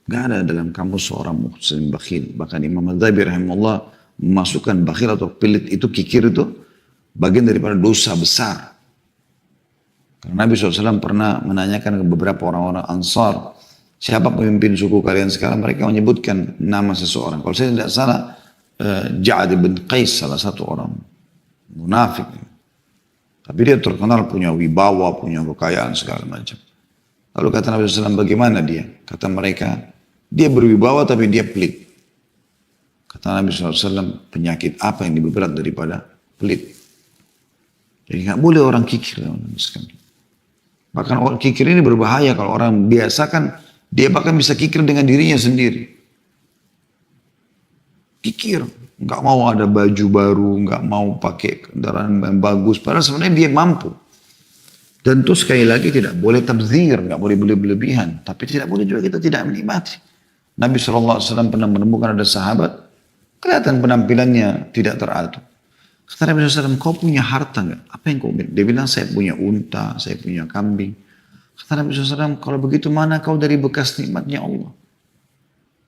Gak ada dalam kamus seorang muslim bakhil. Bahkan Imam Adzabi rahimahullah memasukkan bakhil atau pelit itu, kikir itu bagian daripada dosa besar. Karena Nabi SAW pernah menanyakan ke beberapa orang-orang Ansar, siapa pemimpin suku kalian sekarang? Mereka menyebutkan nama seseorang. Kalau saya tidak salah, Ja'ad bin Qais, salah satu orang munafik. Tapi dia terkenal punya wibawa, punya kekayaan segala macam. Lalu kata Nabi SAW, bagaimana dia? Kata mereka, dia berwibawa tapi dia pelit. Kata Nabi SAW, penyakit apa yang lebih berat daripada pelit? Jadi nggak boleh orang kikir. Bahkan orang kikir ini berbahaya kalau orang biasa kan, dia bahkan bisa kikir dengan dirinya sendiri. kikir, nggak mau ada baju baru, nggak mau pakai kendaraan yang bagus. Padahal sebenarnya dia mampu. Tentu sekali lagi tidak boleh tabdzir, nggak boleh berlebihan. Tapi tidak boleh juga kita tidak menikmati. Nabi SAW pernah menemukan ada sahabat, kelihatan penampilannya tidak teratur. Kata Nabi SAW, kau punya harta nggak? Apa yang kau bilang? Dia bilang, saya punya unta, saya punya kambing. Kata Nabi SAW, kalau begitu mana kau dari bekas nikmatnya Allah?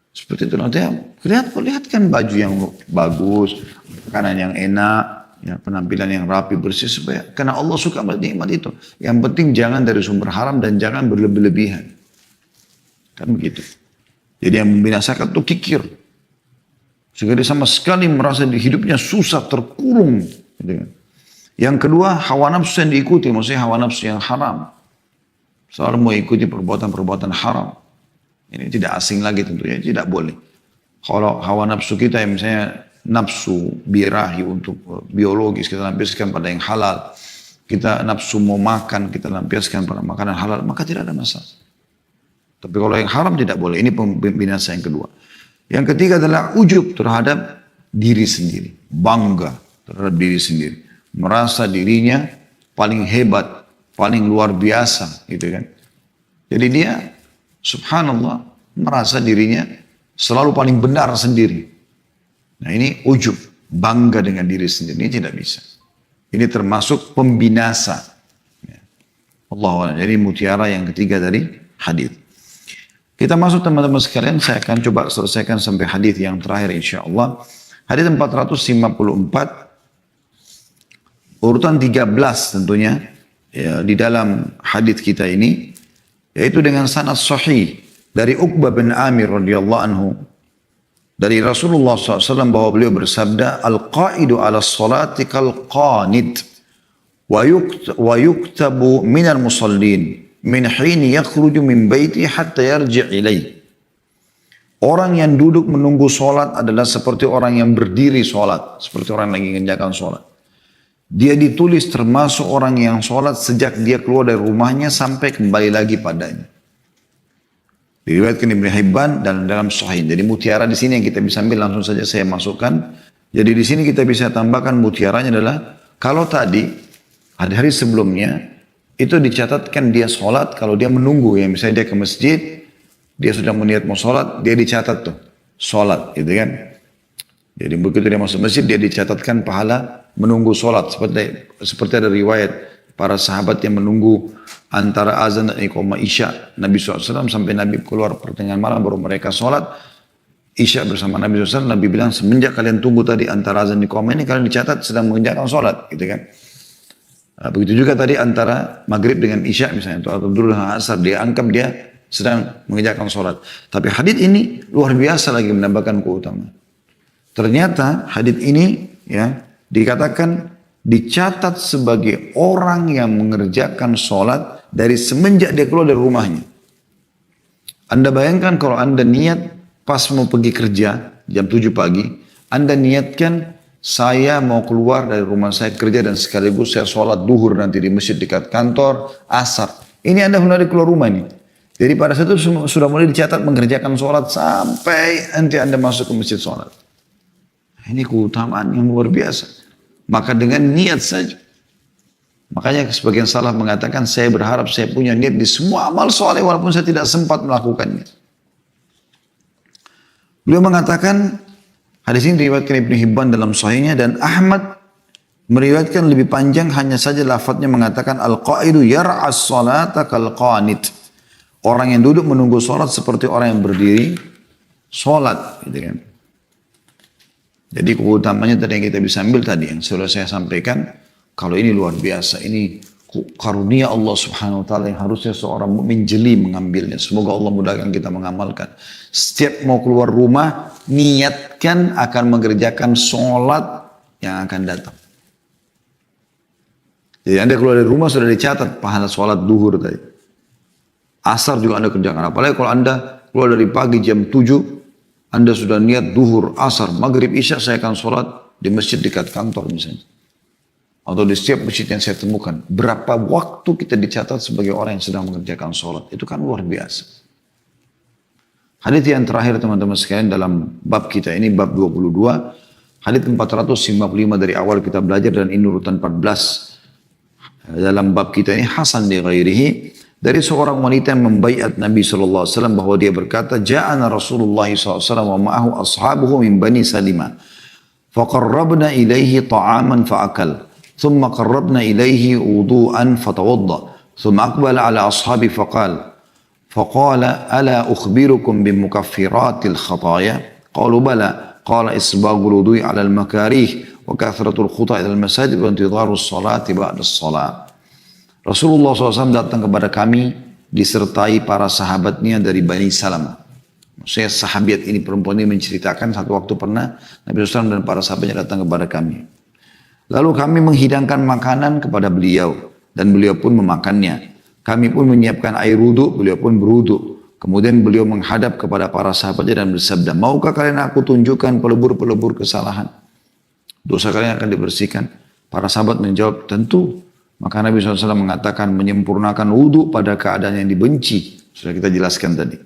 Seperti itu nanti lihatkan baju yang bagus, makanan yang enak, ya, penampilan yang rapi bersih supaya karena Allah suka nikmat itu. Yang penting jangan dari sumber haram dan jangan berlebihan. Kan begitu. Jadi yang membinasakan itu kikir. Sehingga dia sama sekali merasa di hidupnya susah, terkurung. Gitu. Yang kedua, hawa nafsu yang diikuti, maksudnya hawa nafsu yang haram. Selalu mau ikuti perbuatan-perbuatan haram. Ini tidak asing lagi tentunya, tidak boleh. Kalau hawa nafsu kita yang misalnya nafsu birahi untuk biologis, kita lampiaskan pada yang halal. Kita nafsu mau makan, kita lampiaskan pada makanan halal, maka tidak ada masalah. Tapi kalau yang haram tidak boleh, ini binasa yang kedua. Yang ketiga adalah ujub terhadap diri sendiri. Bangga terhadap diri sendiri. Merasa dirinya paling hebat, paling luar biasa. Gitu kan. Jadi dia subhanallah merasa dirinya selalu paling benar sendiri. Nah ini ujub, bangga dengan diri sendiri. Ini tidak bisa. Ini termasuk pembinasa. Allah. Jadi mutiara yang ketiga dari hadis. Kita masuk teman-teman sekalian, saya akan coba selesaikan sampai hadis yang terakhir insyaAllah. Hadis 454, urutan 13 tentunya ya, di dalam hadis kita ini, yaitu dengan sanad sahih dari Uqbah bin Amir radhiyallahu anhu, dari Rasulullah SAW bahwa beliau bersabda, Al-qa'idu ala salati kal-qanid, wa yuktabu minal musallin. Min hini yakhruju min baiti hatta yarji' ilaih. Orang yang duduk menunggu sholat adalah seperti orang yang berdiri sholat. Seperti orang yang lagi mengerjakan sholat. Dia ditulis termasuk orang yang sholat sejak dia keluar dari rumahnya sampai kembali lagi padanya. Diriwayatkan Ibnu Hibban dan dalam Sahih. Jadi mutiara di sini yang kita bisa ambil langsung saja saya masukkan. Jadi di sini kita bisa tambahkan mutiaranya adalah kalau tadi hari sebelumnya itu dicatatkan dia sholat kalau dia menunggu ya, misalnya dia ke masjid, dia sudah meniat mau sholat, dia dicatat tuh sholat, gitu kan. Jadi begitu dia masuk masjid, dia dicatatkan pahala menunggu sholat. Seperti ada riwayat para sahabat yang menunggu antara azan dan iqamah isya Nabi SAW sampai Nabi keluar pertengahan malam baru mereka sholat isya bersama Nabi SAW. Nabi bilang semenjak kalian tunggu tadi antara azan dan iqamah ini kalian dicatat sedang mengerjakan sholat, gitu kan. Nah, begitu juga tadi antara maghrib dengan isya misalnya atau dulu dengan asar dia anggap dia sedang mengerjakan sholat. Tapi hadits ini luar biasa lagi menambahkan keutamaan. Ternyata hadits ini ya dikatakan dicatat sebagai orang yang mengerjakan sholat dari semenjak dia keluar dari rumahnya. Anda bayangkan kalau Anda niat pas mau pergi kerja jam 7 pagi, Anda niatkan saya mau keluar dari rumah saya kerja dan sekaligus saya sholat duhur nanti di masjid dekat kantor, asar. Ini Anda mulai keluar rumah ini. Jadi pada saat itu sudah mulai dicatat mengerjakan sholat sampai nanti Anda masuk ke masjid sholat. Ini keutamaan yang luar biasa. Maka dengan niat saja. Makanya sebagian salaf mengatakan saya berharap saya punya niat di semua amal soleh walaupun saya tidak sempat melakukannya. Beliau mengatakan hadis ini diriwayatkan Ibnu Hibban dalam sahihnya dan Ahmad meriwayatkan lebih panjang hanya saja lafadznya mengatakan al-qa'idu yar'as salata kal-qanit. Orang yang duduk menunggu sholat seperti orang yang berdiri sholat, gitu kan. Jadi keutamanya tadi yang kita bisa ambil tadi yang sudah saya sampaikan, kalau ini luar biasa, ini karunia Allah Subhanahu wa taala yang harusnya seorang mukmin jeli mengambilnya. Semoga Allah mudahkan kita mengamalkan. Setiap mau keluar rumah, niatkan akan mengerjakan sholat yang akan datang. Jadi Anda keluar dari rumah sudah dicatat pahala sholat duhur tadi. Asar juga Anda kerjakan. Apalagi kalau Anda keluar dari pagi jam 7, Anda sudah niat duhur, asar, maghrib, isya saya akan sholat di masjid dekat kantor misalnya. Atau di setiap masjid yang saya temukan. Berapa waktu kita dicatat sebagai orang yang sedang mengerjakan sholat. Itu kan luar biasa. Hadis yang terakhir teman-teman sekalian dalam bab kita ini, bab 22, hadis 455 dari awal kita belajar dan ini urutan 14 dalam bab kita ini, hasan li ghairihi, dari seorang wanita yang membaiat Nabi SAW bahwa dia berkata, Ja'ana Rasulullah SAW wa ma'ahu ashabuhu min bani Salimah. Faqarrabna ilaihi ta'aman fa'akal. Thumma qarrabna ilaihi wudu'an fatawadda. Thumma akbala ala ashabi faqal. Faqala ala ukhbirukum bimukafiratil khataya. Qalu bala. Qala isbagul wudu'i ala al-makarih. Wa kathratul khuta' ila al-masajid wa intidharus salati ba'da salat. Rasulullah SAW datang kepada kami disertai para sahabatnya dari Bani Salamah. Maksudnya sahabat ini, perempuan ini menceritakan satu waktu pernah Nabi SAW dan para sahabatnya datang kepada kami. Lalu kami menghidangkan makanan kepada beliau dan beliau pun memakannya. Kami pun menyiapkan air wudhu, beliau pun berwudhu. Kemudian beliau menghadap kepada para sahabatnya dan bersabda, maukah kalian aku tunjukkan pelebur-pelebur kesalahan? Dosa kalian akan dibersihkan. Para sahabat menjawab, tentu. Maka Nabi SAW mengatakan menyempurnakan wudhu pada keadaan yang dibenci. Sudah kita jelaskan tadi.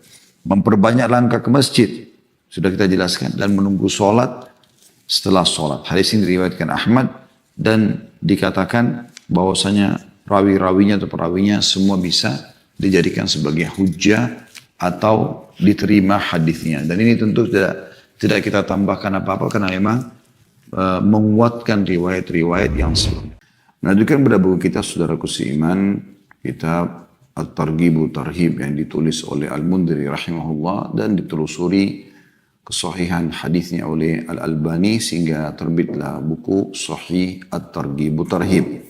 Memperbanyak langkah ke masjid. Sudah kita jelaskan. Dan menunggu sholat setelah sholat. Hadis ini diriwayatkan Ahmad. Dan dikatakan bahwasanya rawi-rawinya atau perawinya semua bisa dijadikan sebagai hujjah atau diterima hadisnya. Dan ini tentu tidak kita tambahkan apa-apa karena memang menguatkan riwayat-riwayat yang sebelumnya. Menunjukkan pada buku kita, saudaraku seiman, kitab At-Targhib Tarhib yang ditulis oleh Al-Mundhiri rahimahullah dan ditelusuri kesahihan hadisnya oleh Al-Albani sehingga terbitlah buku Sahih At-Targhib Tarhib.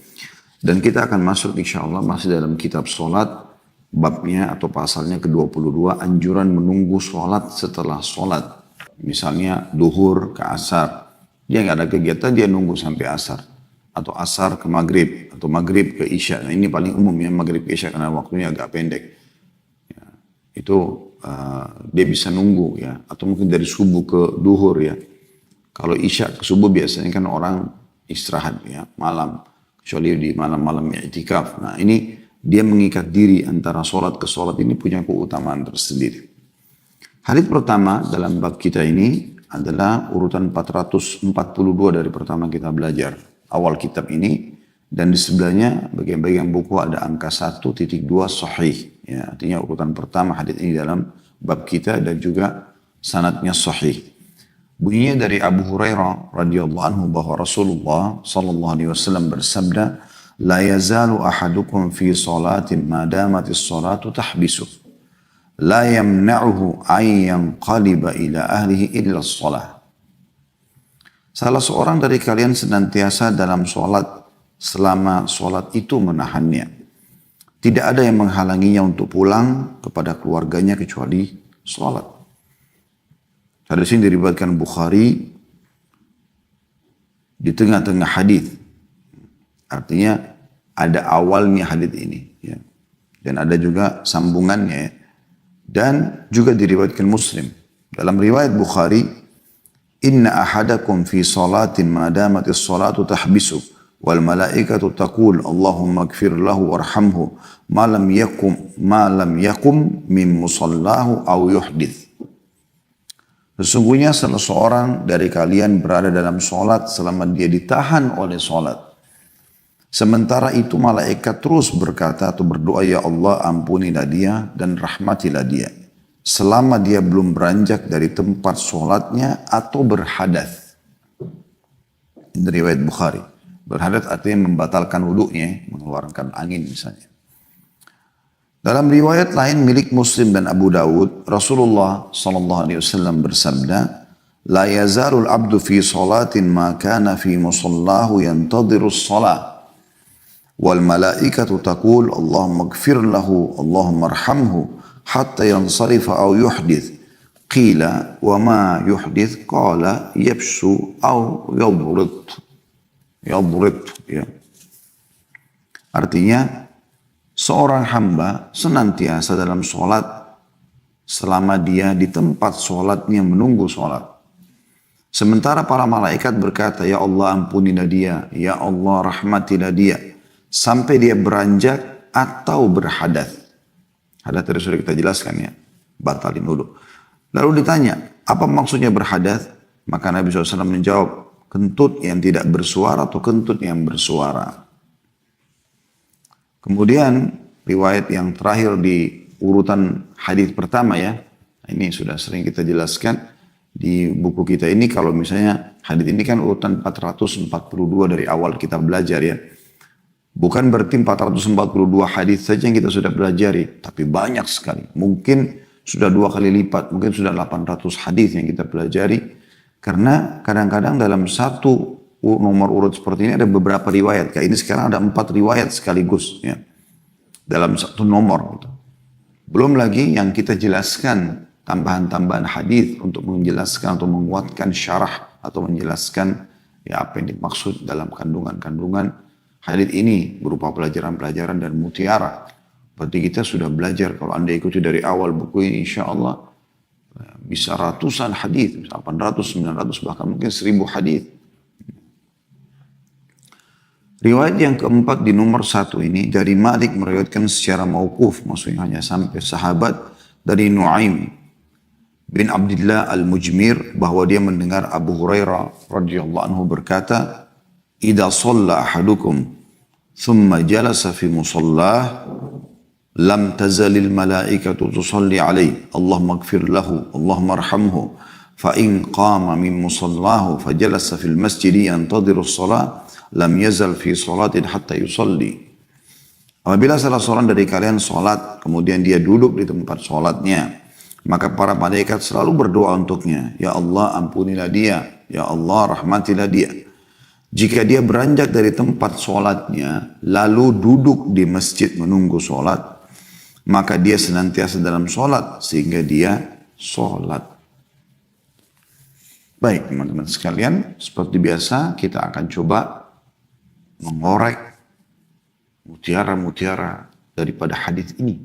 Dan kita akan masuk insyaAllah masih dalam kitab solat, babnya atau pasalnya ke-22, anjuran menunggu solat setelah solat. Misalnya duhur ke asar, dia nggak ada kegiatan, dia nunggu sampai asar. Atau asar ke maghrib, atau maghrib ke isya. Nah ini paling umum ya, maghrib ke isya karena waktunya agak pendek. Ya, itu dia bisa nunggu ya, atau mungkin dari subuh ke duhur ya. Kalau isya ke subuh biasanya kan orang istirahat ya, malam. Kecuali di malam-malam i'tikaf. Nah ini dia mengikat diri antara sholat ke sholat, ini punya keutamaan tersendiri. Hadis pertama dalam bab kita ini adalah urutan 442 dari pertama kita belajar. Awal kitab ini, dan di sebelahnya bagian-bagian buku ada angka 1.2 sahih. Ya, artinya urutan pertama hadis ini dalam bab kita dan juga sanadnya sahih. Bunyinya dari Abu Hurairah radhiyallahu anhu bahwa Rasulullah sallallahu alaihi wasallam bersabda, "La yazalu ahadukum fi salatin ma damatis salatu tahbisu. La yamna'uhu ay yanqaliba ila ahlihi illa as-salah." Salah seorang dari kalian senantiasa dalam sholat selama sholat itu menahannya. Tidak ada yang menghalanginya untuk pulang kepada keluarganya kecuali sholat. Hadis ini diriwayatkan Bukhari di tengah-tengah hadis. Artinya ada awalnya hadis ini. Ya. Dan ada juga sambungannya. Ya. Dan juga diriwayatkan Muslim. Dalam riwayat Bukhari, Inna ahadakum fi salatin ma damatis salatu tahbisu wal malaikatu taqul Allahumma ighfir lahu warhamhu ma lam yakum min musallahu aw yuhdith. Sesungguhnya salah seorang dari kalian berada dalam salat selama dia ditahan oleh salat. Sementara itu malaikat terus berkata atau berdoa, ya Allah ampunilah dia dan rahmatilah dia. Selama dia belum beranjak dari tempat sholatnya atau berhadas. Ini riwayat Bukhari. Berhadas artinya membatalkan wudhunya, mengeluarkan angin misalnya. Dalam riwayat lain milik Muslim dan Abu Dawud, Rasulullah SAW bersabda, La yazalul abdu fi salatin ma kana fi musallahu yantadirus salah. Wal malaikatu taqul Allahumma ighfir lahu, Allahumma arhamhu. Hatta yansarifa au yuhdith. Qila wa ma yuhdith qala yabsu au yadrit. Ya. Artinya seorang hamba senantiasa dalam sholat selama dia di tempat sholatnya menunggu sholat. Sementara para malaikat berkata, ya Allah ampunilah dia, ya Allah rahmatilah dia. Sampai dia beranjak atau berhadas. Hadas tadi sudah kita jelaskan ya, batalin dulu. Lalu ditanya, apa maksudnya berhadas? Maka Nabi SAW menjawab, kentut yang tidak bersuara atau kentut yang bersuara. Kemudian riwayat yang terakhir di urutan hadis pertama ya, ini sudah sering kita jelaskan di buku kita ini. Kalau misalnya hadis ini kan urutan 442 dari awal kita belajar ya. Bukan berarti 442 hadis saja yang kita sudah pelajari, tapi banyak sekali. Mungkin sudah 2 kali lipat, mungkin sudah 800 hadis yang kita pelajari. Karena kadang-kadang dalam satu nomor urut seperti ini ada beberapa riwayat. Kayak ini sekarang ada 4 riwayat sekaligus ya, dalam satu nomor. Gitu. Belum lagi yang kita jelaskan tambahan-tambahan hadis untuk menjelaskan atau menguatkan syarah atau menjelaskan ya apa yang dimaksud dalam kandungan-kandungan hadis ini berupa pelajaran-pelajaran dan mutiara. Berarti kita sudah belajar, kalau Anda ikuti dari awal buku ini insya Allah bisa ratusan hadis, 800, 900 bahkan mungkin 1000 hadis. Riwayat yang keempat di nomor 1 ini dari Malik meriwayatkan secara mauquf, maksudnya hanya sampai sahabat, dari Nuaim bin Abdullah al-Mujmir bahwa dia mendengar Abu Hurairah radhiyallahu anhu berkata, "Idza shalla ahadukum thumma jalasa fi musallah lam tazalil malaikatu tusalli alaihi Allahumma ighfir lahu Allahumma arhamhu fa in qama min musallahu fajalasa fil masjid yantadhiru as-salah lam yazal fi salatin hatta yusalli." Apabila salah seorang dari kalian salat kemudian dia duduk di tempat salatnya, maka para malaikat selalu berdoa untuknya, ya Allah ampunilah dia, ya Allah rahmatilah dia. Jika dia beranjak dari tempat salatnya lalu duduk di masjid menunggu salat, maka dia senantiasa dalam salat sehingga dia salat. Baik teman-teman sekalian, seperti biasa kita akan coba mengorek mutiara-mutiara daripada hadis ini.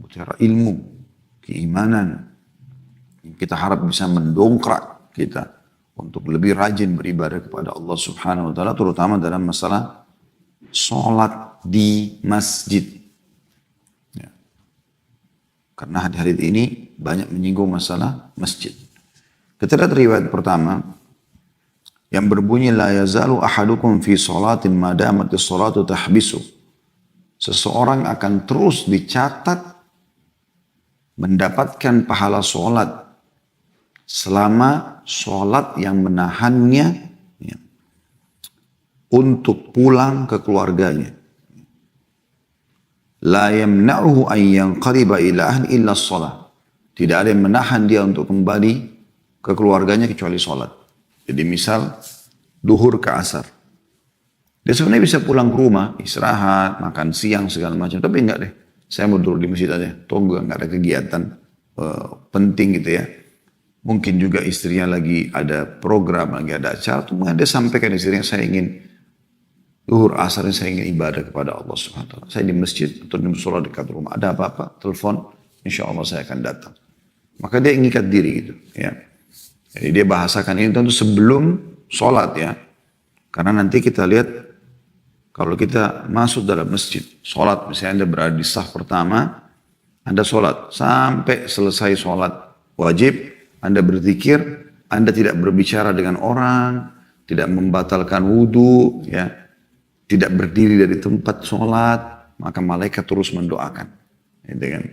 Mutiara ilmu, keimanan, yang kita harap bisa mendongkrak kita untuk lebih rajin beribadah kepada Allah Subhanahu wa taala, terutama dalam masalah salat di masjid. Ya. Karena hadis-hadis ini banyak menyinggung masalah masjid. Kita lihat riwayat pertama yang berbunyi la yazalu ahadukum fi salatin ma damatis salatu tahbisu. Seseorang akan terus dicatat mendapatkan pahala salat selama salat yang menahannya ya, untuk pulang ke keluarganya. La yamna'uhu an yanqaliba ila ahli illa shalah. Tidak ada yang menahan dia untuk kembali ke keluarganya kecuali salat. Jadi misal duhur ke asar. Dia sebenarnya bisa pulang ke rumah, istirahat, makan siang segala macam, tapi enggak deh. Saya mau duduk di masjid aja, tunggu enggak ada kegiatan penting gitu ya. Mungkin juga istrinya lagi ada program, lagi ada acara, dia sampaikan istrinya, saya ingin duhur asar ini saya ingin ibadah kepada Allah Subhanahu wa taala. Saya di masjid atau di musola dekat rumah, ada apa-apa, telepon, insya Allah saya akan datang. Maka dia ngikat diri gitu ya. Jadi dia bahasakan ini tentu sebelum sholat ya. Karena nanti kita lihat kalau kita masuk dalam masjid, sholat misalnya Anda berada di saf pertama, Anda sholat sampai selesai sholat wajib, Anda berzikir, Anda tidak berbicara dengan orang, tidak membatalkan wudhu, ya, tidak berdiri dari tempat sholat, maka malaikat terus mendoakan. Gitu kan?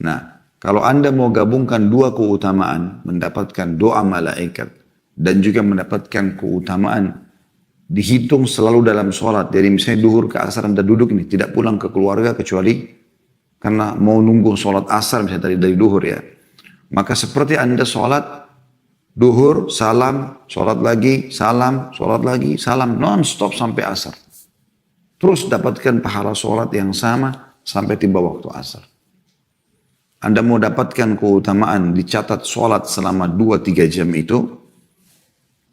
Nah, kalau Anda mau gabungkan dua keutamaan, mendapatkan doa malaikat dan juga mendapatkan keutamaan dihitung selalu dalam sholat. Jadi misalnya duhur ke asar Anda duduk ini, tidak pulang ke keluarga kecuali karena mau nunggu sholat asar misalnya dari duhur ya. Maka seperti Anda sholat duhur, salam, sholat lagi, salam, sholat lagi, salam, non-stop sampai asar. Terus dapatkan pahala sholat yang sama sampai tiba waktu asar. Anda mau dapatkan keutamaan dicatat sholat selama 2-3 jam itu,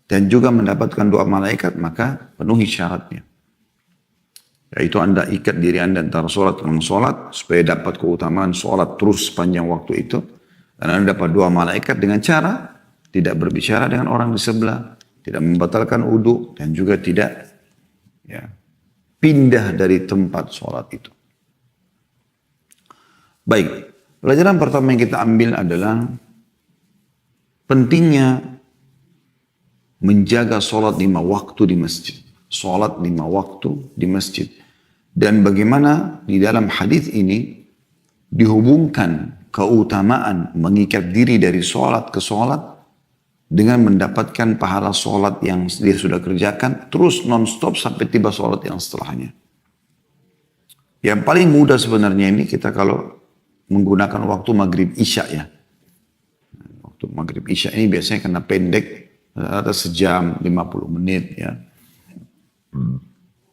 dan juga mendapatkan doa malaikat, maka penuhi syaratnya. Yaitu Anda ikat diri Anda antara sholat dengan sholat, supaya dapat keutamaan sholat terus sepanjang waktu itu. Dan Anda dapat doa malaikat dengan cara tidak berbicara dengan orang di sebelah, tidak membatalkan wudu, dan juga tidak ya, pindah dari tempat sholat itu. Baik, Pelajaran pertama yang kita ambil adalah pentingnya menjaga sholat 5 waktu di masjid. Sholat 5 waktu di masjid. Dan bagaimana di dalam hadis ini dihubungkan keutamaan mengikat diri dari sholat ke sholat dengan mendapatkan pahala sholat yang dia sudah kerjakan terus non-stop sampai tiba sholat yang setelahnya. Yang paling mudah sebenarnya ini kita kalau menggunakan waktu maghrib isya ya. Waktu maghrib isya ini biasanya karena pendek, ada sejam 50 menit ya.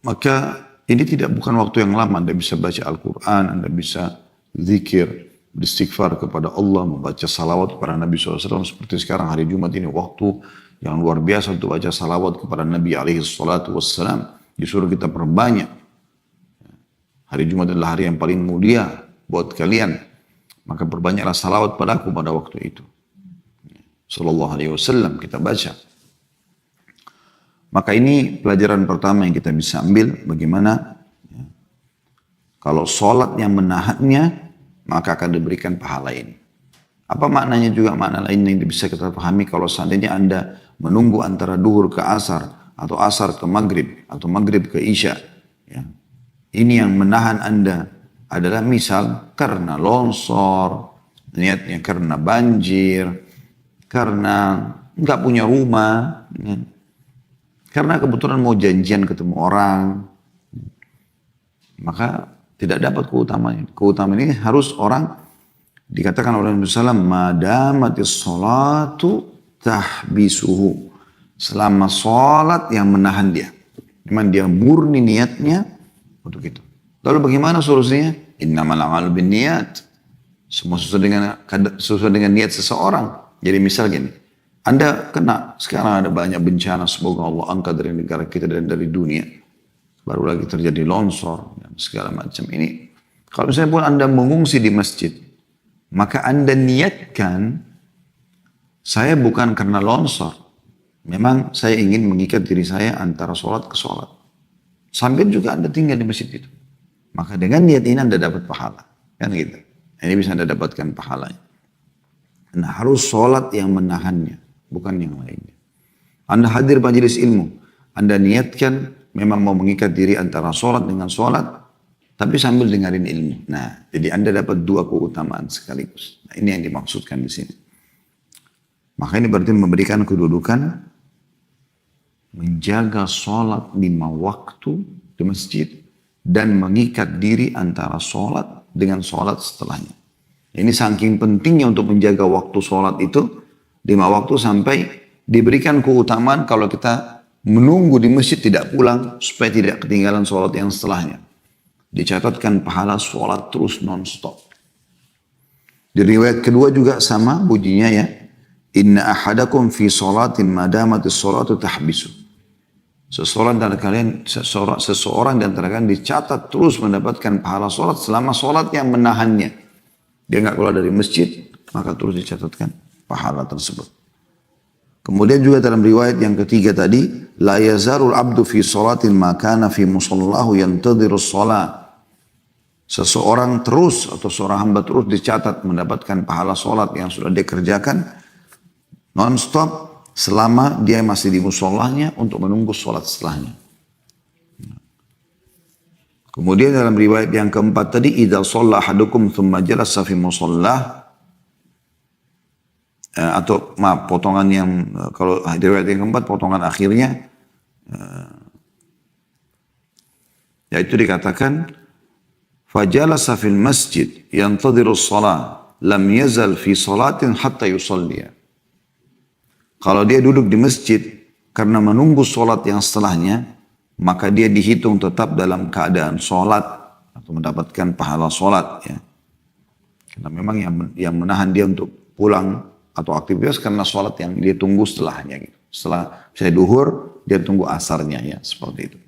Maka ini bukan waktu yang lama. Anda bisa baca Al-Quran, Anda bisa zikir, beristighfar kepada Allah, membaca salawat kepada Nabi SAW. Seperti sekarang hari Jumat ini waktu yang luar biasa untuk baca salawat kepada Nabi SAW. Disuruh kita perbanyak. Hari Jumat adalah hari yang paling mulia buat kalian. Maka perbanyaklah salawat padaku pada waktu itu. Sallallahu alaihi wasallam kita baca. Maka ini pelajaran pertama yang kita bisa ambil bagaimana ya, kalau sholat yang menahannya maka akan diberikan pahala ini. Apa maknanya juga makna lain yang bisa kita pahami kalau seandainya Anda menunggu antara duhur ke asar atau asar ke maghrib atau maghrib ke isya. Ya. Ini yang menahan Anda adalah misal karena longsor, niatnya karena banjir, karena nggak punya rumah, ya. Karena kebetulan mau janjian ketemu orang, maka tidak dapat keutamaan. Keutamaan ini harus orang dikatakan oleh Nabi SAW, madamatis sholatu tahbisuhu. Selama sholat yang menahan dia. Memang dia murni niatnya untuk itu. Lalu bagaimana solusinya? Innamal a'malu binniyat. Semua sesuai dengan niat seseorang. Jadi misal gini, Anda kena, sekarang ada banyak bencana, semoga Allah angkat dari negara kita dan dari dunia. Baru lagi terjadi longsor dan segala macam ini. Kalau misalnya pun Anda mengungsi di masjid, maka Anda niatkan, saya bukan karena longsor. Memang saya ingin mengikat diri saya antara sholat ke sholat. Sambil juga Anda tinggal di masjid itu. Maka dengan niat ini Anda dapat pahala. Kan gitu. Ini bisa Anda dapatkan pahalanya. Nah harus sholat yang menahannya, bukan yang lainnya. Anda hadir majelis ilmu, Anda niatkan memang mau mengikat diri antara sholat dengan sholat, tapi sambil dengerin ilmu. Nah, jadi Anda dapat 2 keutamaan sekaligus. Nah, ini yang dimaksudkan di sini. Maka ini berarti memberikan kedudukan menjaga sholat 5 waktu di masjid dan mengikat diri antara sholat dengan sholat setelahnya. Ini saking pentingnya untuk menjaga waktu sholat itu 5 waktu sampai diberikan keutamaan kalau kita menunggu di masjid tidak pulang supaya tidak ketinggalan sholat yang setelahnya. Dicatatkan pahala sholat terus non-stop. Di riwayat kedua juga sama bunyinya ya. Inna ahadakum fi sholatin madamatis sholatu tahbisu. Seseorang di antara kalian dicatat terus mendapatkan pahala sholat selama sholat yang menahannya. Dia nggak keluar dari masjid, maka terus dicatatkan pahala tersebut. Kemudian juga dalam riwayat yang ketiga tadi, la yazarul abdu fi sholatin makana fi musallahu yantadhirus sholat. Seseorang terus atau seorang hamba terus dicatat mendapatkan pahala sholat yang sudah dia kerjakan non-stop selama dia masih di musallahnya untuk menunggu sholat setelahnya. Kemudian dalam riwayat yang keempat tadi, idza shalla ahadukum thumma jalasa fi musallah, atau maaf, potongan yang kalau riwayat yang keempat potongan akhirnya yaitu dikatakan fajalasa fil masjid yantadhiru shalah lam yazal fi salatin hatta yusalliya. Kalau dia duduk di masjid karena menunggu sholat yang setelahnya, maka dia dihitung tetap dalam keadaan sholat atau mendapatkan pahala sholat. Ya. Karena memang yang menahan dia untuk pulang atau aktivitas karena sholat yang dia tunggu setelahnya. Gitu. Setelah saya duhur, dia tunggu asarnya ya seperti itu.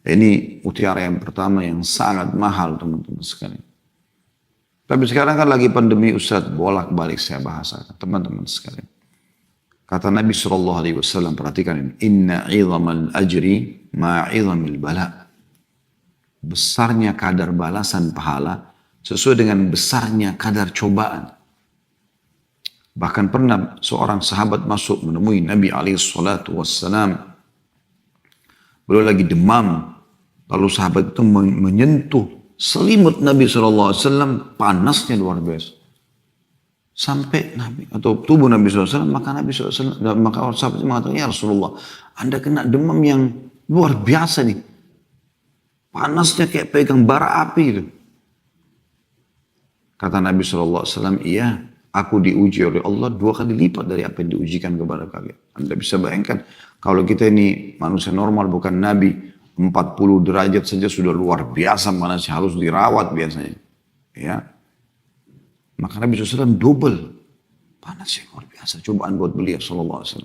Ini mutiara yang pertama yang sangat mahal teman-teman sekalian. Tapi sekarang kan lagi pandemi Ustaz, bolak-balik saya bahasakan teman-teman sekalian. Kata Nabi SAW, perhatikan ini. Inna idhamal ajri ma'idhamil bala. Besarnya kadar balasan pahala sesuai dengan besarnya kadar cobaan. Bahkan pernah seorang sahabat masuk menemui Nabi SAW. Beliau lagi demam. Lalu sahabat itu menyentuh selimut Nabi SAW, panasnya luar biasa. Sampai Nabi atau tubuh Nabi SAW, maka Nabi SAW, maka sahabat itu mengatakan, ya Rasulullah, Anda kena demam yang luar biasa nih. Panasnya kayak pegang bara api itu. Kata Nabi SAW, iya, aku diuji oleh Allah 2 kali lipat dari apa yang diujikan kepada kalian. Anda bisa bayangkan, kalau kita ini manusia normal bukan Nabi, 40 derajat saja sudah luar biasa panasnya, harus dirawat biasanya. Ya. Maka Nabi SAW double panasnya luar biasa cobaan buat beliau SAW.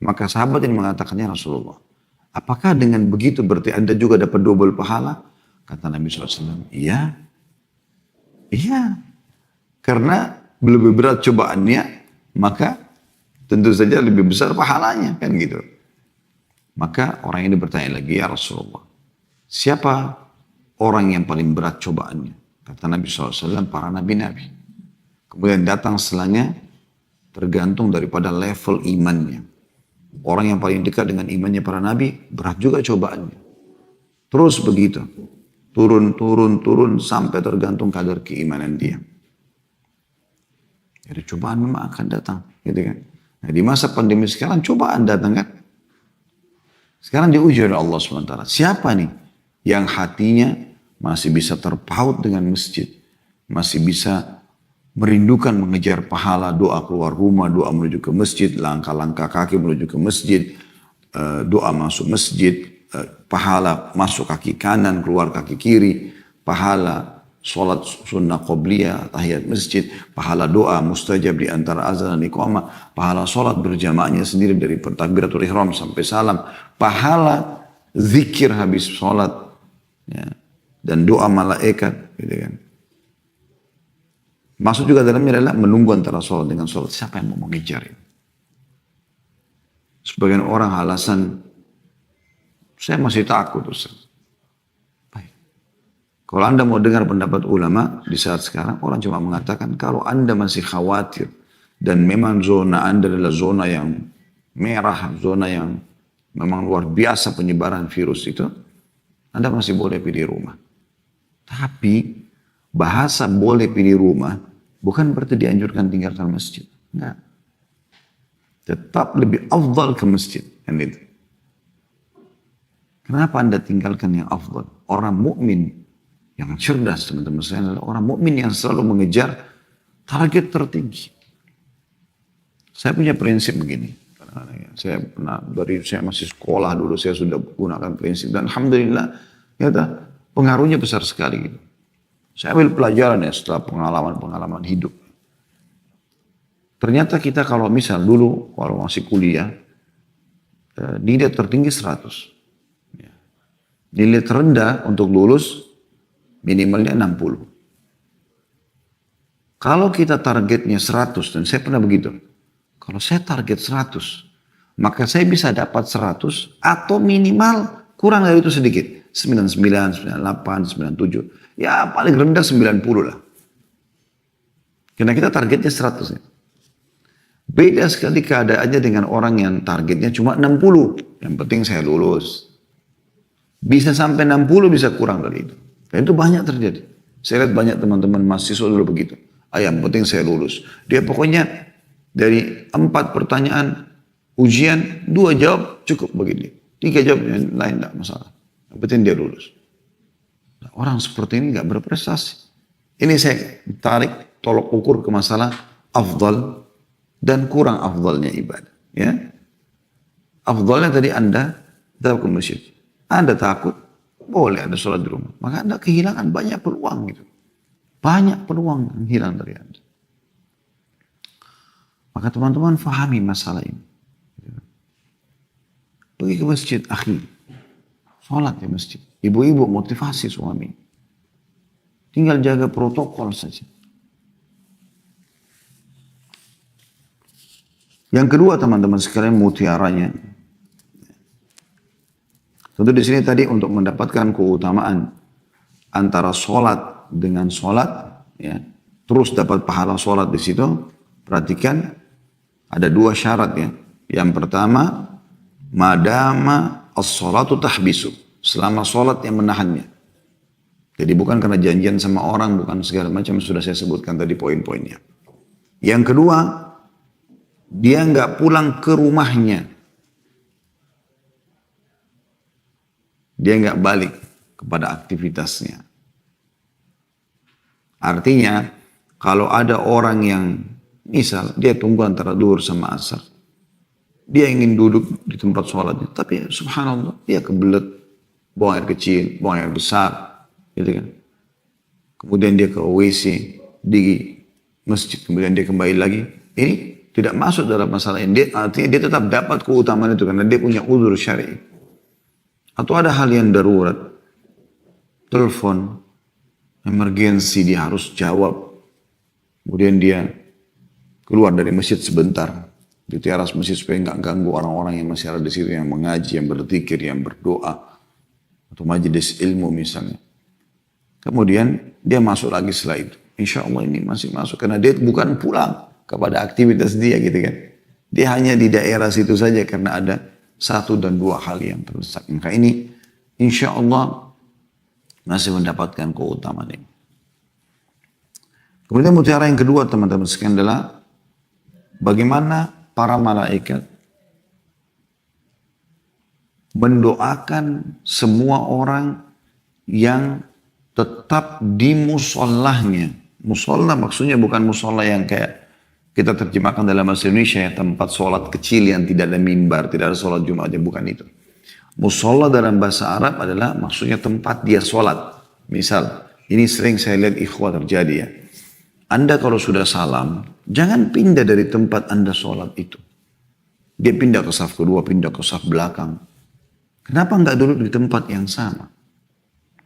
Maka sahabat ini mengatakannya, Rasulullah, apakah dengan begitu berarti Anda juga dapat double pahala? Kata Nabi SAW, iya. Iya. Karena lebih berat cobaannya, maka tentu saja lebih besar pahalanya, kan gitu. Maka orang ini bertanya lagi, ya Rasulullah, siapa orang yang paling berat cobaannya? Kata Nabi SAW, para nabi-nabi. Kemudian datang setelahnya, tergantung daripada level imannya. Orang yang paling dekat dengan imannya para nabi, berat juga cobaannya. Terus begitu. Turun, sampai tergantung kadar keimanan dia. Jadi cobaan memang akan datang. Gitu kan? Nah, di masa pandemi sekarang, cobaan datang kan? Sekarang diuji oleh Allah SWT. Siapa nih yang hatinya masih bisa terpaut dengan masjid. Masih bisa merindukan mengejar pahala, doa keluar rumah, doa menuju ke masjid, langkah-langkah kaki menuju ke masjid, doa masuk masjid, pahala masuk kaki kanan, keluar kaki kiri, pahala sholat sunnah qobliyah, tahiyat masjid, pahala doa mustajab di antara azan dan iqamah, pahala sholat berjamaahnya sendiri dari takbiratul ihram sampai salam, pahala zikir habis sholat, ya, dan doa malaikat, gitu kan. Maksud juga dalamnya adalah menunggu antara sholat dengan sholat. Siapa yang mau mengejar ini? Sebagian orang alasan, saya masih takut, Ustaz. Kalau Anda mau dengar pendapat ulama di saat sekarang, orang cuma mengatakan kalau Anda masih khawatir dan memang zona Anda adalah zona yang merah, zona yang memang luar biasa penyebaran virus itu, Anda masih boleh pilih rumah. Tapi bahasa boleh pilih rumah bukan berarti dianjurkan tinggalkan masjid. Enggak. Tetap lebih afdal ke masjid. Kan itu. Kenapa Anda tinggalkan yang afdal? Orang mukmin yang cerdas, teman-teman saya, adalah orang mukmin yang selalu mengejar target tertinggi. Saya punya prinsip begini. Saya pernah dari saya masih sekolah dulu saya sudah gunakan prinsip dan alhamdulillah ya pengaruhnya besar sekali gitu. Saya ambil pelajaran ya setelah pengalaman hidup. Ternyata kita kalau misal dulu kalau masih kuliah nilai tertinggi 100. Nilai terendah untuk lulus minimalnya 60. Kalau kita targetnya 100, dan saya pernah begitu. Kalau saya target 100, maka saya bisa dapat 100 atau minimal kurang dari itu sedikit. 99, 98, 97. Ya paling rendah 90 lah. Karena kita targetnya 100. Ya. Beda sekali keadaannya dengan orang yang targetnya cuma 60. Yang penting saya lulus. Bisa sampai 60, bisa kurang dari itu. Dan itu banyak terjadi. Saya lihat banyak teman-teman mahasiswa dulu begitu. Yang penting saya lulus. Dia pokoknya dari 4 pertanyaan ujian, 2 jawab cukup begini. 3 jawab yang lain tidak masalah. Yang penting dia lulus. Nah, orang seperti ini nggak berprestasi. Ini saya tarik tolok ukur ke masalah afdal dan kurang afdalnya ibadah. Ya, afdalnya tadi Anda datang ke masjid. Anda takut, boleh ada sholat di rumah. Maka Anda kehilangan banyak peluang gitu. Banyak peluang yang hilang dari Anda. Maka teman-teman fahami masalah ini. Pergi ke masjid, akhi. Sholat di masjid. Ibu-ibu motivasi suami. Tinggal jaga protokol saja. Yang kedua teman-teman sekalian mutiaranya. Tentu di sini tadi untuk mendapatkan keutamaan antara sholat dengan sholat, ya, terus dapat pahala sholat di situ, perhatikan ada dua syarat ya. Yang pertama, madama as-sholatu tahbisu, selama sholat yang menahannya. Jadi bukan karena janjian sama orang, bukan segala macam, sudah saya sebutkan tadi poin-poinnya. Yang kedua, dia nggak pulang ke rumahnya. Dia nggak balik kepada aktivitasnya. Artinya, kalau ada orang yang, misal dia tunggu antara duhur sama asar, dia ingin duduk di tempat sholatnya, tapi subhanallah, dia kebelet, buang air kecil, buang air besar, gitu kan. Kemudian dia ke WC di masjid, kemudian dia kembali lagi. Ini tidak masuk dalam masalah ini. Artinya dia tetap dapat keutamaan itu karena dia punya uzur syar'i. Atau ada hal yang darurat, telepon, emergensi, dia harus jawab. Kemudian dia keluar dari masjid sebentar di teras masjid supaya nggak ganggu orang-orang yang masih ada di situ, yang mengaji, yang berzikir, yang berdoa, atau majelis ilmu misalnya. Kemudian dia masuk lagi setelah itu. Insya Allah ini masih masuk karena dia bukan pulang kepada aktivitas dia gitu kan. Dia hanya di daerah situ saja karena ada satu dan dua hal yang terdesak. Maka ini insya Allah masih mendapatkan keutamaan ini. Kemudian mutiara yang kedua teman-teman sekalian adalah bagaimana para malaikat mendoakan semua orang yang tetap di musallahnya. Musallah maksudnya bukan musallah yang kayak kita terjemahkan dalam bahasa Indonesia ya, tempat sholat kecil yang tidak ada mimbar, tidak ada sholat Jumat, bukan itu. Musallah dalam bahasa Arab adalah maksudnya tempat dia sholat. Misal, ini sering saya lihat ikhwah terjadi ya. Anda kalau sudah salam, jangan pindah dari tempat Anda sholat itu. Dia pindah ke saf kedua, pindah ke saf belakang. Kenapa nggak duduk di tempat yang sama?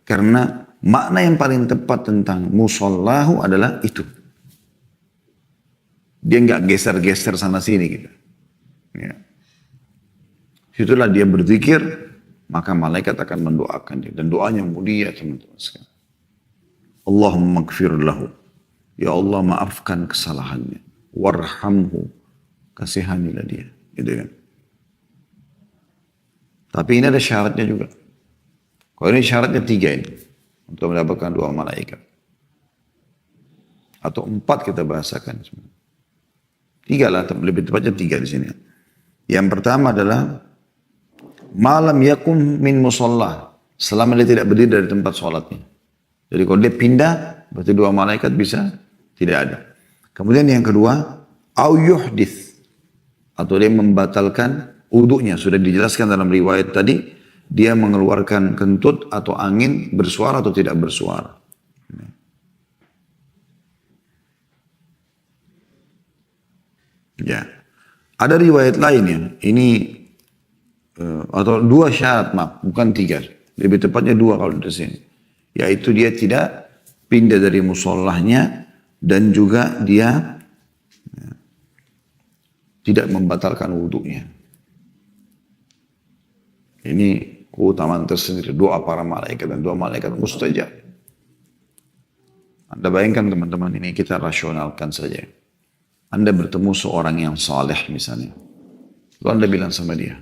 Karena makna yang paling tepat tentang musallahu adalah itu. Dia nggak geser-geser sana sini gitu. Ya. Situlah dia berzikir, maka malaikat akan mendoakan dia. Dan doanya mulia teman-teman sekalian. Allahumma gfir lahu. Ya Allah maafkan kesalahannya. Warhamhu. Kasihanilah dia. Gitu kan. Tapi ini ada syaratnya juga. Kalau ini syaratnya 3 ini. Untuk mendapatkan doa malaikat. Atau 4 kita bahasakan sebenarnya. 3 lah, lebih tepatnya 3 di sini. Yang pertama adalah malam yakum min musallah, selama dia tidak berdiri dari tempat sholatnya. Jadi kalau dia pindah, berarti doa malaikat bisa tidak ada. Kemudian yang kedua, au yuhdith, atau dia membatalkan wudunya. Sudah dijelaskan dalam riwayat tadi, dia mengeluarkan kentut atau angin bersuara atau tidak bersuara. Ya, ada riwayat lain ya. Ini atau 2 syarat, maaf, bukan 3. Lebih tepatnya 2 kalau di sini. Yaitu dia tidak pindah dari musallahnya dan juga dia tidak membatalkan wudhunya. Ini keutamaan tersendiri. Doa para malaikat dan doa malaikat mustajab. Anda bayangkan teman-teman, ini kita rasionalkan saja. Anda bertemu seorang yang saleh misalnya. Lalu Anda bilang sama dia,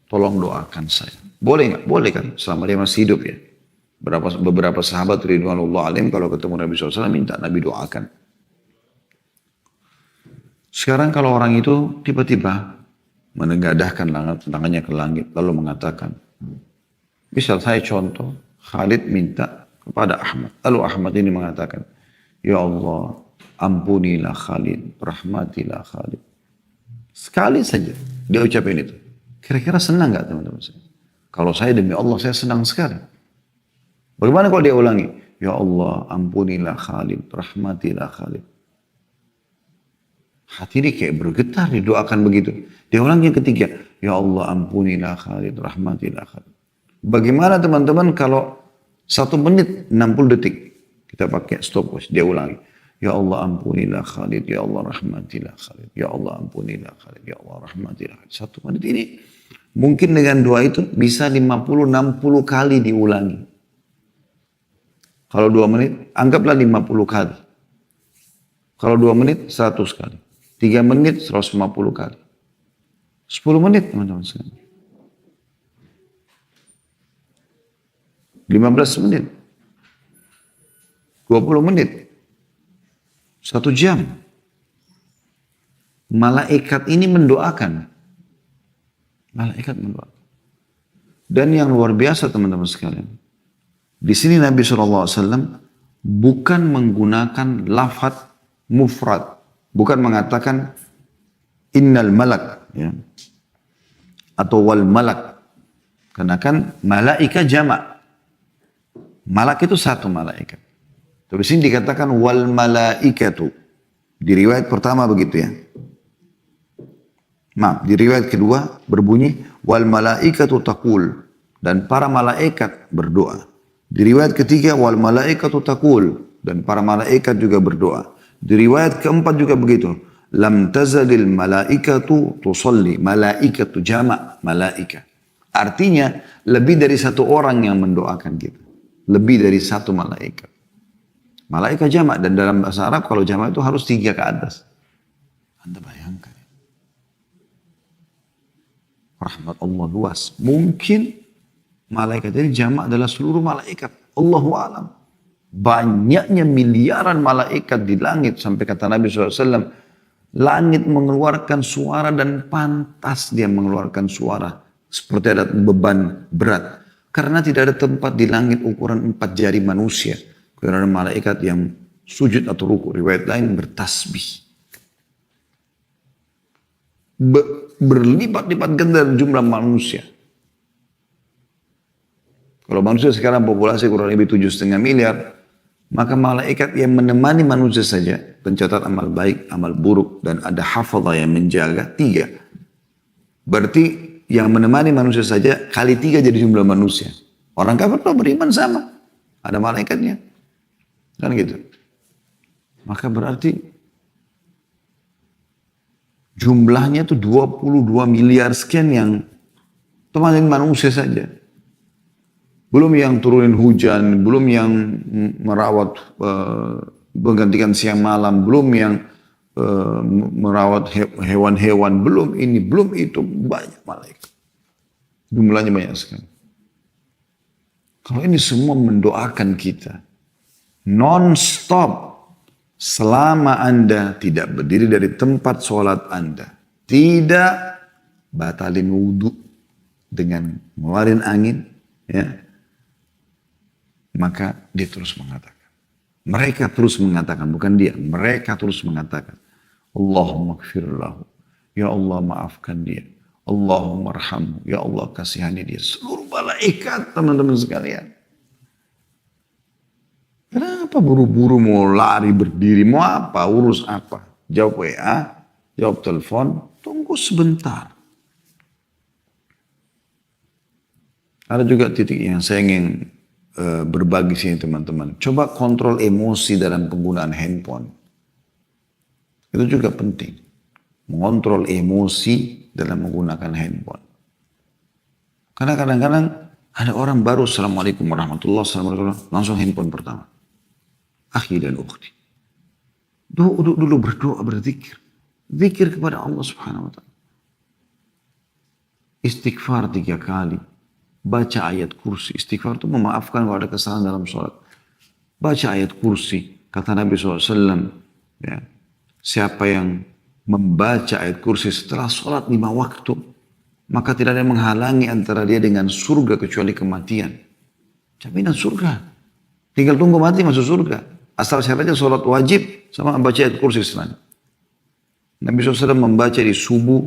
tolong doakan saya. Boleh nggak? Boleh kan? Selama dia masih hidup ya. Beberapa sahabat ridwanullah alaihim kalau ketemu Nabi SAW minta Nabi doakan. Sekarang kalau orang itu tiba-tiba menengadahkan tangannya ke langit lalu mengatakan, misal saya contoh, Khalid minta kepada Ahmad. Lalu Ahmad ini mengatakan, ya Allah, ampunilah Khalid, rahmatilah Khalid. Sekali saja dia ucapin itu. Kira-kira senang gak teman-teman? Kalau saya demi Allah, saya senang sekali. Bagaimana kalau dia ulangi? Ya Allah, ampunilah Khalid, rahmatilah Khalid. Hati ini kayak bergetar didoakan begitu. Dia ulangi yang ketiga. Ya Allah, ampunilah Khalid, rahmatilah Khalid. Bagaimana teman-teman kalau 1 menit 60 detik kita pakai stopwatch, dia ulangi. Ya Allah ampunilah Khalid, ya Allah rahmatilah Khalid, ya Allah ampunilah Khalid, ya Allah rahmatilah Khalid. 1 menit ini mungkin dengan doa itu bisa 50-60 kali diulangi. Kalau 2 menit, anggaplah 50 kali. Kalau 2 menit, 100 kali. 3 menit, 150 kali. 10 menit, teman-teman sekalian. 15 menit. 20 menit. 1 jam. Malaikat ini mendoakan. Malaikat mendoakan. Dan yang luar biasa teman-teman sekalian. Di sini Nabi SAW bukan menggunakan lafaz mufrad. Bukan mengatakan innal malak. Ya. Atau wal malak. Karena kan malaikat jamak. Malak itu satu malaikat. Tapi di sini dikatakan wal malaikatu. Di riwayat pertama begitu ya. Maaf, di riwayat kedua berbunyi wal malaikatu taqul dan para malaikat berdoa. Di riwayat ketiga wal malaikatu taqul dan para malaikat juga berdoa. Di riwayat keempat juga begitu. Lam tazalil malaikatu tusalli. Malaikatu jamak malaika. Artinya lebih dari satu orang yang mendoakan kita. Lebih dari satu malaikat. Malaikat jamak dan dalam bahasa Arab kalau jamak itu harus 3 ke atas. Anda bayangkan. Rahmat Allah luas. Mungkin malaikat ini jamak adalah seluruh malaikat. Allahu a'lam. Banyaknya miliaran malaikat di langit. Sampai kata Nabi SAW. Langit mengeluarkan suara dan pantas dia mengeluarkan suara. Seperti ada beban berat. Karena tidak ada tempat di langit ukuran 4 jari manusia. Karena ada malaikat yang sujud atau ruku. Riwayat lain bertasbih. Berlipat-lipat ganda jumlah manusia. Kalau manusia sekarang populasi kurang lebih 7,5 miliar, maka malaikat yang menemani manusia saja, pencatat amal baik, amal buruk, dan ada hafadhah yang menjaga 3. Berarti yang menemani manusia saja kali 3 jadi jumlah manusia. Orang kafir tuh beriman sama, ada malaikatnya, kan gitu. Maka berarti jumlahnya itu 22 miliar sekian yang teman manusia saja. Belum yang turunin hujan, belum yang merawat, menggantikan siang malam, belum yang merawat hewan-hewan, belum ini, belum itu, banyak malaikat. Jumlahnya banyak sekali. Kalau ini semua mendoakan kita, non-stop, selama Anda tidak berdiri dari tempat sholat Anda, tidak batalin wudhu dengan ngeluarin angin, ya, maka dia terus mengatakan. Mereka terus mengatakan, bukan dia, mereka terus mengatakan, Allahumma gfirlahu, ya Allah maafkan dia, Allahumma arhamhu, ya Allah kasihani dia. Seluruh malaikat teman-teman sekalian. Kenapa buru-buru mau lari berdiri, mau apa, urus apa? Jawab WA, jawab telepon, tunggu sebentar. Ada juga titik yang saya ingin berbagi sini teman-teman. Coba kontrol emosi dalam penggunaan handphone. Itu juga penting. Mengontrol emosi dalam menggunakan handphone. Karena kadang-kadang ada orang baru, Assalamualaikum warahmatullahi wabarakatuh, langsung handphone pertama. Akhi dan ukhti. Dulu berdoa, berzikir. Zikir kepada Allah subhanahu wa ta'ala. Istighfar 3 kali. Baca ayat kursi. Istighfar itu memaafkan kalau ada kesalahan dalam sholat. Baca ayat kursi. Kata Nabi SAW. Ya, siapa yang membaca ayat kursi setelah sholat 5 waktu. Maka tidak ada yang menghalangi antara dia dengan surga kecuali kematian. Jaminan surga. Tinggal tunggu mati masuk surga. Asal syaratnya sholat wajib sama membaca ayat kursi setelahnya. Nabi SAW membaca di subuh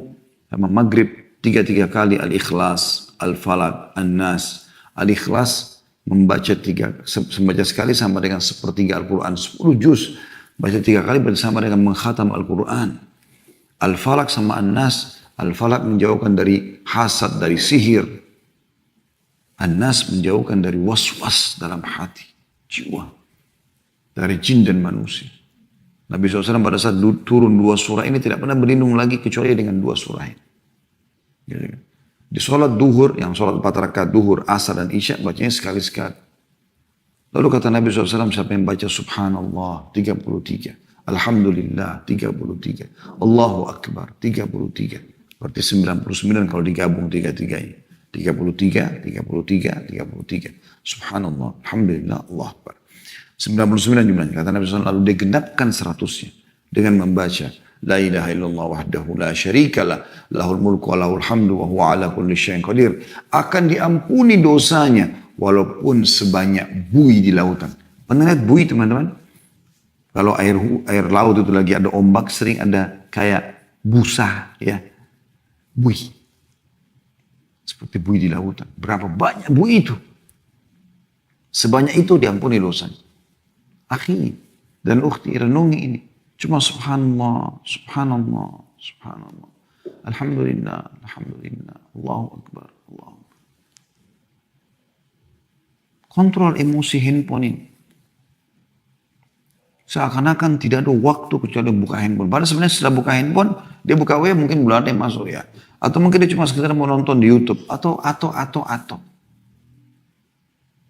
sama maghrib 3 kali Al-Ikhlas, Al-Falaq, An-Nas. Al-Ikhlas membaca sekali sama dengan sepertiga Al-Quran. 10 juz. Baca 3 kali bersama dengan mengkhatam Al-Quran. Al-Falaq sama An-Nas. Al-Falaq menjauhkan dari hasad, dari sihir. An-Nas menjauhkan dari waswas dalam hati, jiwa. Dari jin dan manusia. Nabi SAW pada saat turun 2 surah ini tidak pernah berlindung lagi kecuali dengan 2 surah ini. Di sholat duhur, yang sholat 4 rakaat duhur, asar dan isya, bacanya sekali-sekali. Lalu kata Nabi SAW, siapa yang baca subhanallah 33, alhamdulillah 33, Allahu Akbar 33. Berarti 99 kalau digabung tiga-tiganya. 33, 33, 33. Subhanallah, alhamdulillah, Allah Akbar. 99 jumlahnya. Kata Nabi SAW, lalu digenapkan 100-nya dengan membaca La ilaha illallah wahdahu la syarikalah lahul mulku wa lahul hamdu wa huwa ala kulli syai'in qadir. Akan diampuni dosanya walaupun sebanyak buih di lautan. Pernah lihat buih teman-teman? Kalau air laut itu lagi ada ombak, sering ada kayak busa ya. Buih. Seperti buih di lautan. Berapa banyak buih itu? Sebanyak itu diampuni dosanya. Akhi dan ukhti, renungi ini. Cuma subhanallah, subhanallah, subhanallah. Alhamdulillah, alhamdulillah. Allahu Akbar, Allahu Akbar. Kontrol emosi handphone ini. Seakan-akan tidak ada waktu kecuali buka handphone. Padahal sebenarnya setelah buka handphone, dia buka web mungkin belum ada yang masuk ya. Atau mungkin dia cuma sekedar mau nonton di YouTube. Atau.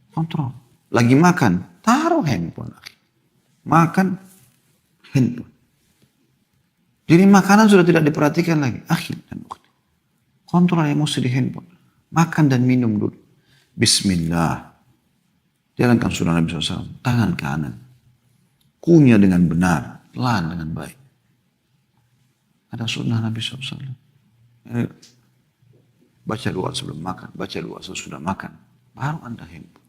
Kontrol. Lagi makan, taruh handphone. Makan, handphone. Jadi makanan sudah tidak diperhatikan lagi. Akhir dan ukhti. Kontrol emosi di handphone. Makan dan minum dulu. Bismillah. Jalankan sunnah Nabi SAW. Tangan kanan. Kunyah dengan benar. Pelan dengan baik. Ada sunnah Nabi SAW. Baca doa sebelum makan. Baca doa sesudah makan. Baru Anda handphone.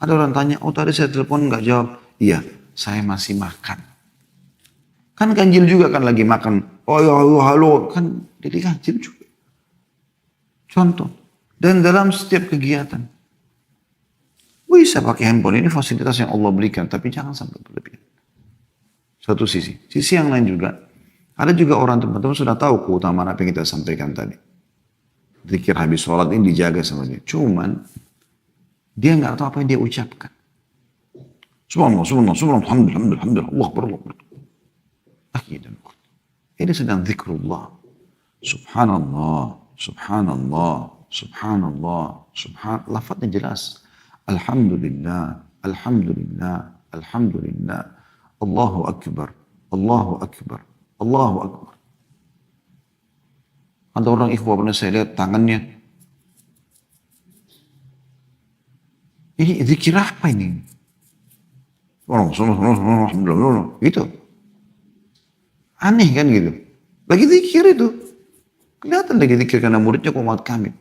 Ada orang tanya, oh tadi saya telepon nggak jawab. Iya, saya masih makan. Kan ganjil juga kan lagi makan. Oh ya halo. Kan jadi ganjil juga. Contoh. Dan dalam setiap kegiatan. Bisa pakai handphone. Ini fasilitas yang Allah berikan. Tapi jangan sampai berlebihan. Satu sisi. Sisi yang lain juga. Ada juga orang teman-teman sudah tahu keutamaan apa yang kita sampaikan tadi. Zikir habis sholat ini dijaga sama dia. Cuman. Dia nggak tahu apa yang dia ucapkan. Subhanallah, subhanallah, subhanallah, alhamdulillah, alhamdulillah, Allah akbar, Allah akbar. Akhirnya, ini sedang zikrullah. Subhanallah, subhanallah, subhanallah, subhanallah. Lafadznya jelas. Alhamdulillah, alhamdulillah, alhamdulillah. Allahu akbar, Allahu akbar, Allahu akbar. Ada orang ikhwah pernah saya lihat tangannya. Ini zikir apa ini? Alhamdulillah, gitu. Aneh kan gitu. Lagi zikir itu. Kelihatan lagi zikir karena muridnya Muhammad Kamil.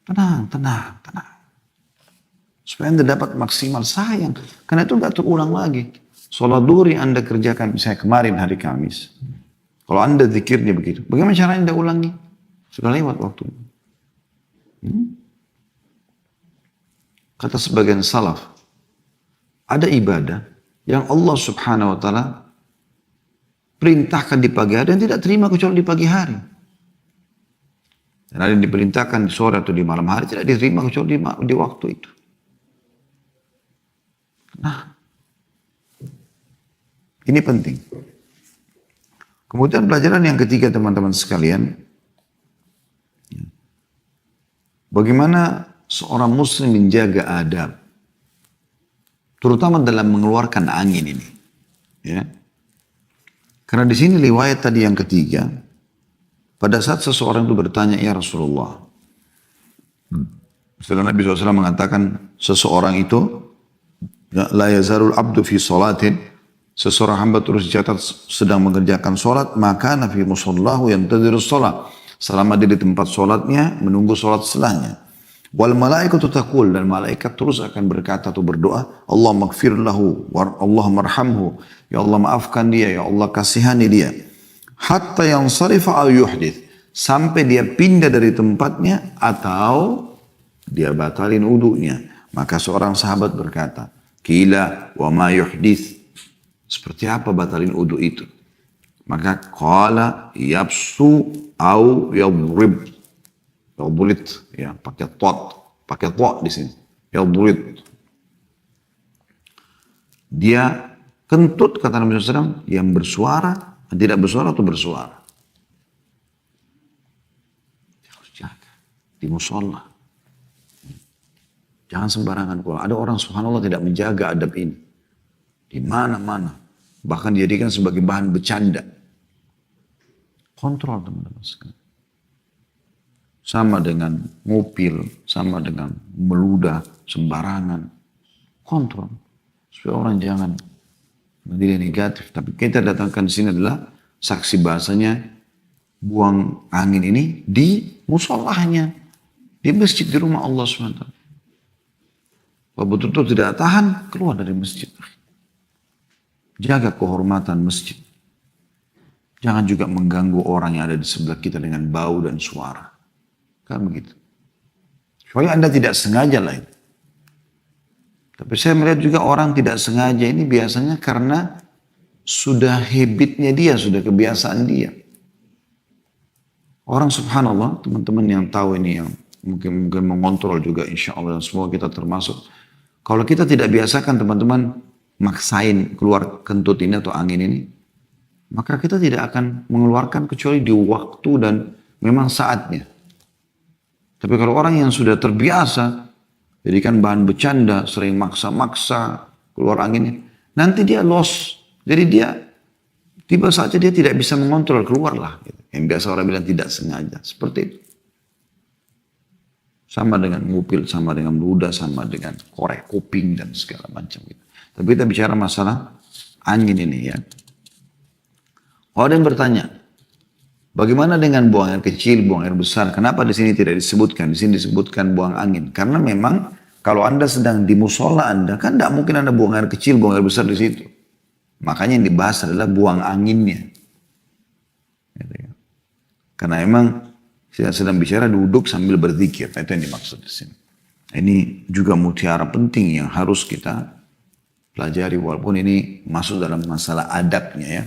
Tenang, tenang, tenang. Supaya Anda dapat maksimal sayang. Karena itu gak terulang lagi. Sholat duhur yang Anda kerjakan misalnya kemarin hari Kamis. Kalau Anda zikirnya begitu. Bagaimana caranya Anda ulangi? Sudah lewat waktunya. Kata sebagian salaf, ada ibadah yang Allah subhanahu wa ta'ala perintahkan di pagi hari dan tidak terima kecuali di pagi hari. Dan ada yang diperintahkan di sore atau di malam hari tidak diterima kecuali di waktu itu. Nah, ini penting. Kemudian pelajaran yang ketiga teman-teman sekalian, bagaimana seorang muslim menjaga adab, terutama dalam mengeluarkan angin ini. Ya. Karena di sini riwayat tadi yang ketiga, pada saat seseorang itu bertanya, ya Rasulullah, setelah Nabi SAW mengatakan seseorang itu, la yazalul abdu fi salatin, seseorang hamba terus dicatat sedang mengerjakan solat, maka nafi musallahu yantadhirus salat, selama dia di tempat solatnya menunggu solat setelahnya. Wal malaikatu taqul, dan malaikat terus akan berkata atau berdoa, Allah maghfir lahu, Allah marhamhu, ya Allah maafkan dia, ya Allah kasihani dia. Hatta yang sarifa al yuhdith, sampai dia pindah dari tempatnya atau dia batalin wudunya. Maka seorang sahabat berkata, Qila wa ma yuhdith, seperti apa batalin wudu itu? Maka qala yabsu au yadrib, yadrib ya, pakai tot di sini. Yadrib, dia kentut, kata Nabi SAW, yang bersuara, tidak bersuara atau bersuara. Dia harus jaga di musola. Jangan sembarangan keluar. Ada orang subhanallah tidak menjaga adab ini. Di mana-mana. Bahkan dijadikan sebagai bahan bercanda. Kontrol teman-teman sekalian. Sama dengan ngupil, sama dengan meludah sembarangan. Kontrol. Supaya orang jangan menilai negatif. Tapi kita datangkan di sini adalah saksi bahasanya buang angin ini di musholahnya. Di masjid di rumah Allah SWT. Kalau betul-betul tidak tahan, keluar dari masjid. Jaga kehormatan masjid. Jangan juga mengganggu orang yang ada di sebelah kita dengan bau dan suara. Kan begitu. Supaya Anda tidak sengaja lah itu. Tapi saya melihat juga orang tidak sengaja ini biasanya karena sudah habitnya dia, sudah kebiasaan dia. Orang subhanallah, teman-teman yang tahu ini, yang mungkin mengontrol juga insya Allah, dan semua kita termasuk. Kalau kita tidak biasakan teman-teman maksain keluar kentut ini atau angin ini, maka kita tidak akan mengeluarkan kecuali di waktu dan memang saatnya. Tapi kalau orang yang sudah terbiasa, jadikan bahan bercanda, sering maksa-maksa keluar anginnya, nanti dia loss. Jadi dia tiba saja dia tidak bisa mengontrol, keluarlah. Gitu. Yang biasa orang bilang tidak sengaja, seperti itu. Sama dengan ngupil, sama dengan ludah, sama dengan korek kuping dan segala macam. Gitu. Tapi kita bicara masalah angin ini ya. Kalau ada yang bertanya, bagaimana dengan buang air kecil, buang air besar? Kenapa di sini tidak disebutkan? Di sini disebutkan buang angin. Karena memang kalau Anda sedang di musola Anda, kan tidak mungkin Anda buang air kecil, buang air besar di situ. Makanya yang dibahas adalah buang anginnya. Gitu ya. Karena memang kita sedang bicara duduk sambil berzikir. Itu yang dimaksud di sini. Ini juga mutiara penting yang harus kita pelajari walaupun ini masuk dalam masalah adabnya ya.